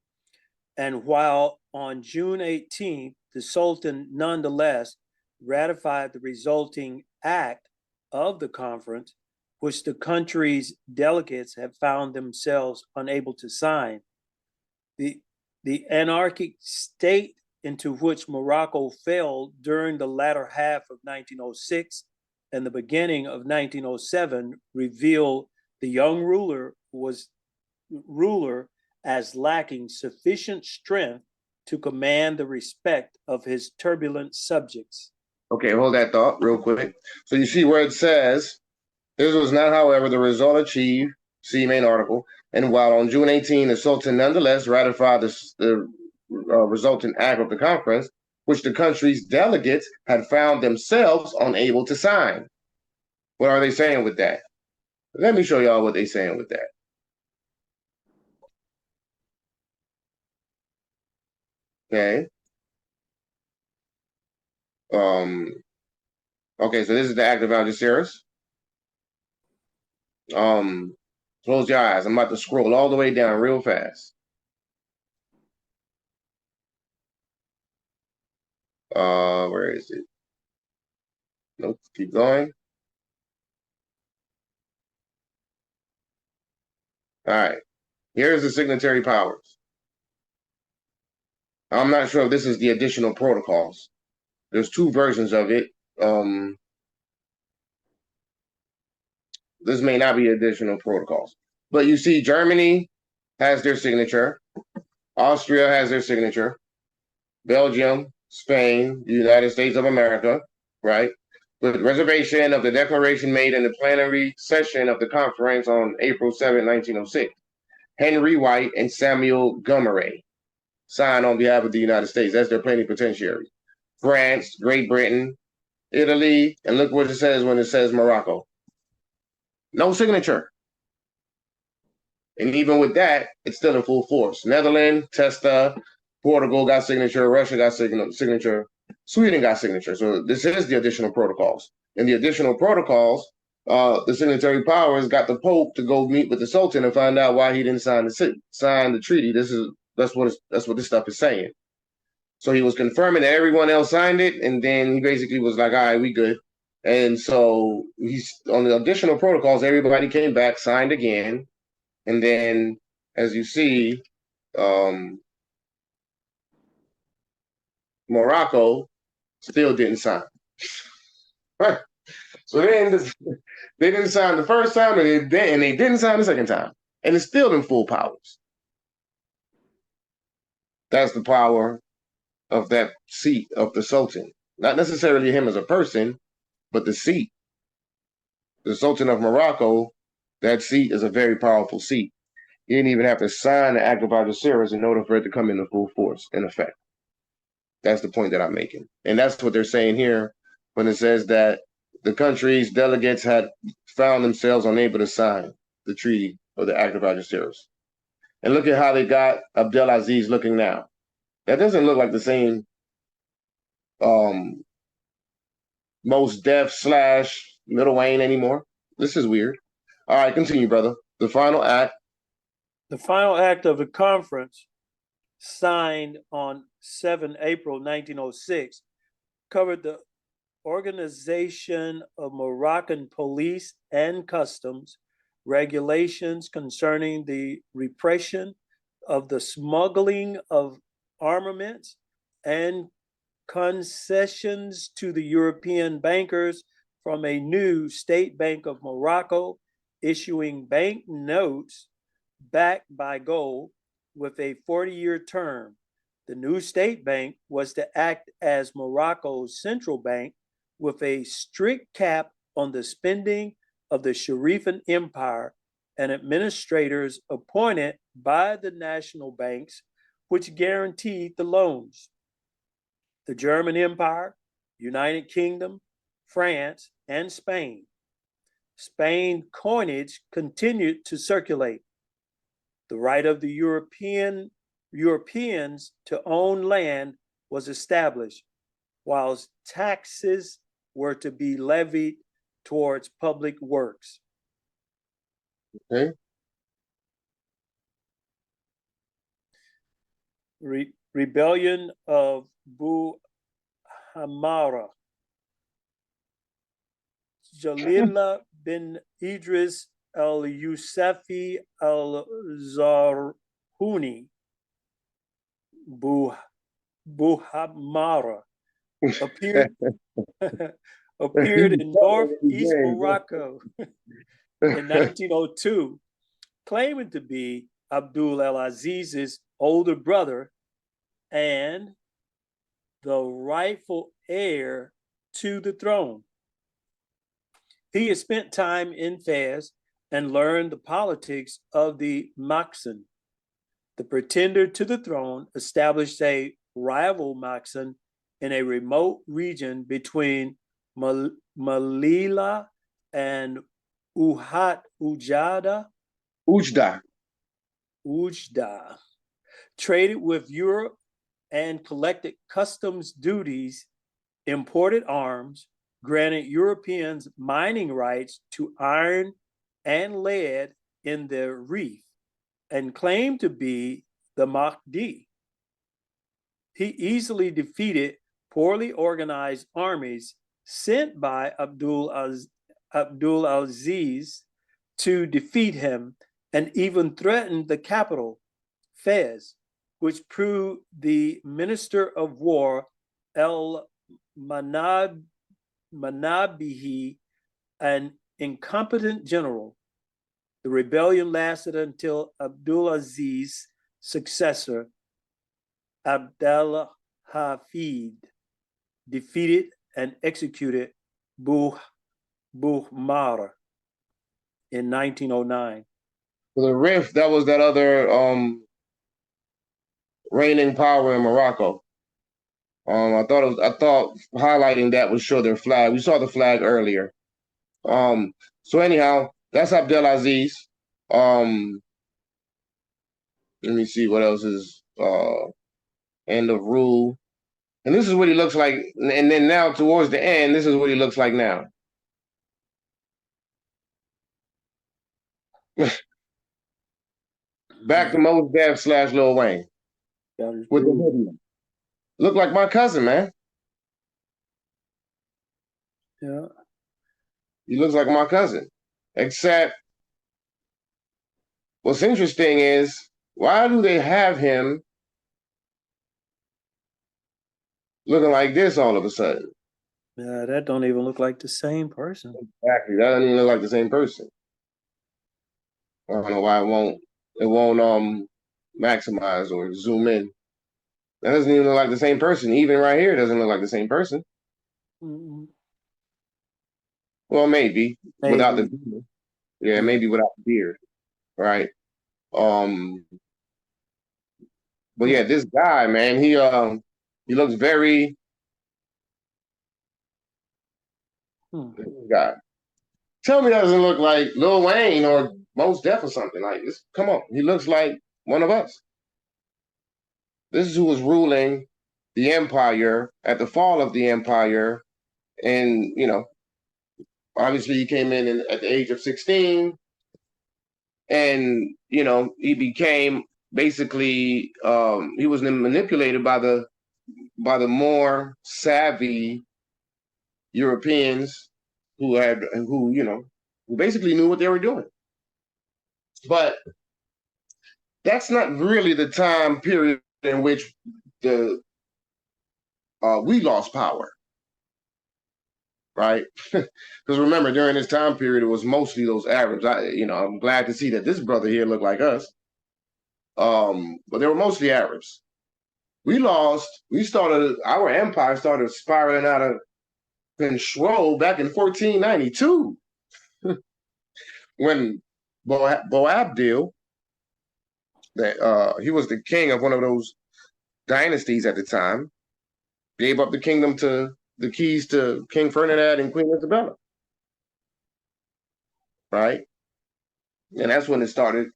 Speaker 5: And while on June 18th, the Sultan nonetheless ratified the resulting act of the conference, which the country's delegates had found themselves unable to sign. The anarchic state into which Morocco fell during the latter half of 1906 and the beginning of 1907 revealed the young ruler as lacking sufficient strength to command the respect of his turbulent subjects. Okay, hold that thought real quick. So you see where it says, this was not, however, the result achieved, see main article, and while on June 18, the Sultan nonetheless ratified the resulting act of the conference, which the country's delegates had found themselves unable to sign. What are they saying with that? Let me show y'all what they're saying with that. Okay. Okay, so this is the Act of Algeciras. Close your eyes. I'm about to scroll all the way down real fast. Where is it? Nope, keep going. All right, here's the signatory powers. I'm not sure if this is the additional protocols. There's two versions of it. This may not be additional protocols, but you see Germany has their signature. Austria has their signature. Belgium, Spain, the United States of America, right? With reservation of the declaration made in the plenary session of the conference on April 7, 1906. Henry White and Samuel Gomeray signed on behalf of the United States. That's their plenipotentiary. France, Great Britain, Italy, and look what it says when it says Morocco. No signature.
Speaker 1: And even with that, it's still in full force. Netherlands, Testa, Portugal got signature, Russia got signature, Sweden got signature. So this is the additional protocols. And the additional protocols, the signatory powers got the Pope to go meet with the Sultan and find out why he didn't sign the treaty. That's what this stuff is saying. So he was confirming that everyone else signed it, and then he basically was like, all right, we good. And so he's on the additional protocols, everybody came back, signed again. And then, as you see, Morocco still didn't sign. Right. So they didn't sign the first time, and they didn't sign the second time. And it's still in full powers. That's the power of that seat of the Sultan. Not necessarily him as a person, but the seat. The Sultan of Morocco, that seat is a very powerful seat. You didn't even have to sign the Act of Algeciras in order for it to come into full force, in effect. That's the point that I'm making. And that's what they're saying here when it says that the country's delegates had found themselves unable to sign the treaty or the Act of Algeciras. And look at how they got Abdelaziz looking now. That doesn't look like the same Most Def / Lil Wayne anymore. This is weird. All right, continue, brother. The final act.
Speaker 5: The final act of the conference, signed on 7 April 1906, covered the organization of Moroccan police and customs, regulations concerning the repression of the smuggling of armaments, and concessions to the European bankers from a new State Bank of Morocco, issuing bank notes backed by gold with a 40-year term. The new state bank was to act as Morocco's central bank with a strict cap on the spending of the Sharifan Empire and administrators appointed by the national banks, which guaranteed the loans. The German Empire, United Kingdom, France, and Spain. Spain coinage continued to circulate. The right of the Europeans to own land was established, whilst taxes were to be levied towards public works.
Speaker 1: Okay.
Speaker 5: Rebellion of Bu Hamara. Jalila bin Idris al-Yusufi al-Zarhuni, Buhamara, appeared in northeast Morocco in 1902, claiming to be Abdul al-Aziz's older brother and the rightful heir to the throne. He had spent time in Fez and learned the politics of the Maxan. The pretender to the throne established a rival Maxan in a remote region between Malila and Ujda, traded with Europe and collected customs duties, imported arms, granted Europeans mining rights to iron and lead in their reef, and claimed to be the Mahdi. He easily defeated poorly organized armies sent by Abdul Aziz to defeat him, and even threatened the capital, Fez, which proved the Minister of War, Manabihi, an incompetent general. The rebellion lasted until Abdulaziz's successor, Abdallah Hafid, defeated and executed Buhmar in 1909.
Speaker 1: The Rif, that was that other reigning power in Morocco. I thought highlighting that would show their flag. We saw the flag earlier. So anyhow, that's Abdelaziz. Let me see what else is end of rule. And this is what he looks like. And then now towards the end, this is what he looks like now. Back to Mos Def / Lil Wayne. With the hoodie. Look like my cousin, man.
Speaker 5: Yeah.
Speaker 1: He looks like my cousin. Except what's interesting is, why do they have him looking like this all of a sudden?
Speaker 5: Yeah, that don't even look like the same person.
Speaker 1: Exactly. That doesn't even look like the same person. I don't know why it won't maximize or zoom in. That doesn't even look like the same person. Even right here doesn't look like the same person.
Speaker 5: Mm-mm.
Speaker 1: Well, maybe without the beard. Yeah, maybe without the beard. Right. But yeah, this guy, man, he looks very this guy. Tell me that doesn't look like Lil Wayne or Mos Def or something like this. Come on, he looks like one of us. This is who was ruling the empire at the fall of the empire, and obviously he came in at the age of 16, and he became basically he was manipulated by the more savvy Europeans who basically knew what they were doing. But that's not really the time period in which we lost power, right? Because remember, during this time period, it was mostly those Arabs. I'm glad to see that this brother here looked like us, but they were mostly Arabs. Our empire started spiraling out of control back in 1492 when Boabdil, that he was the king of one of those dynasties at the time, gave up the keys to King Ferdinand and Queen Isabella, right? And that's when it started.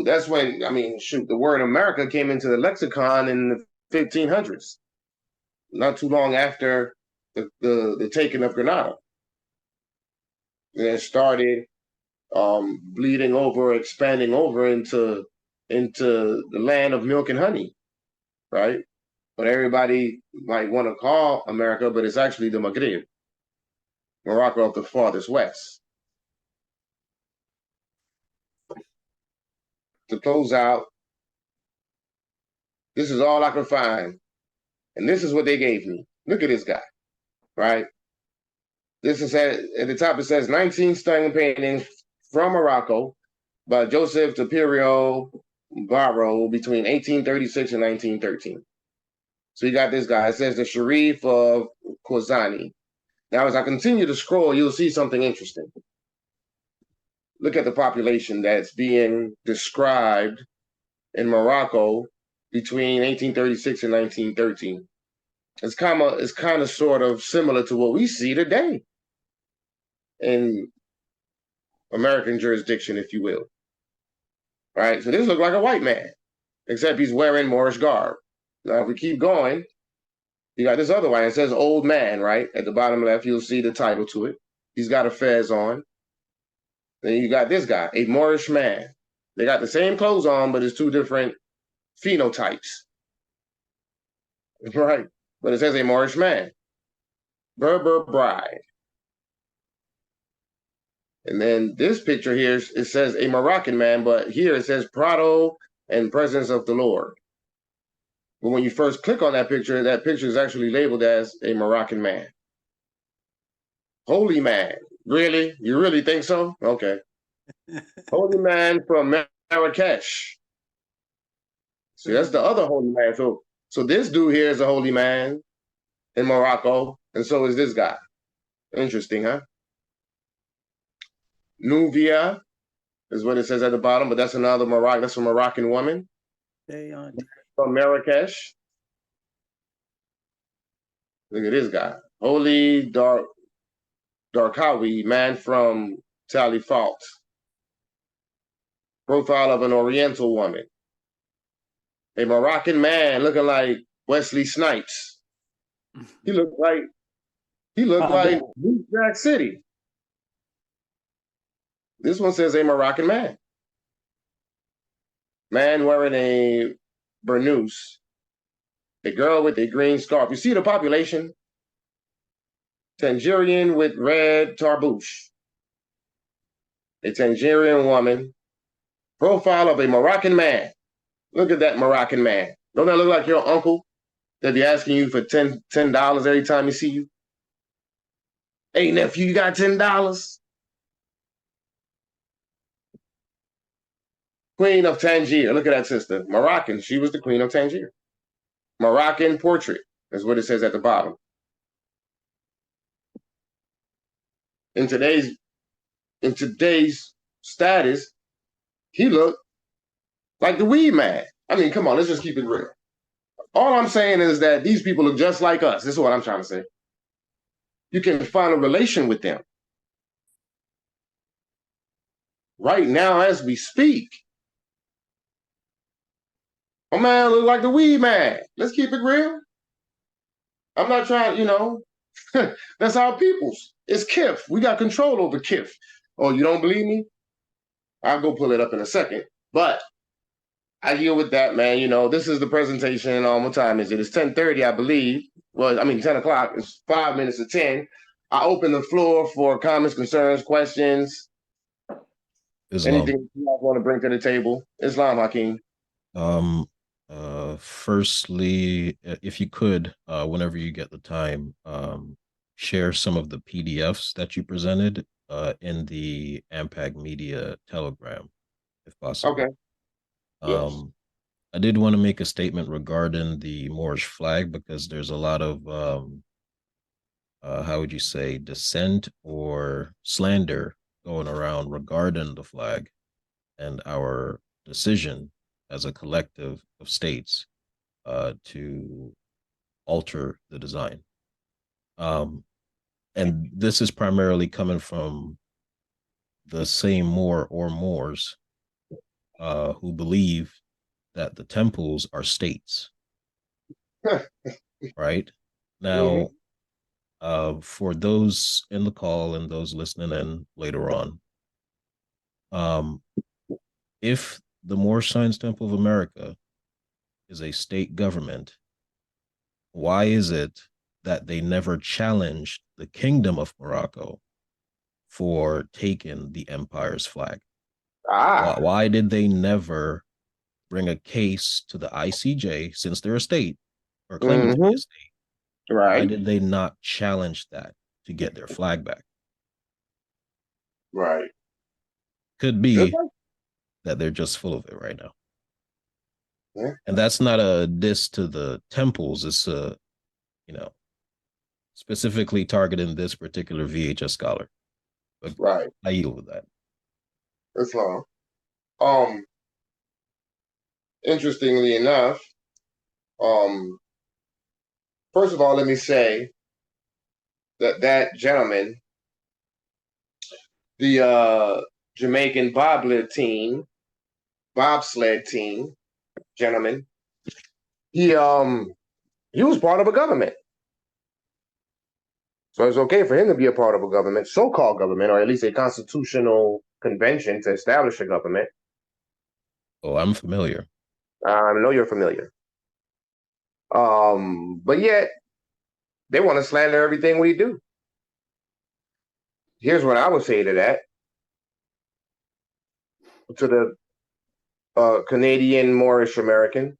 Speaker 1: That's when, the word America came into the lexicon in the 1500s, not too long after the taking of Granada. And it started bleeding over, expanding over into the land of milk and honey, right? But everybody might want to call America, but it's actually the Maghreb, Morocco of the farthest west. To close out, this is all I could find. And this is what they gave me. Look at this guy, right? This is at the top, it says 19 stunning paintings from Morocco by Joseph Tapirio Barro between 1836 and 1913. So you got this guy. It says the Sharif of Kozani. Now, as I continue to scroll, you'll see something interesting. Look at the population that's being described in Morocco between 1836 and 1913. It's kind of sort of similar to what we see today in American jurisdiction, if you will. Right? So this looks like a white man, except he's wearing Moorish garb. Now, if we keep going, you got this other one. It says old man, right? At the bottom left, you'll see the title to it. He's got a fez on. Then you got this guy, a Moorish man. They got the same clothes on, but it's two different phenotypes. Right? But it says a Moorish man. Berber bride. And then this picture here, it says a Moroccan man, but here it says Prado and presence of the Lord. But when you first click on that picture is actually labeled as a Moroccan man. Holy man. Really? You really think so? Okay. Holy man from Marrakesh. See, that's the other holy man. So this dude here is a holy man in Morocco, and so is this guy. Interesting, huh? Nubia is what it says at the bottom, but that's another that's a Moroccan woman. From Marrakesh. Look at this guy. Holy Darkawi, man from Talifalt. Profile of an Oriental woman. a Moroccan man looking like Wesley Snipes. He looked like New Jack City. This one says a Moroccan man. Man wearing a burnous. A girl with a green scarf. You see the population? Tangerine with red tarbouche. A Tangerine woman. Profile of a Moroccan man. Look at that Moroccan man. Don't that look like your uncle that be asking you for $10 every time he see you? Hey, nephew, you got $10? Queen of Tangier. Look at that sister. Moroccan. She was the queen of Tangier. Moroccan portrait is what it says at the bottom. In today's status, he looked like the weed man. I mean, come on, let's just keep it real. All I'm saying is that these people look just like us. This is what I'm trying to say. You can find a relation with them. Right now, as we speak, my man look like the weed man. Let's keep it real. I'm not trying, that's our peoples. It's KIF. We got control over KIF. Oh, you don't believe me? I'll go pull it up in a second. But I deal with that, man. This is the presentation. What time is it? It's 10:30, I believe. Well, 10 o'clock. It's 5 minutes to 10. I open the floor for comments, concerns, questions.
Speaker 4: Islam.
Speaker 1: Anything you guys want to bring to the table? Islam, Hakeem.
Speaker 4: Firstly, if you could, whenever you get the time, share some of the PDFs that you presented in the AMPAG Media Telegram, if possible.
Speaker 1: Okay. Yes.
Speaker 4: I did want to make a statement regarding the Moorish flag because there's a lot of, how would you say, dissent or slander going around regarding the flag and our decision as a collective of states to alter the design. And this is primarily coming from the same Moor or Moors who believe that the temples are states. Right? Now, for those in the call and those listening in later on, if the Moorish Science Temple of America is a state government, why is it that they never challenged the Kingdom of Morocco for taking the empire's flag? Why did they never bring a case to the ICJ, since they're a state or claiming to be a state?
Speaker 1: Right.
Speaker 4: Why did they not challenge that to get their flag back?
Speaker 1: Right.
Speaker 4: Could be that they're just full of it right now.
Speaker 1: Yeah.
Speaker 4: And that's not a diss to the temples. It's specifically targeting this particular VHS scholar. But
Speaker 1: right.
Speaker 4: I yield with that.
Speaker 1: That's all. Interestingly enough, first of all, let me say that gentleman, the Jamaican bobsled team, gentleman, he was part of a government. So it's okay for him to be a part of a government, so-called government, or at least a constitutional convention to establish a government.
Speaker 4: Oh, I'm familiar.
Speaker 1: I know you're familiar. But yet, they want to slander everything we do. Here's what I would say to that. To the Canadian Moorish American.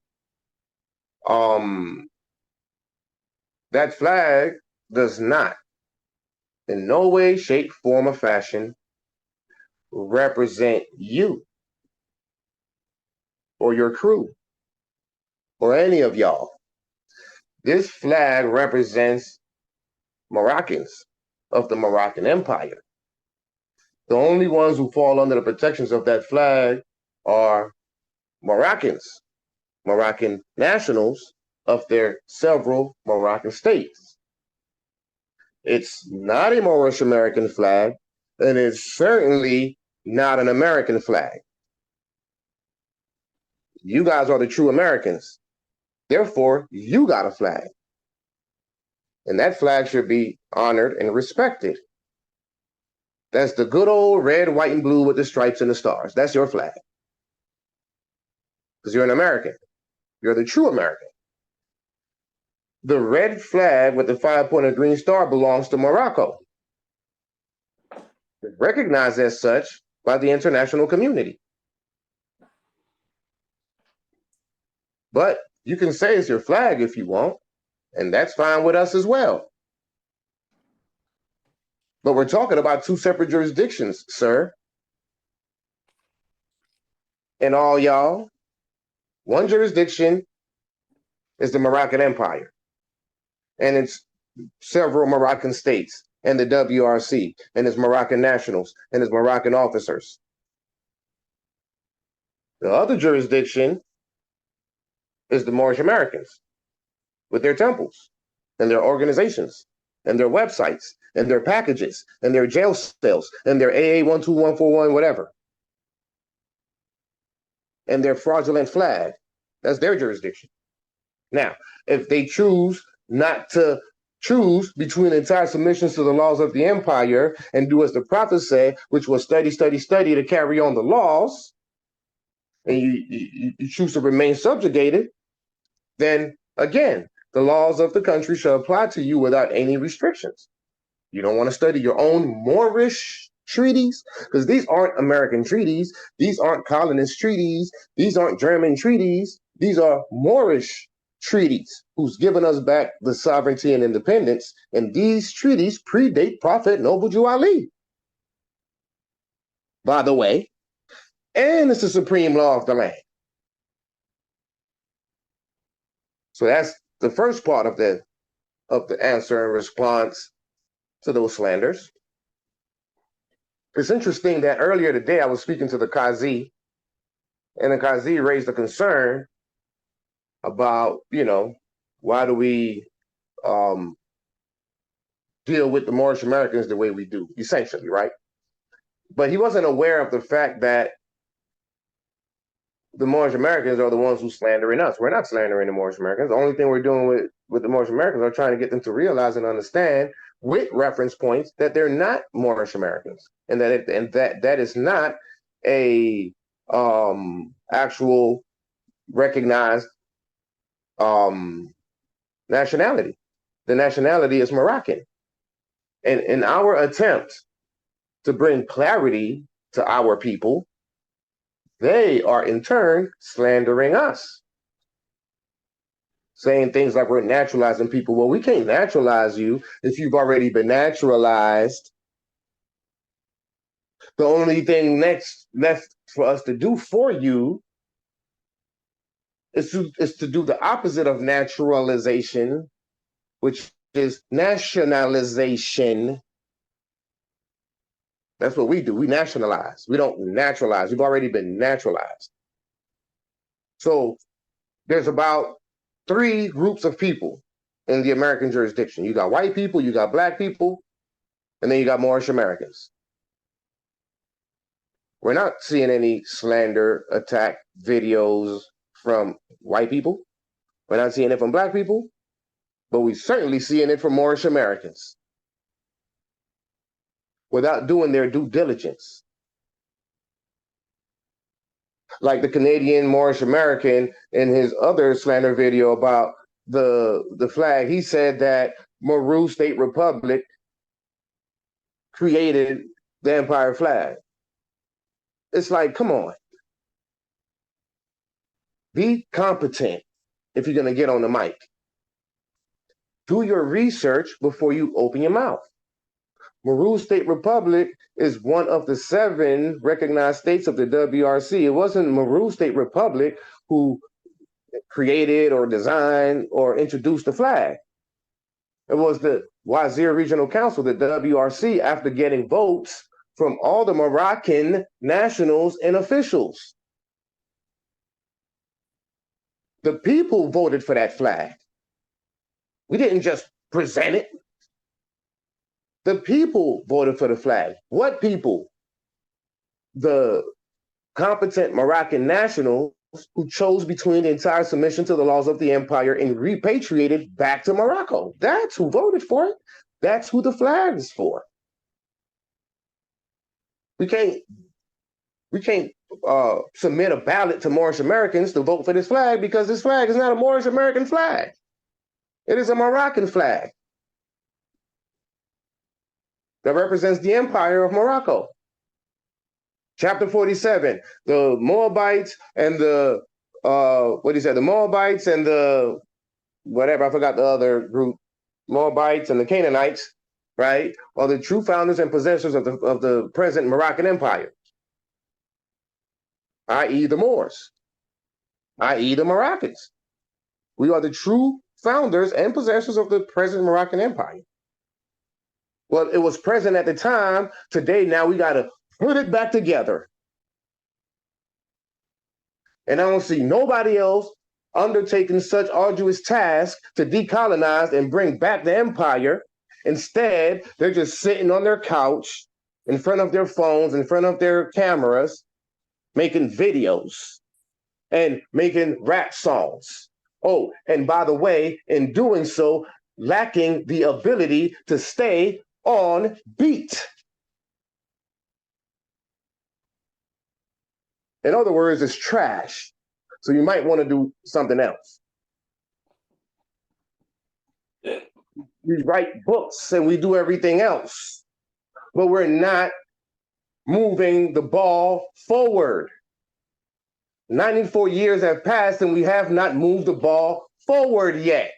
Speaker 1: That flag does not, in no way, shape, form, or fashion, represent you or your crew or any of y'all. This flag represents Moroccans of the Moroccan Empire. The only ones who fall under the protections of that flag are Moroccans, Moroccan nationals of their several Moroccan states. It's not a Moorish American flag, and it's certainly not an American flag. You guys are the true Americans. Therefore, you got a flag. And that flag should be honored and respected. That's the good old red, white, and blue with the stripes and the stars. That's your flag. Because you're an American. You're the true American. The red flag with the 5-pointed green star belongs to Morocco. It's recognized as such by the international community. But you can say it's your flag if you want, and that's fine with us as well. But we're talking about two separate jurisdictions, sir. And all y'all, one jurisdiction is the Moroccan Empire. And it's several Moroccan states, and the WRC, and its Moroccan nationals, and its Moroccan officers. The other jurisdiction is the Moorish Americans, with their temples, and their organizations, and their websites, and their packages, and their jail cells, and their AA 12141, whatever. And their fraudulent flag. That's their jurisdiction. Now, if they choose not to choose between entire submissions to the laws of the empire and do as the prophets say, which was study, study, study to carry on the laws, and you choose to remain subjugated, then again, the laws of the country shall apply to you without any restrictions. You don't want to study your own Moorish treaties, because these aren't American treaties, these aren't colonist treaties, these aren't German treaties, these are Moorish treaties, who's given us back the sovereignty and independence, and these treaties predate Prophet Noble Jew Ali, by the way, and it's the supreme law of the land. So that's the first part of the answer and response to those slanders. It's interesting that earlier today I was speaking to the Qazi, and the Qazi raised a concern about, why do we deal with the Moorish Americans the way we do, essentially, right? But he wasn't aware of the fact that the Moorish Americans are the ones who slandering us. We're not slandering the Moorish Americans. The only thing we're doing with the Moorish Americans are trying to get them to realize and understand with reference points that they're not Moorish Americans, and that is not a actual recognized nationality. The nationality is Moroccan. And in our attempt to bring clarity to our people, they are in turn slandering us, saying things like we're naturalizing people. Well, we can't naturalize you if you've already been naturalized. The only thing left for us to do for you is to do the opposite of naturalization, which is nationalization. That's what we do. We nationalize. We don't naturalize. You've already been naturalized. So there's about 3 groups of people in the American jurisdiction. You got white people, you got black people, and then you got Moorish Americans. We're not seeing any slander attack videos from white people. We're not seeing it from black people, but we're certainly seeing it from Moorish Americans without doing their due diligence. Like the Canadian Moorish American in his other slander video about the flag, he said that Meru State Republic created the empire flag. It's like, come on. Be competent if you're going to get on the mic. Do your research before you open your mouth. Meru State Republic is one of the 7 recognized states of the WRC. It wasn't Meru State Republic who created or designed or introduced the flag. It was the Wazir Regional Council, the WRC, after getting votes from all the Moroccan nationals and officials. The people voted for that flag. We didn't just present it. The people voted for the flag. What people? The competent Moroccan nationals who chose between the entire submission to the laws of the empire and repatriated back to Morocco. That's who voted for it. That's who the flag is for. We can't submit a ballot to Moorish Americans to vote for this flag because this flag is not a Moorish American flag. It is a Moroccan flag that represents the empire of Morocco. Chapter 47, the Moabites and the the Moabites and the whatever, I forgot the other group, Moabites and the Canaanites, right, are the true founders and possessors of the present Moroccan Empire, i.e. the Moors, i.e. the Moroccans. We are the true founders and possessors of the present Moroccan Empire. Well, it was present at the time. Today, now we got to put it back together. And I don't see nobody else undertaking such arduous tasks to decolonize and bring back the empire. Instead, they're just sitting on their couch, in front of their phones, in front of their cameras, making videos and making rap songs. Oh, and by the way, in doing so, lacking the ability to stay on beat. In other words, it's trash. So you might want to do something else. We write books and we do everything else, but we're not moving the ball forward. 94 years have passed and we have not moved the ball forward yet.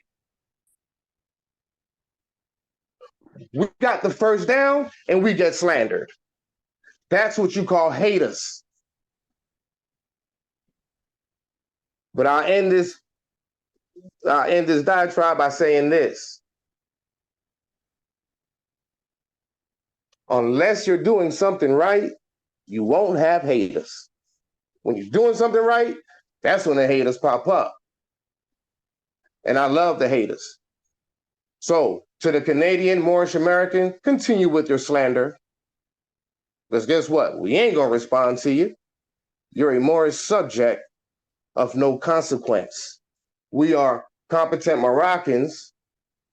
Speaker 1: We got the first down and we get slandered. That's what you call haters. But I'll end this diatribe by saying this. Unless you're doing something right, you won't have haters. When you're doing something right, that's when the haters pop up. And I love the haters. So, to the Canadian Moorish American, continue with your slander. Because guess what? We ain't going to respond to you. You're a Moorish subject of no consequence. We are competent Moroccans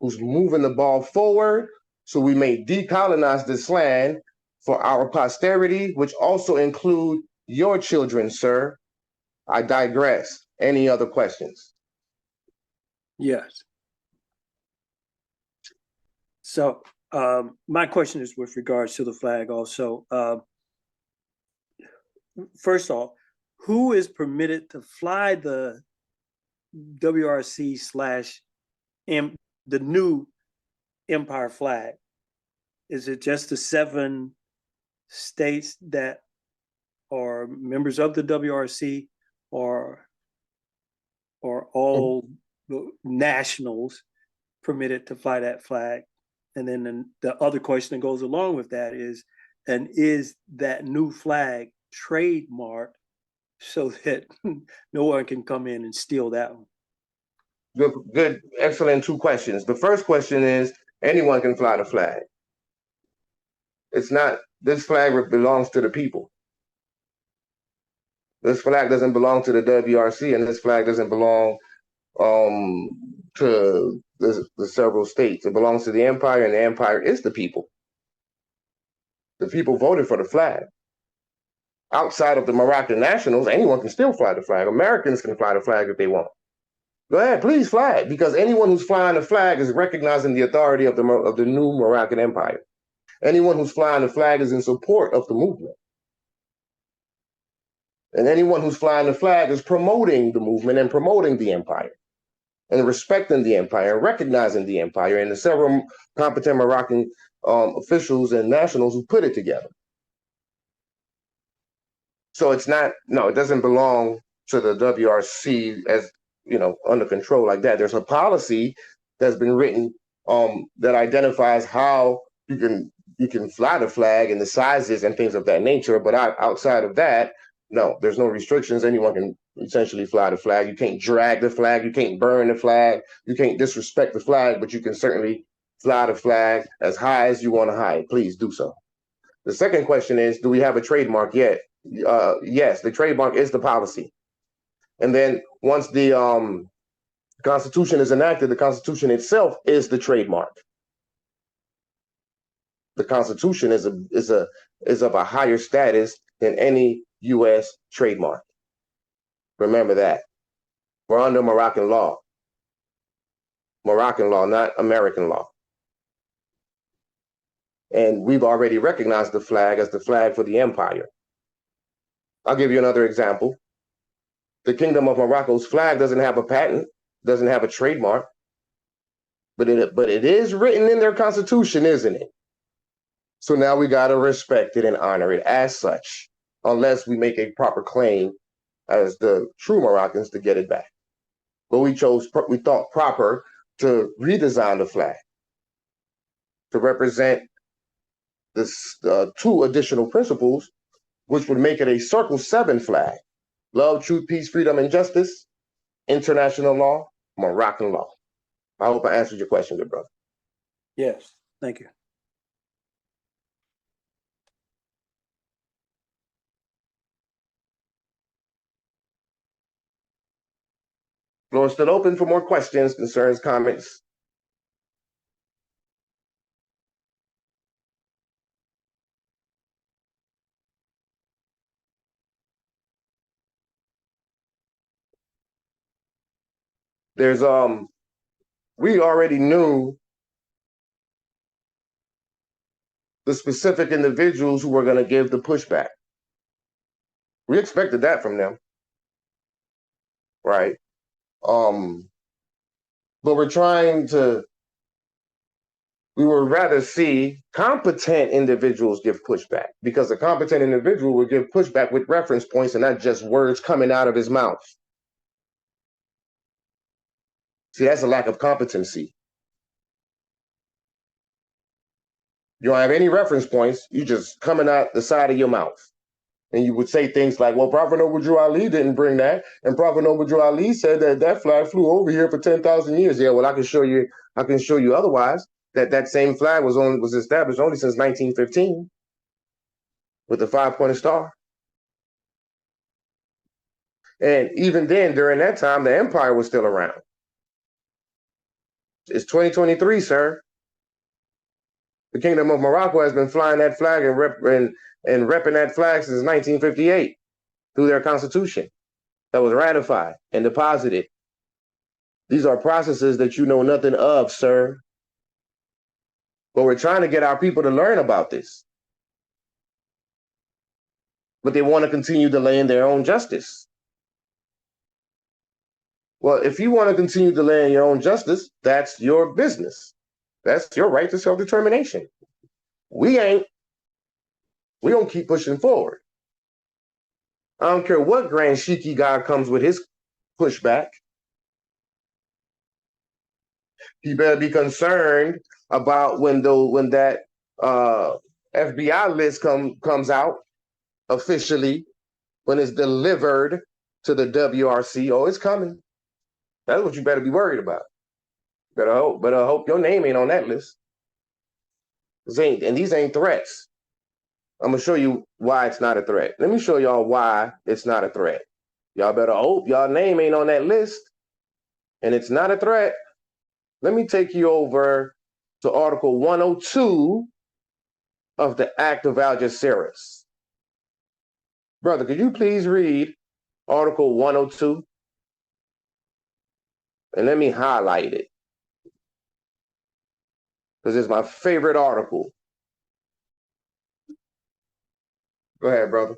Speaker 1: who's moving the ball forward so we may decolonize this land for our posterity, which also include your children, sir. I digress. Any other questions?
Speaker 5: Yes. So my question is with regards to the flag also. First off, who is permitted to fly the WRC / the new empire flag? Is it just the 7 states that are members of the WRC, or all nationals permitted to fly that flag? And then the other question that goes along with that is that new flag trademarked so that no one can come in and steal that one?
Speaker 1: Good, excellent 2 questions. The first question is, anyone can fly the flag. It's not, this flag belongs to the people. This flag doesn't belong to the WRC, and this flag doesn't belong to the several states. It belongs to the empire, and the empire is the people. The people voted for the flag. Outside of the Moroccan nationals, anyone can still fly the flag. Americans can fly the flag if they want. Go ahead, please fly it, because anyone who's flying the flag is recognizing the authority of the new Moroccan Empire. Anyone who's flying the flag is in support of the movement. And anyone who's flying the flag is promoting the movement and promoting the empire and respecting the empire and recognizing the empire and the several competent Moroccan officials and nationals who put it together. So it's not, no, it doesn't belong to the WRC as, under control like that. There's a policy that's been written that identifies how you can fly the flag and the sizes and things of that nature. But outside of that, no, there's no restrictions. Anyone can essentially fly the flag. You can't drag the flag. You can't burn the flag. You can't disrespect the flag, but you can certainly fly the flag as high as you want to high. Please do so. The second question is, do we have a trademark yet? Yes, the trademark is the policy. And then once the Constitution is enacted, the Constitution itself is the trademark. The Constitution is of a higher status than any U.S. trademark. Remember that. We're under Moroccan law. Moroccan law, not American law. And we've already recognized the flag as the flag for the empire. I'll give you another example. The Kingdom of Morocco's flag doesn't have a patent, doesn't have a trademark, but it is written in their constitution, isn't it? So now we got to respect it and honor it as such, unless we make a proper claim as the true Moroccans to get it back. But we thought proper to redesign the flag to represent this two additional principles, which would make it a Circle 7 flag: love, truth, peace, freedom, and justice, international law, Moroccan law. I hope I answered your question, good brother.
Speaker 5: Yes, thank you.
Speaker 1: Floor is still open for more questions, concerns, comments. There's we already knew the specific individuals who were going to give the pushback. We expected that from them, right? But we would rather see competent individuals give pushback, because a competent individual would give pushback with reference points and not just words coming out of his mouth. See, that's a lack of competency. You don't have any reference points, you just coming out the side of your mouth. And you would say things like, well, Prophet Noble Ali didn't bring that, and Prophet Noble Ali said that flag flew over here for 10,000 years. Yeah, well, I can show you otherwise, that same flag was established only since 1915 with the 5-pointed star. And even then, during that time, the empire was still around. It's 2023, sir. The Kingdom of Morocco has been flying that flag and repping that flag since 1958 through their constitution that was ratified and deposited. These are processes that you know nothing of, sir. But we're trying to get our people to learn about this. But they want to continue delaying their own justice. Well, if you want to continue delaying your own justice, that's your business. That's your right to self-determination. We don't keep pushing forward. I don't care what Grand Shiki God comes with his pushback. He better be concerned about when that FBI list comes out officially, when it's delivered to the WRC. Oh, it's coming. That's what you better be worried about. Better hope your name ain't on that list. And these ain't threats. I'm gonna show you why it's not a threat. Let me show y'all why it's not a threat. Y'all better hope y'all name ain't on that list, and it's not a threat. Let me take you over to Article 102 of the Act of Algeciras. Brother, could you please read Article 102? And let me highlight it, because it's my favorite article. Go ahead, brother.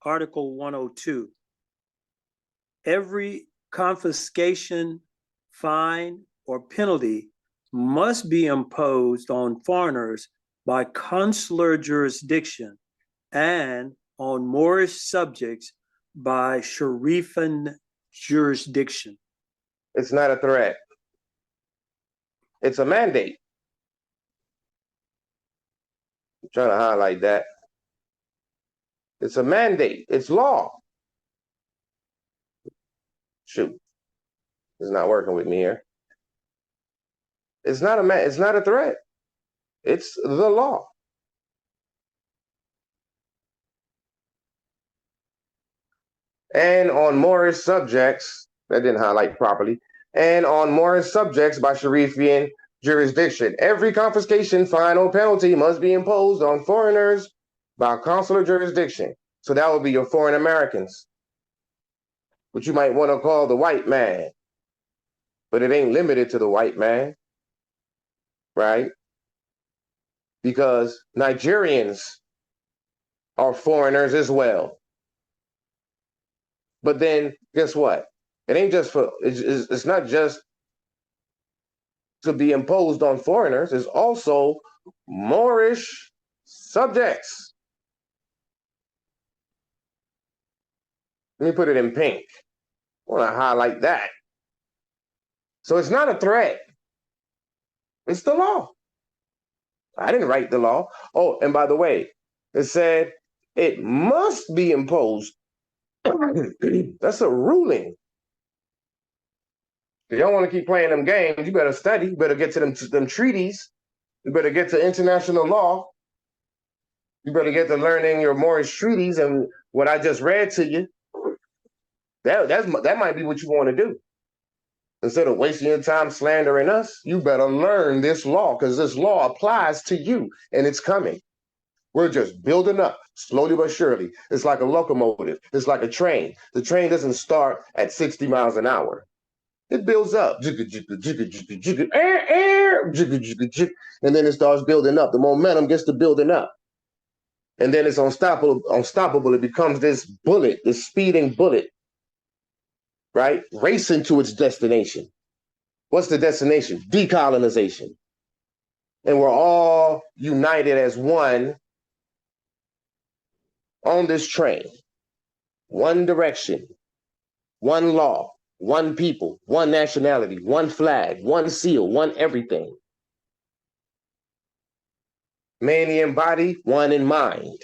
Speaker 5: Article 102. Every confiscation, fine, or penalty must be imposed on foreigners by consular jurisdiction and on Moorish subjects by Sharifan jurisdiction.
Speaker 1: It's not a threat. It's a mandate. I'm trying to highlight that. It's a mandate. It's law. Shoot. It's not working with me here. It's not a threat. It's the law. and on Moorish subjects, that didn't highlight properly, and on Moorish subjects by Sharifian jurisdiction. Every confiscation, fine, or penalty must be imposed on foreigners by consular jurisdiction. So that would be your foreign Americans, what you might want to call the white man. But it ain't limited to the white man, right? Because Nigerians are foreigners as well. But then guess what? It ain't just for, it's not just to be imposed on foreigners, it's also Moorish subjects. Let me put it in pink. I want to highlight that. So it's not a threat. It's the law. I didn't write the law. Oh, and by the way, it said it must be imposed. That's a ruling. If you don't want to keep playing them games, you better study. You better get to them treaties. You better get to international law. You better get to learning your Moorish treaties and what I just read to you. That might be what you want to do. Instead of wasting your time slandering us, you better learn this law, because this law applies to you and it's coming. We're just building up slowly but surely. It's like a locomotive. It's like a train. The train doesn't start at 60 miles an hour. It builds up. And then it starts building up. The momentum gets to building up. And then it's unstoppable. It becomes this bullet, this speeding bullet, right? Racing to its destination. What's the destination? Decolonization. And we're all united as one on this train. One direction, one law, one people, one nationality, one flag, one seal, one everything. Many in body, one in mind.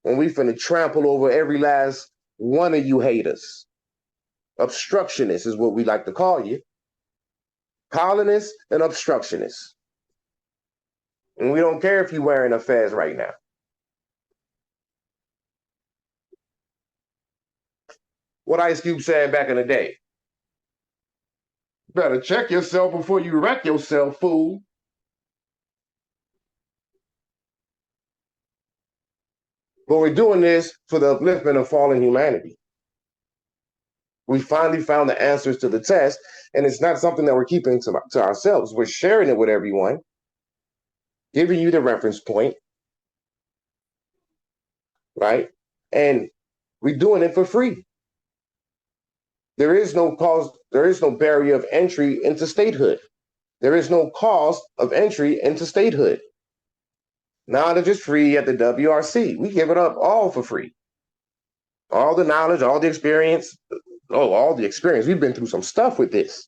Speaker 1: And we finna trample over every last one of you haters. Obstructionists is what we like to call you. Colonists and obstructionists. And we don't care if you're wearing a Fez right now. What Ice Cube said back in the day. Better check yourself before you wreck yourself, fool. But we're doing this for the upliftment of fallen humanity. We finally found the answers to the test, and it's not something that we're keeping to ourselves. We're sharing it with everyone, giving you the reference point, right? And we're doing it for free. There is no barrier of entry into statehood. There is no cost of entry into statehood. Knowledge is free at the WRC. We give it up all for free. All the knowledge, all the experience. All the experience. We've been through some stuff with this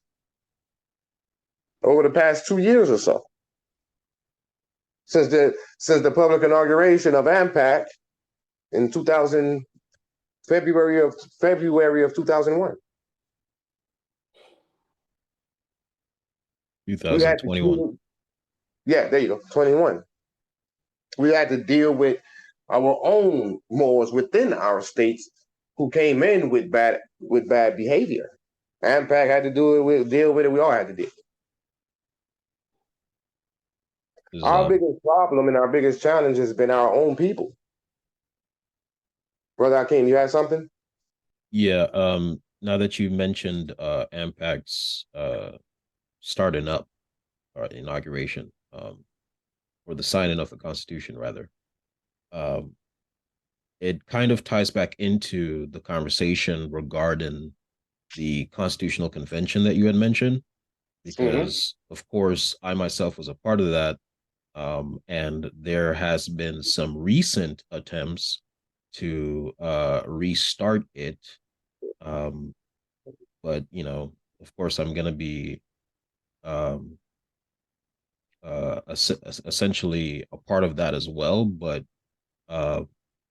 Speaker 1: over the past 2 years or so. Since the public inauguration of AMPAG in February of 2001.
Speaker 4: 2021.
Speaker 1: Yeah, there you go, 21. We had to deal with our own Moors within our states who came in with bad behavior. AMPAG had to deal with it. We all had to deal. Our biggest problem and our biggest challenge has been our own people. Brother Akeem, you had something?
Speaker 4: Yeah. Now that you mentioned AMPAG's starting up, or inauguration, or the signing of the Constitution, rather, it kind of ties back into the conversation regarding the Constitutional Convention that you had mentioned, because of course I myself was a part of that, and there has been some recent attempts to restart it, but you know, of course I'm going to be essentially a part of that as well, but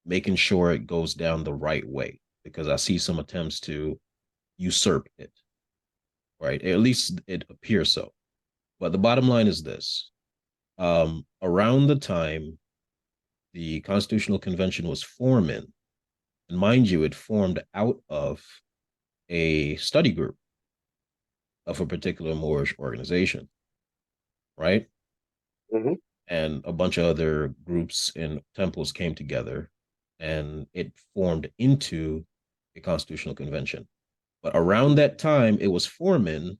Speaker 4: making sure it goes down the right way, because I see some attempts to usurp it, right? At least it appears so. But the bottom line is this. Around the time the Constitutional Convention was forming, And mind you, it formed out of a study group of a particular Moorish organization, right?
Speaker 1: Mm-hmm.
Speaker 4: And a bunch of other groups and temples came together and it formed into a constitutional convention. But around that time, it was forming,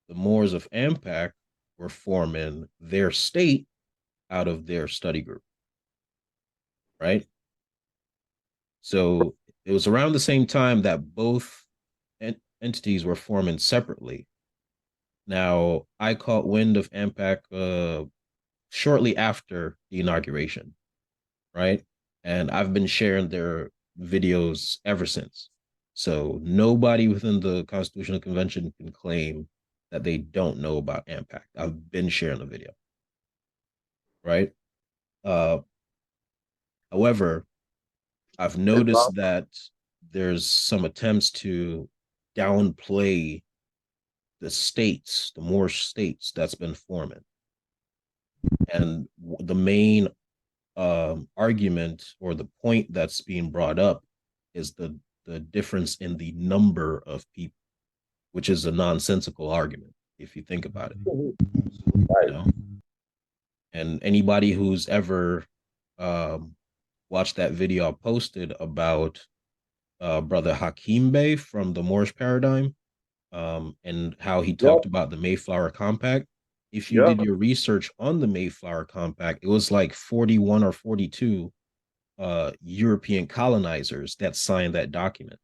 Speaker 4: the Moors of AMPAG were forming their state out of their study group, right? So it was around the same time that both entities were forming separately. Now, I caught wind of AMPAG shortly after the inauguration, right? And I've been sharing their videos ever since. So nobody within the Constitutional Convention can claim that they don't know about AMPAG. I've been sharing the video, right? Uh, However, I've noticed that there's some attempts to downplay the states, the Moorish states that's been forming. And the main argument or the point that's being brought up is the difference in the number of people, which is a nonsensical argument if you think about it.
Speaker 1: Right.
Speaker 4: You know? And anybody who's ever watched that video I posted about Brother Hakim Bey from the Moorish Paradigm, and how he talked about the Mayflower Compact. If you did your research on the Mayflower Compact, it was like 41 or 42 European colonizers that signed that document.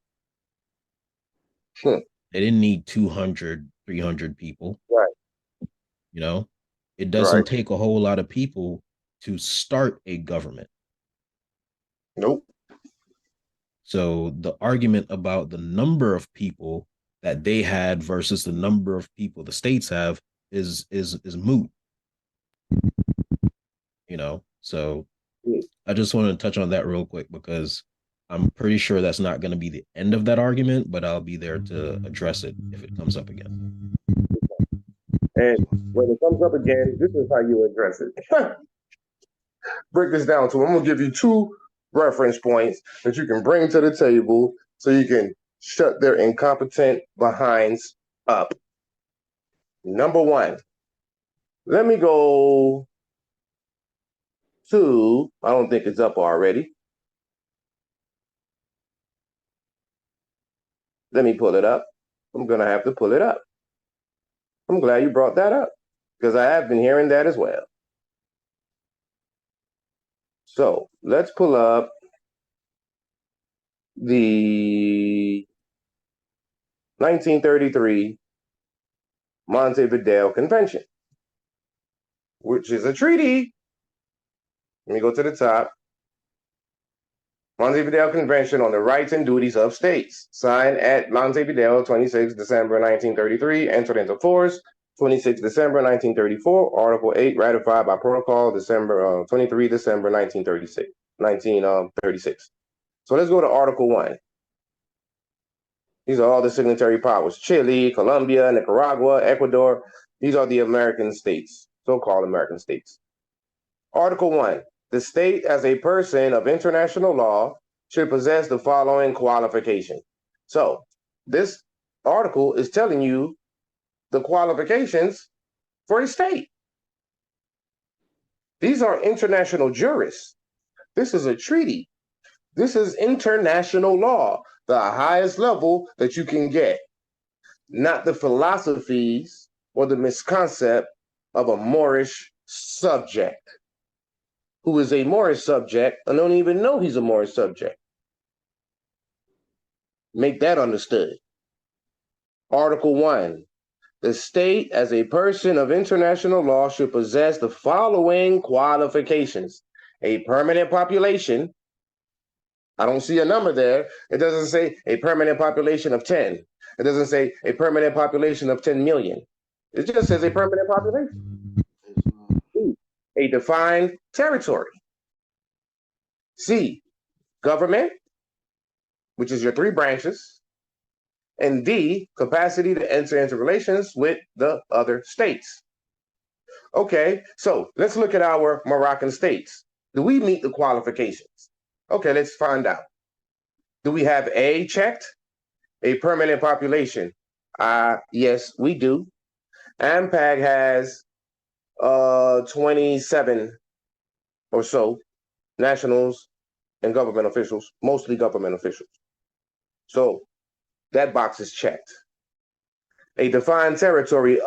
Speaker 1: They
Speaker 4: didn't need 200, 300 people.
Speaker 1: Right.
Speaker 4: You know, it doesn't take a whole lot of people to start a government.
Speaker 1: Nope.
Speaker 4: So the argument about the number of people that they had versus the number of people the states have is moot. You know, so I just want to touch on that real quick because I'm pretty sure that's not going to be the end of that argument, but I'll be there to address it if it comes up again.
Speaker 1: And when it comes up again, this is how you address it. Break this down to, I'm going to give you 2 reference points that you can bring to the table so you can shut their incompetent behinds up. Number 1, let me go to, I don't think it's up already. Let me pull it up. I'm going to have to pull it up. I'm glad you brought that up because I have been hearing that as well. So let's pull up the 1933 Montevideo Convention, which is a treaty. Let me go to the top. Montevideo Convention on the Rights and Duties of States, signed at Montevideo, 26 December 1933, entered into force 26 December 1934, Article 8, ratified by protocol 23 December 1936. So let's go to Article 1. These are all the signatory powers: Chile, Colombia, Nicaragua, Ecuador. These are the American states, so-called American states. Article 1. The state, as a person of international law, should possess the following qualification. So this article is telling you the qualifications for a state. These are international jurists. This is a treaty. This is international law, the highest level that you can get, not the philosophies or the misconcept of a Moorish subject who is a Moorish subject and don't even know he's a Moorish subject. Make that understood. Article 1. The state, as a person of international law, should possess the following qualifications: a permanent population. I don't see a number there. It doesn't say a permanent population of 10. It doesn't say a permanent population of 10 million. It just says a permanent population. A defined territory. C, government, which is your 3 branches. And D, capacity to enter into relations with the other states. Okay, so let's look at our Moroccan states. Do we meet the qualifications? Okay, let's find out. Do we have A checked? A permanent population? Yes, we do. AMPAG has 27 or so nationals and government officials, mostly government officials. So that box is checked. A defined territory,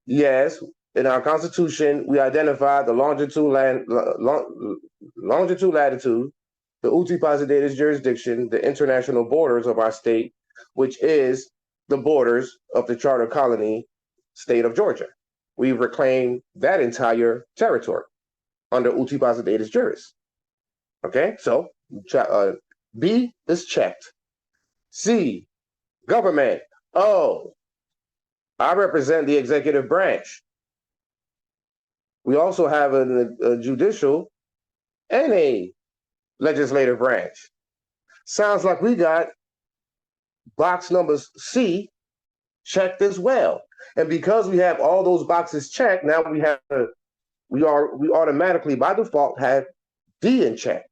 Speaker 1: yes. In our Constitution, we identified the longitude, latitude, the uti possidetis jurisdiction, the international borders of our state, which is the borders of the charter colony state of Georgia. We reclaimed that entire territory under uti possidetis juris. Okay, so B is checked. C, government. Oh, I represent the executive branch. We also have a judicial and a legislative branch. Sounds like we got box numbers C checked as well. And because we have all those boxes checked, now we automatically by default have D in check,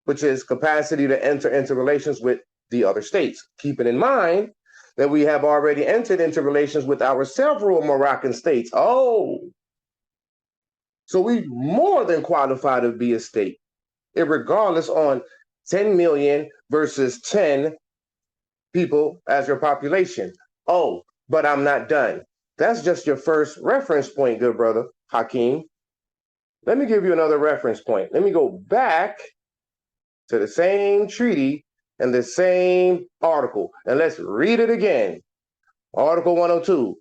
Speaker 1: which is capacity to enter into relations with the other states. Keeping in mind that we have already entered into relations with our several Moroccan states. Oh, so we more than qualify to be a state, irregardless on 10 million versus 10 people as your population. Oh, but I'm not done. That's just your first reference point, good brother Hakeem. Let me give you another reference point. Let me go back to the same treaty and the same article, and let's read it again. Article 102.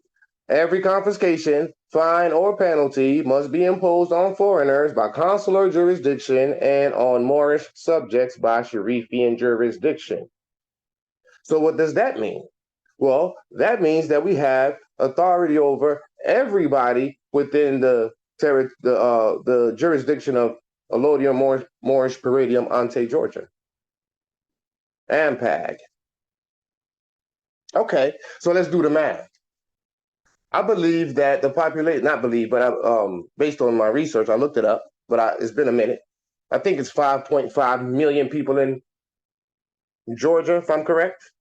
Speaker 1: Every confiscation, fine, or penalty must be imposed on foreigners by consular jurisdiction and on Moorish subjects by Sharifian jurisdiction. So what does that mean? Well, that means that we have authority over everybody within the jurisdiction of Allodium Moorish Peridium Ante Georgia. AMPAG. Okay, so let's do the math. I believe that the population, not believe, but based on my research, I looked it up, but it's been a minute. I think it's 5.5 million people in Georgia, if I'm correct.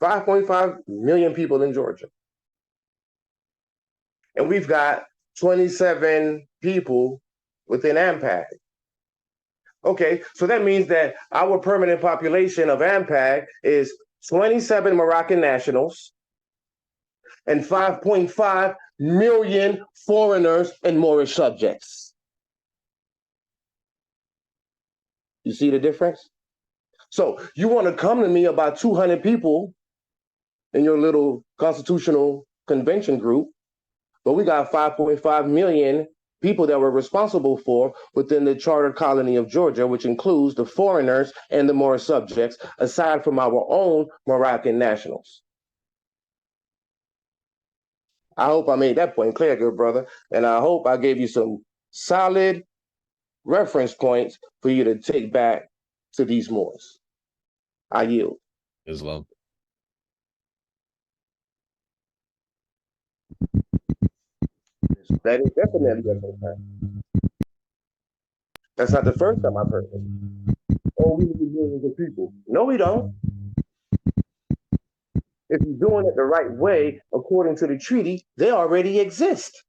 Speaker 1: 5.5 million people in Georgia. And we've got 27 people within AMPAG. Okay, so that means that our permanent population of AMPAG is 27 Moroccan nationals and 5.5 million foreigners and Moorish subjects. You see the difference? So you want to come to me about 200 people in your little constitutional convention group, but we got 5.5 million people that we're responsible for within the charter colony of Georgia, which includes the foreigners and the Moorish subjects, aside from our own Moroccan nationals. I hope I made that point clear, good brother, and I hope I gave you some solid reference points for you to take back to these Moors. I yield.
Speaker 4: Islam.
Speaker 1: That is definitely a fact. That's not the first time I've heard it. Oh, we need millions of people. No, we don't. If you're doing it the right way, according to the treaty, they already exist.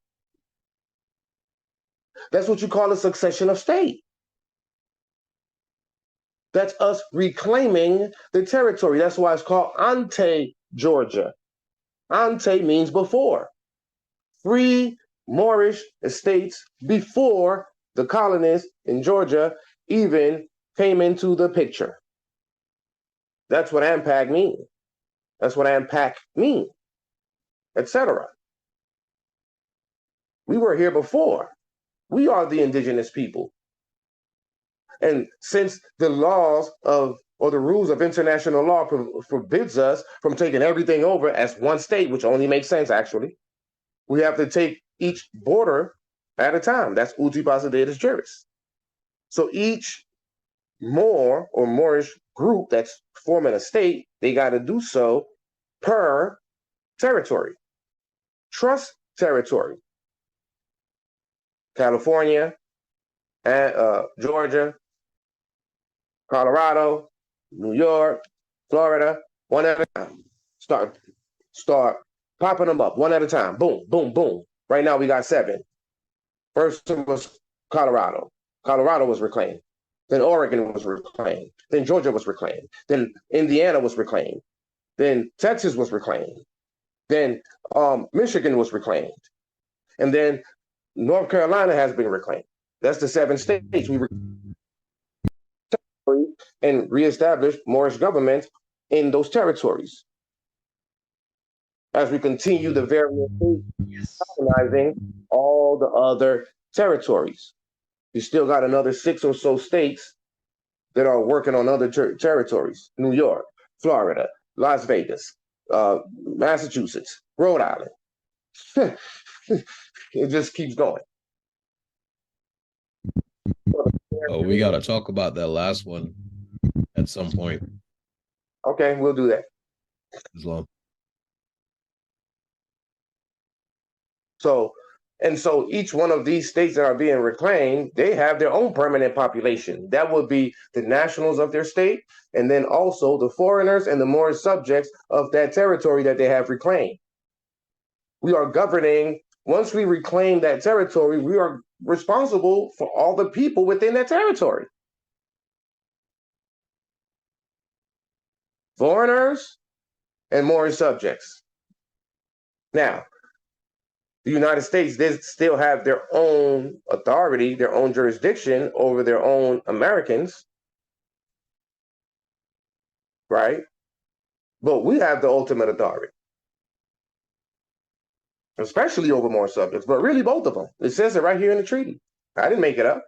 Speaker 1: That's what you call a succession of state. That's us reclaiming the territory. That's why it's called Ante Georgia. Ante means before. Free Moorish estates before the colonists in Georgia even came into the picture. That's what AMPAG means. That's what AMPAC means, etc. We were here before. We are the indigenous people. And since the laws of, or the rules of international law forbids us from taking everything over as one state, which only makes sense actually, we have to take each border at a time. That's uti possidetis juris. So each Moor or Moorish group that's forming a state, they got to do so per territory. Trust territory. California, Georgia,
Speaker 6: Colorado, New York, Florida, one at a time. Start popping them up one at a time. Boom, boom, boom. Right now we got 7. First was Colorado. Colorado was reclaimed. Then Oregon was reclaimed. Then Georgia was reclaimed. Then Indiana was reclaimed. Then Texas was reclaimed. Then Michigan was reclaimed. And then North Carolina has been reclaimed. That's the 7 states we and reestablished Moorish government in those territories. As we continue the various states colonizing all the other territories. You still got another 6 or so states that are working on other territories. New York, Florida, Las Vegas, Massachusetts, Rhode Island. It just keeps going.
Speaker 4: Oh, we got to talk about that last one at some point.
Speaker 6: Okay, we'll do that.
Speaker 4: Islam.
Speaker 6: So each one of these states that are being reclaimed, they have their own permanent population. That would be the nationals of their state, and then also the foreigners and the Moorish subjects of that territory that they have reclaimed. We are governing, once we reclaim that territory, we are responsible for all the people within that territory. Foreigners and Moorish subjects. Now, the United States, they still have their own authority, their own jurisdiction over their own Americans, right? But we have the ultimate authority, especially over more subjects, but really both of them. It says it right here in the treaty. I didn't make it up.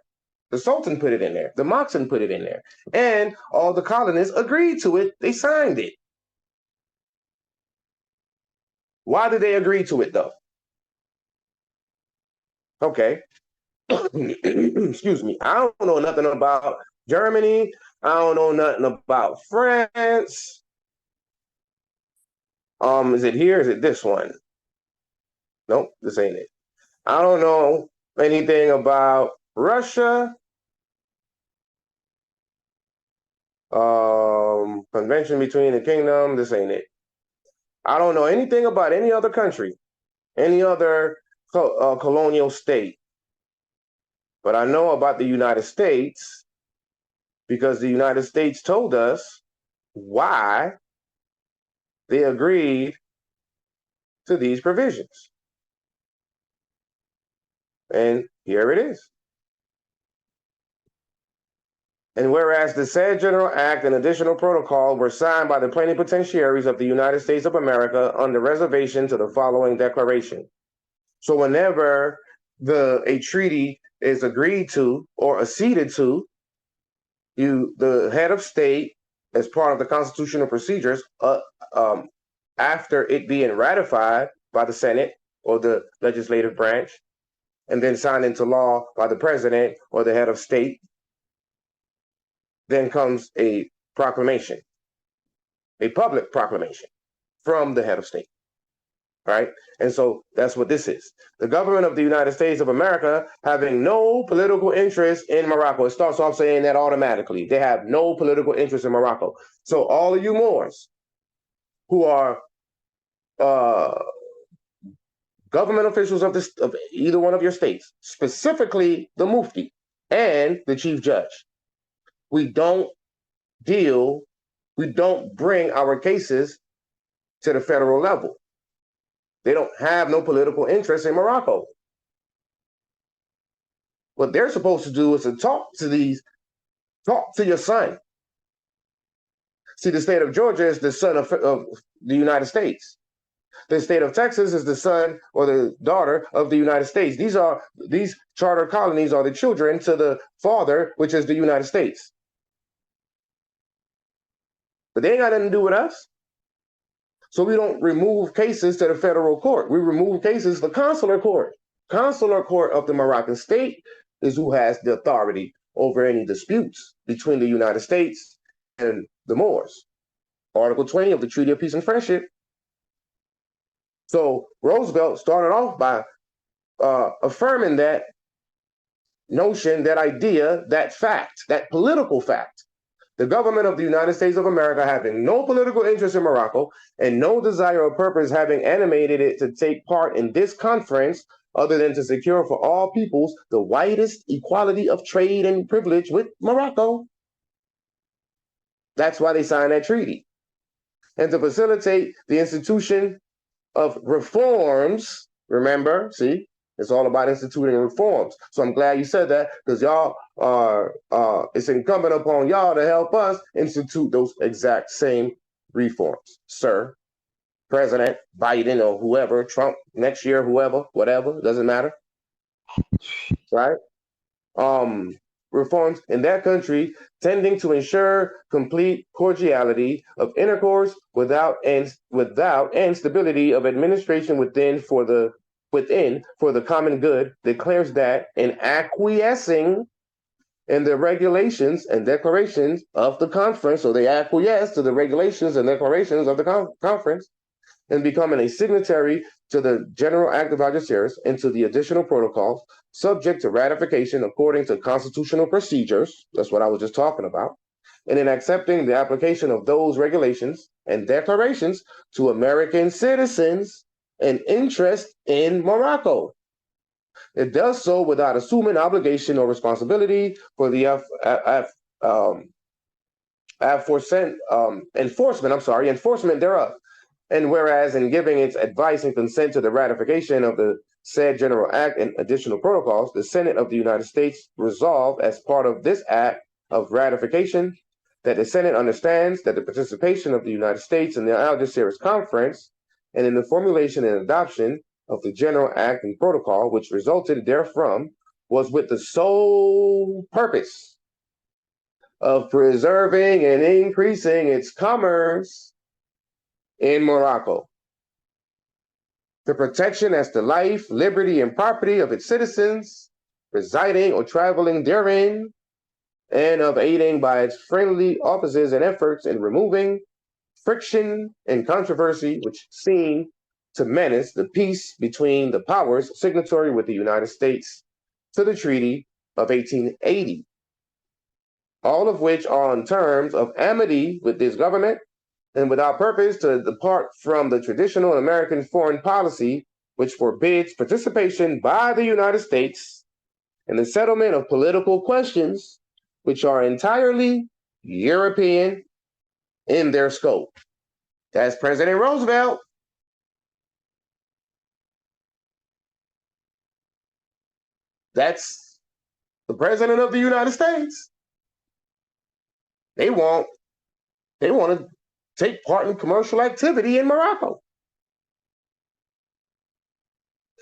Speaker 6: The Sultan put it in there. The Moxon put it in there. And all the colonists agreed to it. They signed it. Why did they agree to it, though? Okay. Excuse me. I don't know nothing about Germany. I don't know nothing about France. Is it here? Is it this one? Nope, this ain't it. I don't know anything about Russia. Convention between the kingdom. This ain't it. I don't know anything about any other country, any other colonial state. But I know about the United States because the United States told us why they agreed to these provisions. And here it is. And whereas the said General Act and additional protocol were signed by the plenipotentiaries of the United States of America under reservation to the following declaration. So whenever a treaty is agreed to or acceded to, the head of state, as part of the constitutional procedures, after it being ratified by the Senate or the legislative branch, and then signed into law by the president or the head of state, then comes a proclamation, a public proclamation from the head of state, right? And so that's what this is. The government of the United States of America having no political interest in Morocco. It starts off saying that automatically. They have no political interest in Morocco. So all of you Moors who are government officials of either one of your states, specifically the Mufti and the chief judge, we don't bring our cases to the federal level. They don't have no political interest in Morocco. What they're supposed to do is to talk to your son. See, the state of Georgia is the son of the United States. The state of Texas is the son or the daughter of the United States. These charter colonies are the children to the father, which is the United States. But they ain't got nothing to do with us. So we don't remove cases to the federal court. We remove cases to the consular court. Consular court of the Moroccan state is who has the authority over any disputes between the United States and the Moors. Article 20 of the Treaty of Peace and Friendship. So Roosevelt started off by affirming that notion, that idea, that fact, that political fact, The government of the United States of America, having no political interest in Morocco and no desire or purpose having animated it to take part in this conference, other than to secure for all peoples the widest equality of trade and privilege with Morocco. That's why they signed that treaty. And to facilitate the institution of reforms, remember, see, it's all about instituting reforms. So I'm glad you said that, because y'all are, it's incumbent upon y'all to help us institute those exact same reforms, sir. President Biden or whoever, Trump next year, whoever, whatever, doesn't matter, right? Reforms in that country tending to ensure complete cordiality of intercourse without stability of administration within for the common good, declares that in acquiescing in the regulations and declarations of the conference, so they acquiesce to the regulations and declarations of the conference, and becoming a signatory to the General Act of Algeciras and to the additional protocols, subject to ratification according to constitutional procedures, that's what I was just talking about, and in accepting the application of those regulations and declarations to American citizens and interest in Morocco. It does so without assuming obligation or responsibility for the enforcement thereof. And whereas in giving its advice and consent to the ratification of the said General Act and additional protocols, the Senate of the United States resolved as part of this act of ratification that the Senate understands that the participation of the United States in the Algeciras Conference and in the formulation and adoption of the General Act and Protocol, which resulted therefrom, was with the sole purpose of preserving and increasing its commerce in Morocco, the protection as to life, liberty, and property of its citizens residing or traveling therein, and of aiding by its friendly offices and efforts in removing friction and controversy which seem to menace the peace between the powers signatory with the United States to the Treaty of 1880, all of which are on terms of amity with this government and without purpose to depart from the traditional American foreign policy, which forbids participation by the United States in the settlement of political questions, which are entirely European in their scope. That's President Roosevelt. That's the President of the United States. They want to take part in commercial activity in Morocco.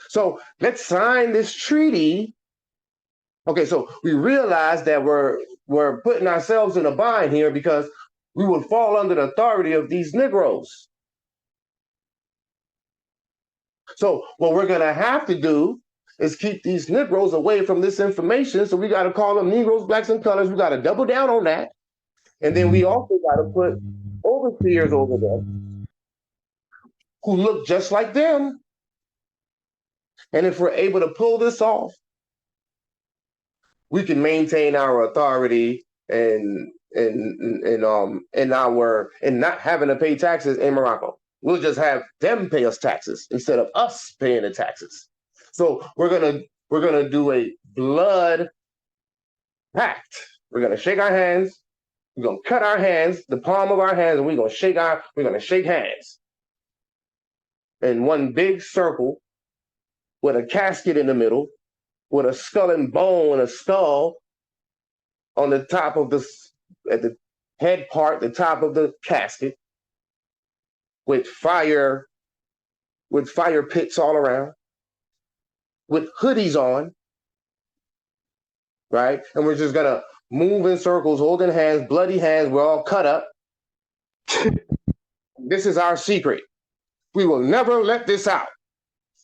Speaker 6: So let's sign this treaty. Okay, so we realize that we're putting ourselves in a bind here because we would fall under the authority of these Negroes. So what we're gonna have to do is keep these Negroes away from this information. So we got to call them Negroes, blacks, and colors. We got to double down on that. And then we also got to put overseers over there who look just like them. And if we're able to pull this off, we can maintain our authority and not having to pay taxes in Morocco. We'll just have them pay us taxes instead of us paying the taxes. So we're gonna do a blood pact. We're gonna shake our hands. We're gonna cut our hands, the palm of our hands, and we're gonna shake hands in one big circle with a casket in the middle, with a skull and bone, a skull on the top of at the head part, the top of the casket, with fire pits all around, with hoodies on, right? And we're just gonna move in circles, holding hands, bloody hands, we're all cut up. This is our secret. We will never let this out,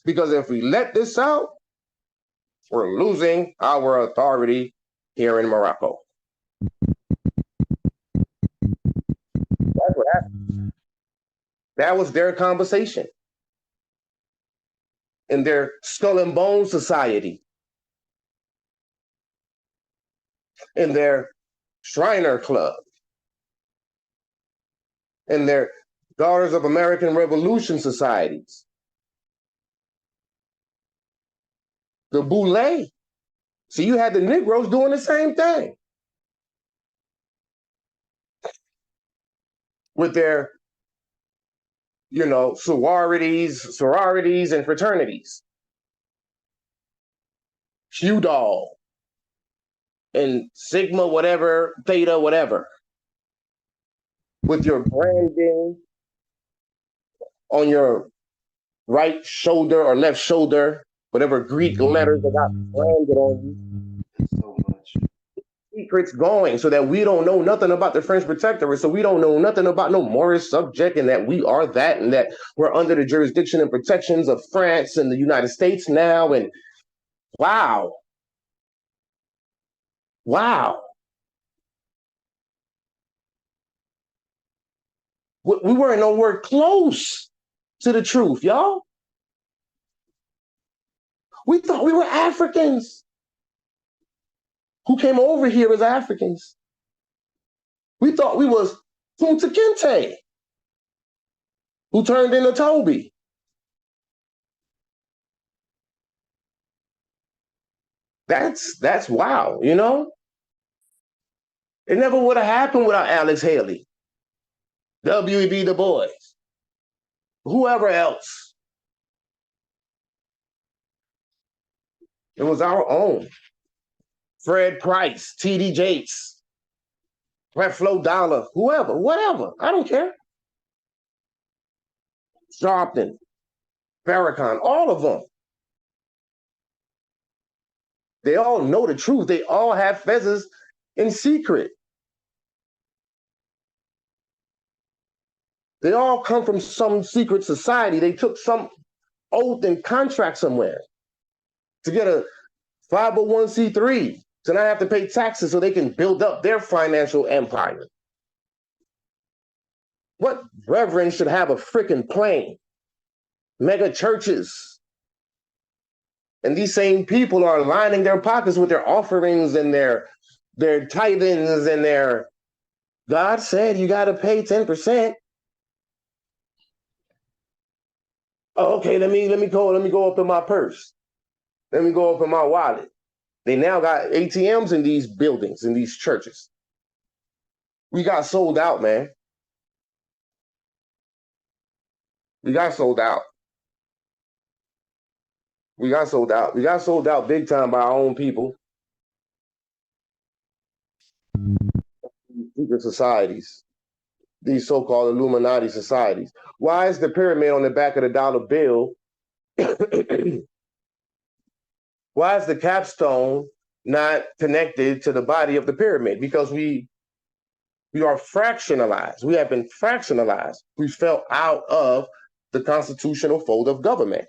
Speaker 6: because if we let this out, we're losing our authority here in Morocco. That's what happened. That was their conversation in their Skull and Bone Society, in their Shriner Club. and their Daughters of American Revolution societies. The Boule. So you had the Negroes doing the same thing with their, sororities and fraternities. Feudal and Sigma, whatever, Theta, whatever. With your branding on your right shoulder or left shoulder, whatever Greek letters that got branded on you. So much secrets going so that we don't know nothing about the French protectorate, so we don't know nothing about no Moorish subject, and that we are that, and that we're under the jurisdiction and protections of France and the United States now. And wow. We weren't nowhere close to the truth, y'all. We thought we were Africans who came over here as Africans. We thought we was Kunta Kinte, who turned into Toby. That's wow, you know? It never would have happened without Alex Haley, W.E.B. Du Bois, whoever else. It was our own. Fred Price, T.D. Jakes, Creflo Dollar, whoever, whatever. I don't care. Sharpton, Farrakhan, all of them. They all know the truth. They all have fezzes in secret. They all come from some secret society. They took some oath and contract somewhere to get a 501c3, so now have to pay taxes so they can build up their financial empire. What reverend should have a freaking plane? Mega churches. And these same people are lining their pockets with their offerings and their tithings and their, God said you got to pay 10%. Oh, okay, let me go up in my purse. Let me go up in my wallet. They now got ATMs in these buildings, in these churches. We got sold out, man. We got sold out. We got sold out. We got sold out big time by our own people. Secret societies, these so-called Illuminati societies. Why is the pyramid on the back of the dollar bill? Why is the capstone not connected to the body of the pyramid? Because we are fractionalized. We have been fractionalized. We fell out of the constitutional fold of government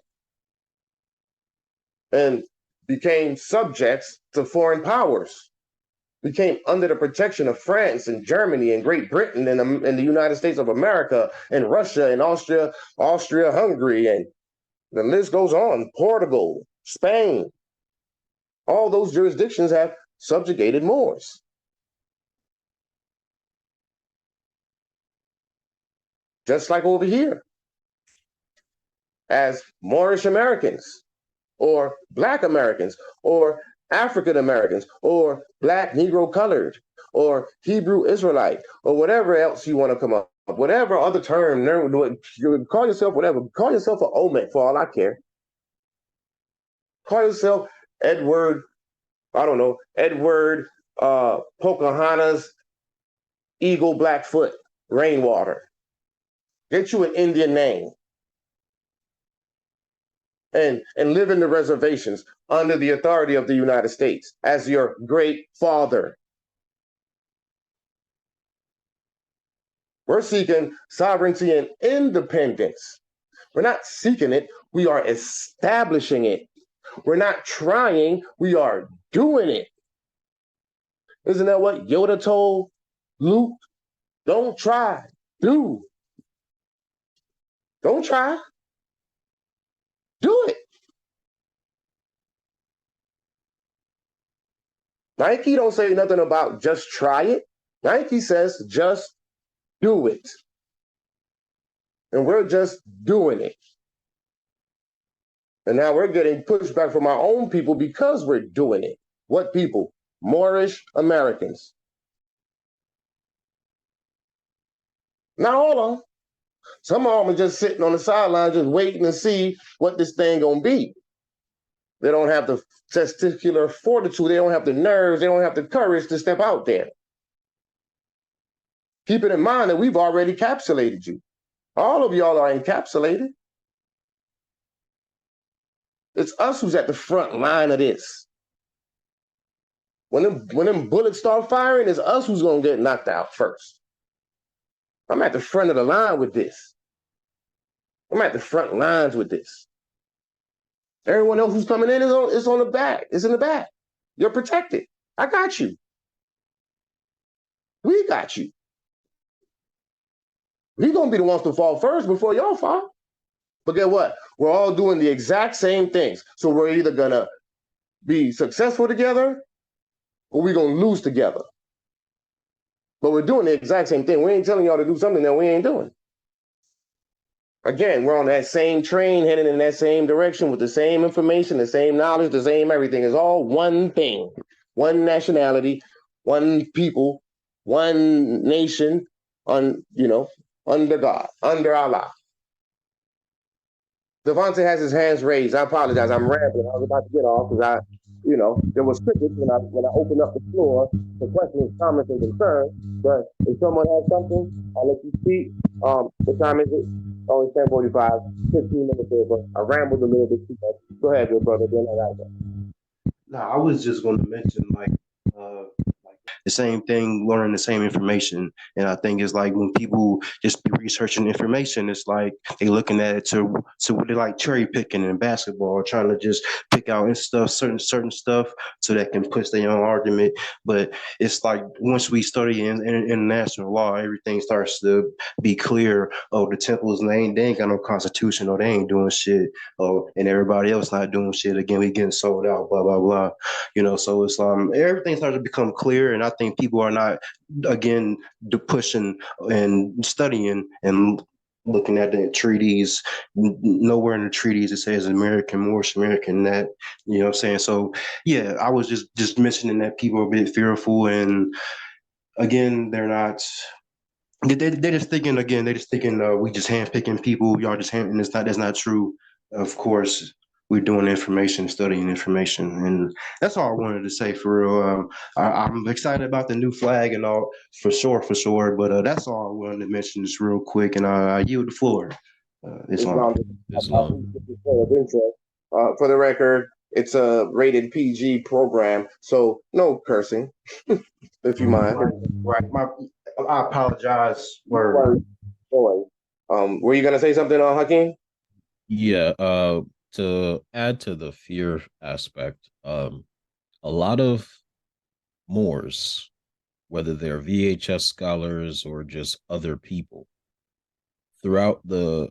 Speaker 6: and became subjects to foreign powers. We came under the protection of France and Germany and Great Britain and the United States of America and Russia and Austria, Hungary, and the list goes on. Portugal, Spain. All those jurisdictions have subjugated Moors. Just like over here, as Moorish Americans, or Black Americans, or African Americans, or Black Negro colored, or Hebrew Israelite, or whatever else you want to come up with, whatever other term, you call yourself whatever, call yourself an Olmec for all I care. Call yourself Edward Pocahontas, Eagle Blackfoot, Rainwater. Get you an Indian name. And live in the reservations under the authority of the United States as your great father. We're seeking sovereignty and independence. We're not seeking it, we are establishing it. We're not trying, we are doing it. Isn't that what Yoda told Luke? Don't try, do. Don't try. Do it. Nike don't say nothing about just try it. Nike says just do it. And we're just doing it. And now we're getting pushback from our own people because we're doing it. What people? Moorish Americans. Not all of them. Some of them are just sitting on the sidelines, just waiting to see what this thing gonna be. They don't have the testicular fortitude. They don't have the nerves. They don't have the courage to step out there. Keep it in mind that we've already encapsulated you. All of y'all are encapsulated. It's us who's at the front line of this. When them bullets start firing, it's us who's gonna get knocked out first. I'm at the front of the line with this. I'm at the front lines with this. Everyone else who's coming in is on the back. It's in the back. You're protected. I got you. We got you. We're gonna be the ones to fall first before y'all fall. But guess what? We're all doing the exact same things. So we're either gonna be successful together or we're gonna lose together. But we're doing the exact same thing. We ain't telling y'all to do something that we ain't doing. Again, we're on that same train, heading in that same direction with the same information, the same knowledge, the same everything. It's all one thing, one nationality, one people, one nation, under God, under Allah. Devontae has his hands raised. I apologize. I'm rambling. I was about to get off because there was crickets when I opened up the floor for questions, comments, and concerns. But if someone has something, I'll let you speak. What time is it? Oh, it's 10:45. 15 minutes over. I rambled a little bit too much. Go ahead, good brother. Then I got that.
Speaker 3: No, I was just going to mention like the same thing, learning the same information. And I think it's like when people just be researching information, it's like they looking at it to what they like cherry picking in basketball, trying to just pick out and stuff, certain stuff so that can push their own argument. But it's like once we study in international law, everything starts to be clear. Oh, the temples, they ain't got no constitution, or they ain't doing shit. Oh, and everybody else not doing shit. Again, we getting sold out, blah, blah, blah. So it's everything starts to become clear, and I think people are not again pushing and studying and looking at the treaties. Nowhere in the treaties it says American, Moorish American, that, you know what I'm saying? So yeah, I was just mentioning that people are a bit fearful, and again, they're not. They're just thinking we just handpicking people. Y'all just hand, and that's not true. Of course, we're doing information, studying information, and that's all I wanted to say for real. I'm excited about the new flag and all, for sure. But that's all I wanted to mention just real quick, and I yield the floor.
Speaker 6: Islam.
Speaker 4: Islam.
Speaker 6: For the record, it's a rated PG program, so no cursing, if you mind.
Speaker 3: Right. I apologize.
Speaker 6: Were you gonna say something, Hakeem?
Speaker 4: Yeah, to add to the fear aspect, a lot of Moors, whether they're VHS scholars or just other people, throughout the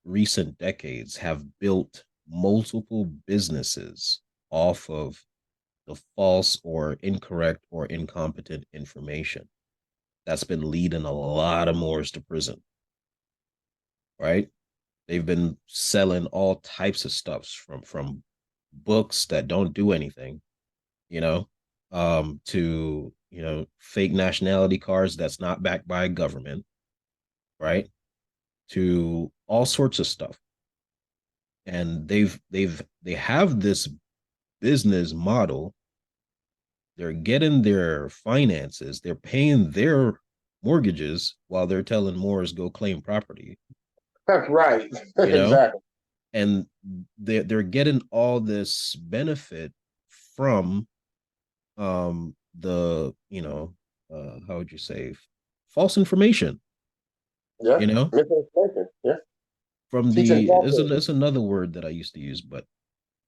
Speaker 4: recent decades have built multiple businesses off of the false or incorrect or incompetent information that's been leading a lot of Moors to prison, right? They've been selling all types of stuffs from books that don't do anything, to fake nationality cards that's not backed by a government, right? To all sorts of stuff. And they have this business model. They're getting their finances, they're paying their mortgages while they're telling Moors go claim property.
Speaker 6: Right. Exactly.
Speaker 4: And they're getting all this benefit from the how would you say, false information.
Speaker 6: Yeah. Yeah.
Speaker 4: From it's another word that I used to use, but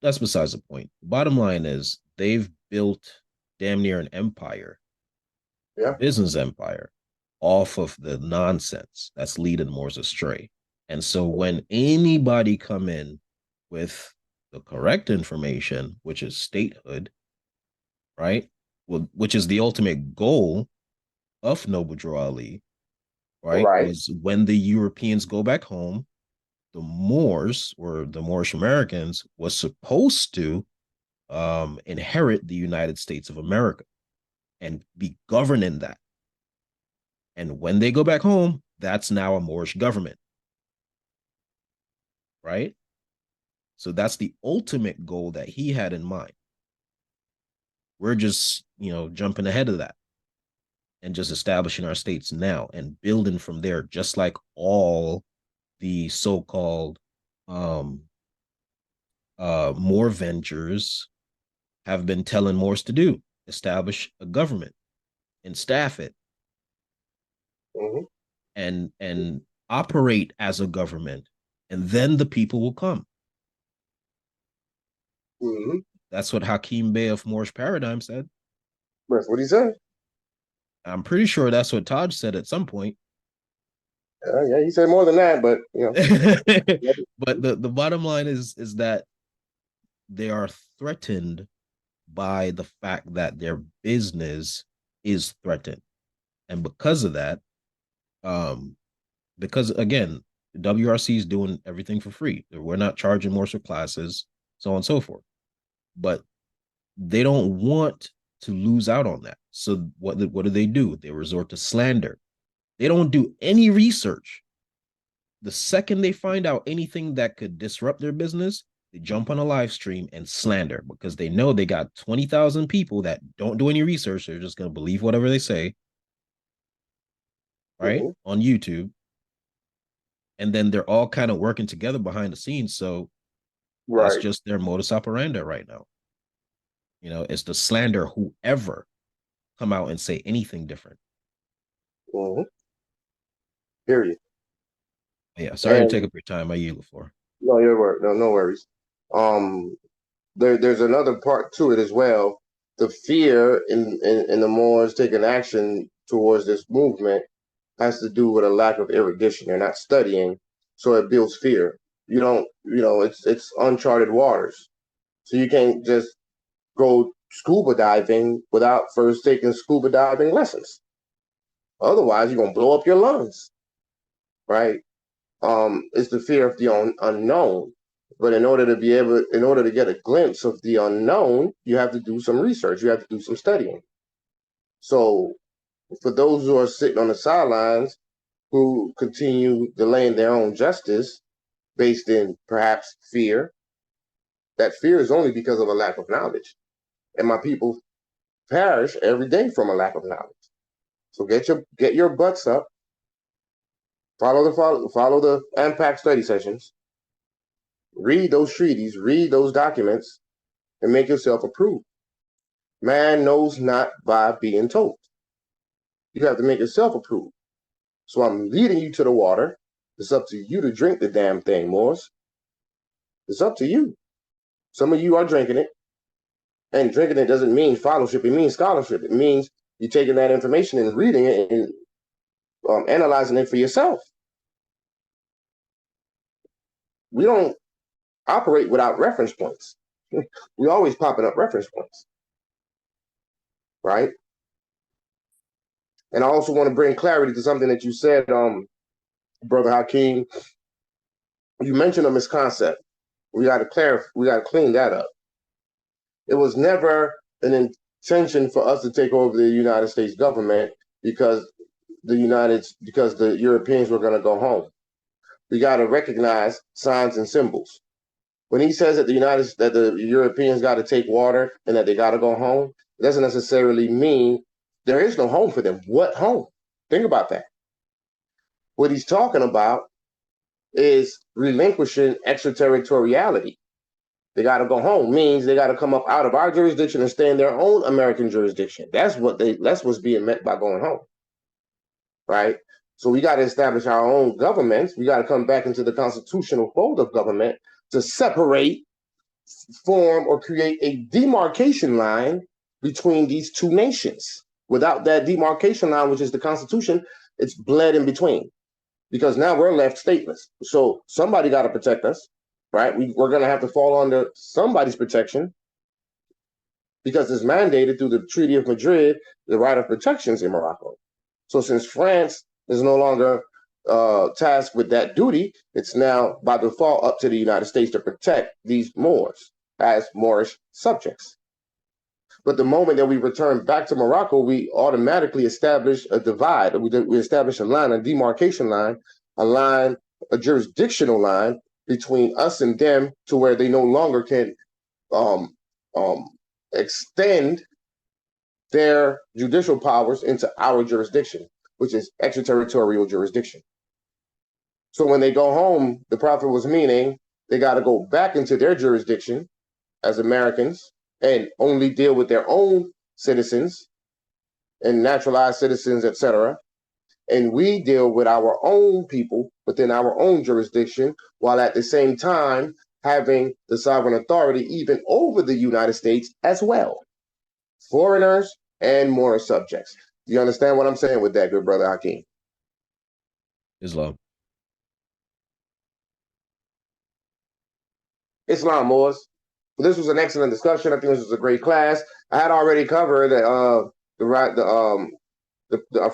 Speaker 4: that's besides the point. Bottom line is they've built damn near an empire, business empire, off of the nonsense that's leading Moors astray. And so when anybody come in with the correct information, which is statehood, right? Well, which is the ultimate goal of Noble Drew Ali, right? Was when the Europeans go back home, the Moors or the Moorish Americans was supposed to inherit the United States of America and be governing that. And when they go back home, that's now a Moorish government, right? So that's the ultimate goal that he had in mind. We're just, jumping ahead of that and just establishing our states now and building from there, just like all the so-called Moor ventures have been telling Moors to do: establish a government and staff it, and operate as a government, and then the people will come. That's what Hakim Bey of Moorish Paradigm said.
Speaker 6: That's what he said.
Speaker 4: I'm pretty sure that's what Taj said at some point.
Speaker 6: Yeah, he said more than that, but
Speaker 4: But the bottom line is that they are threatened by the fact that their business is threatened. And because of that, because again, WRC is doing everything for free. We're not charging more for classes, so on and so forth. But they don't want to lose out on that. So what do? They resort to slander. They don't do any research. The second they find out anything that could disrupt their business, they jump on a live stream and slander, because they know they got 20,000 people that don't do any research. They're just going to believe whatever they say, right? On YouTube. And then they're all kind of working together behind the scenes. So that's just their modus operandi right now. It's to slander whoever come out and say anything different.
Speaker 6: Period.
Speaker 4: Yeah, sorry to take up your time. I yield the floor.
Speaker 6: No, no worries. There's another part to it as well. The fear in the Moors taking action towards this movement has to do with a lack of erudition. They're not studying, so it builds fear. It's uncharted waters. So you can't just go scuba diving without first taking scuba diving lessons. Otherwise, you're gonna blow up your lungs, right? It's the fear of the unknown. But in order to get a glimpse of the unknown, you have to do some research. You have to do some studying. So for those who are sitting on the sidelines, who continue delaying their own justice based in perhaps fear, that fear is only because of a lack of knowledge. And my people perish every day from a lack of knowledge. So get your butts up. Follow the AMPAG study sessions. Read those treaties, read those documents, and make yourself approved. Man knows not by being told. You have to make yourself approved. So I'm leading you to the water. It's up to you to drink the damn thing, Moors. It's up to you. Some of you are drinking it. And drinking it doesn't mean fellowship. It means scholarship. It means you're taking that information and reading it and analyzing it for yourself. We don't operate without reference points. We're always popping up reference points, right? And I also want to bring clarity to something that you said, Brother Hakeem. You mentioned a misconcept. We got to clean that up. It was never an intention for us to take over the United States government because the Europeans were going to go home. We got to recognize signs and symbols. When he says that the Europeans got to take water and that they got to go home, it doesn't necessarily mean there is no home for them. What home? Think about that. What he's talking about is relinquishing extraterritoriality. They got to go home means they got to come up out of our jurisdiction and stay in their own American jurisdiction. That's what's being meant by going home, right? So we got to establish our own governments. We got to come back into the constitutional fold of government to separate, form, or create a demarcation line between these two nations. Without that demarcation line, which is the Constitution, it's bled in between, because now we're left stateless. So somebody got to protect us, right? We're going to have to fall under somebody's protection, because it's mandated through the Treaty of Madrid, the right of protections in Morocco. So since France is no longer tasked with that duty. It's now by default up to the United States to protect these Moors as Moorish subjects. But the moment that we return back to Morocco, we automatically establish a divide. We establish a line, a demarcation line, a jurisdictional line between us and them, to where they no longer can extend their judicial powers into our jurisdiction, which is extraterritorial jurisdiction. So when they go home, the Prophet was meaning they got to go back into their jurisdiction as Americans and only deal with their own citizens and naturalized citizens, etc. And we deal with our own people within our own jurisdiction, while at the same time having the sovereign authority even over the United States as well. Foreigners and Moorish subjects. Do you understand what I'm saying with that, good brother Hakeem?
Speaker 4: Islam.
Speaker 6: Islam, Moors. This was an excellent discussion. I think this was a great class. I had already covered the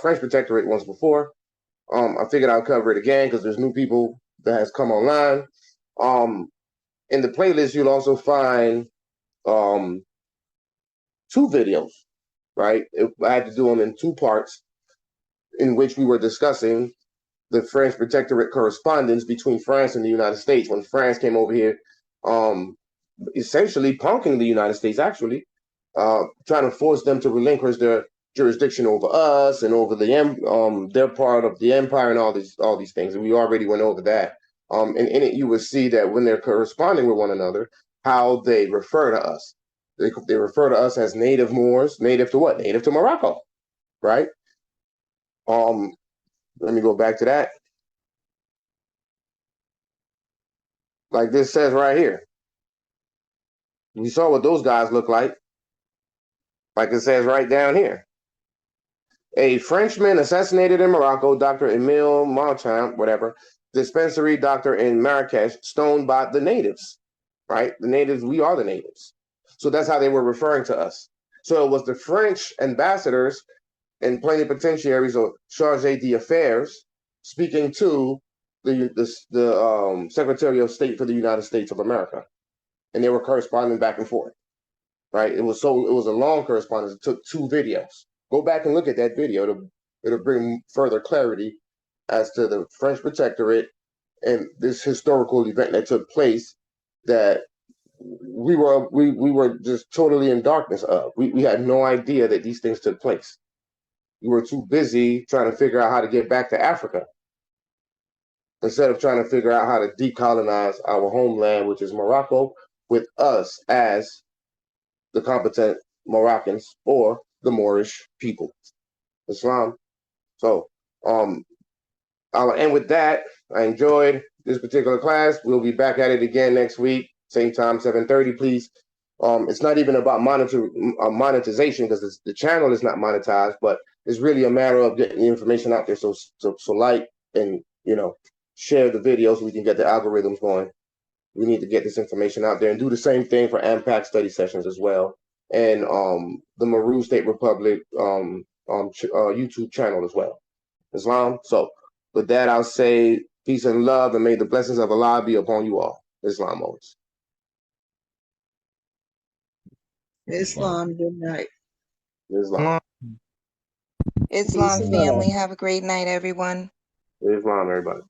Speaker 6: French protectorate once before. I figured I'll cover it again because there's new people that has come online. In the playlist, you'll also find 2 videos, right? I had to do them in 2 parts, in which we were discussing the French protectorate correspondence between France and the United States when France came over here, essentially punking the United States, actually, trying to force them to relinquish their jurisdiction over us and over their part of the empire and all these things. And we already went over that. And in it, you will see that when they're corresponding with one another, how they refer to us. They refer to us as native Moors. Native to what? Native to Morocco, right? Let me go back to that. Like this says right here. We saw what those guys look like. Like it says right down here. A Frenchman assassinated in Morocco, Dr. Emile Marchand, whatever, dispensary doctor in Marrakesh, stoned by the natives, right? The natives, we are the natives. So that's how they were referring to us. So it was the French ambassadors and plenipotentiaries or chargé d'affaires speaking to the Secretary of State for the United States of America. And they were corresponding back and forth, right? It was a long correspondence. It took 2 videos. Go back and look at that video. It'll bring further clarity as to the French protectorate and this historical event that took place that we were just totally in darkness of. We had no idea that these things took place. We were too busy trying to figure out how to get back to Africa instead of trying to figure out how to decolonize our homeland, which is Morocco, with us as the competent Moroccans or the Moorish people, Islam. So I'll end with that. I enjoyed this particular class. We'll be back at it again next week, same time, 7:30, please. It's not even about monetization because the channel is not monetized, but it's really a matter of getting the information out there. So like and share the videos so we can get the algorithms going. We need to get this information out there and do the same thing for AMPAG study sessions as well, and the Maru State Republic YouTube channel as well. Islam. So with that, I'll say peace and love, and may the blessings of Allah be upon you all. Islam always.
Speaker 2: Islam, good night.
Speaker 6: Islam.
Speaker 7: Islam
Speaker 2: Peace and love.
Speaker 7: family, have a great night, everyone.
Speaker 6: Islam, everybody.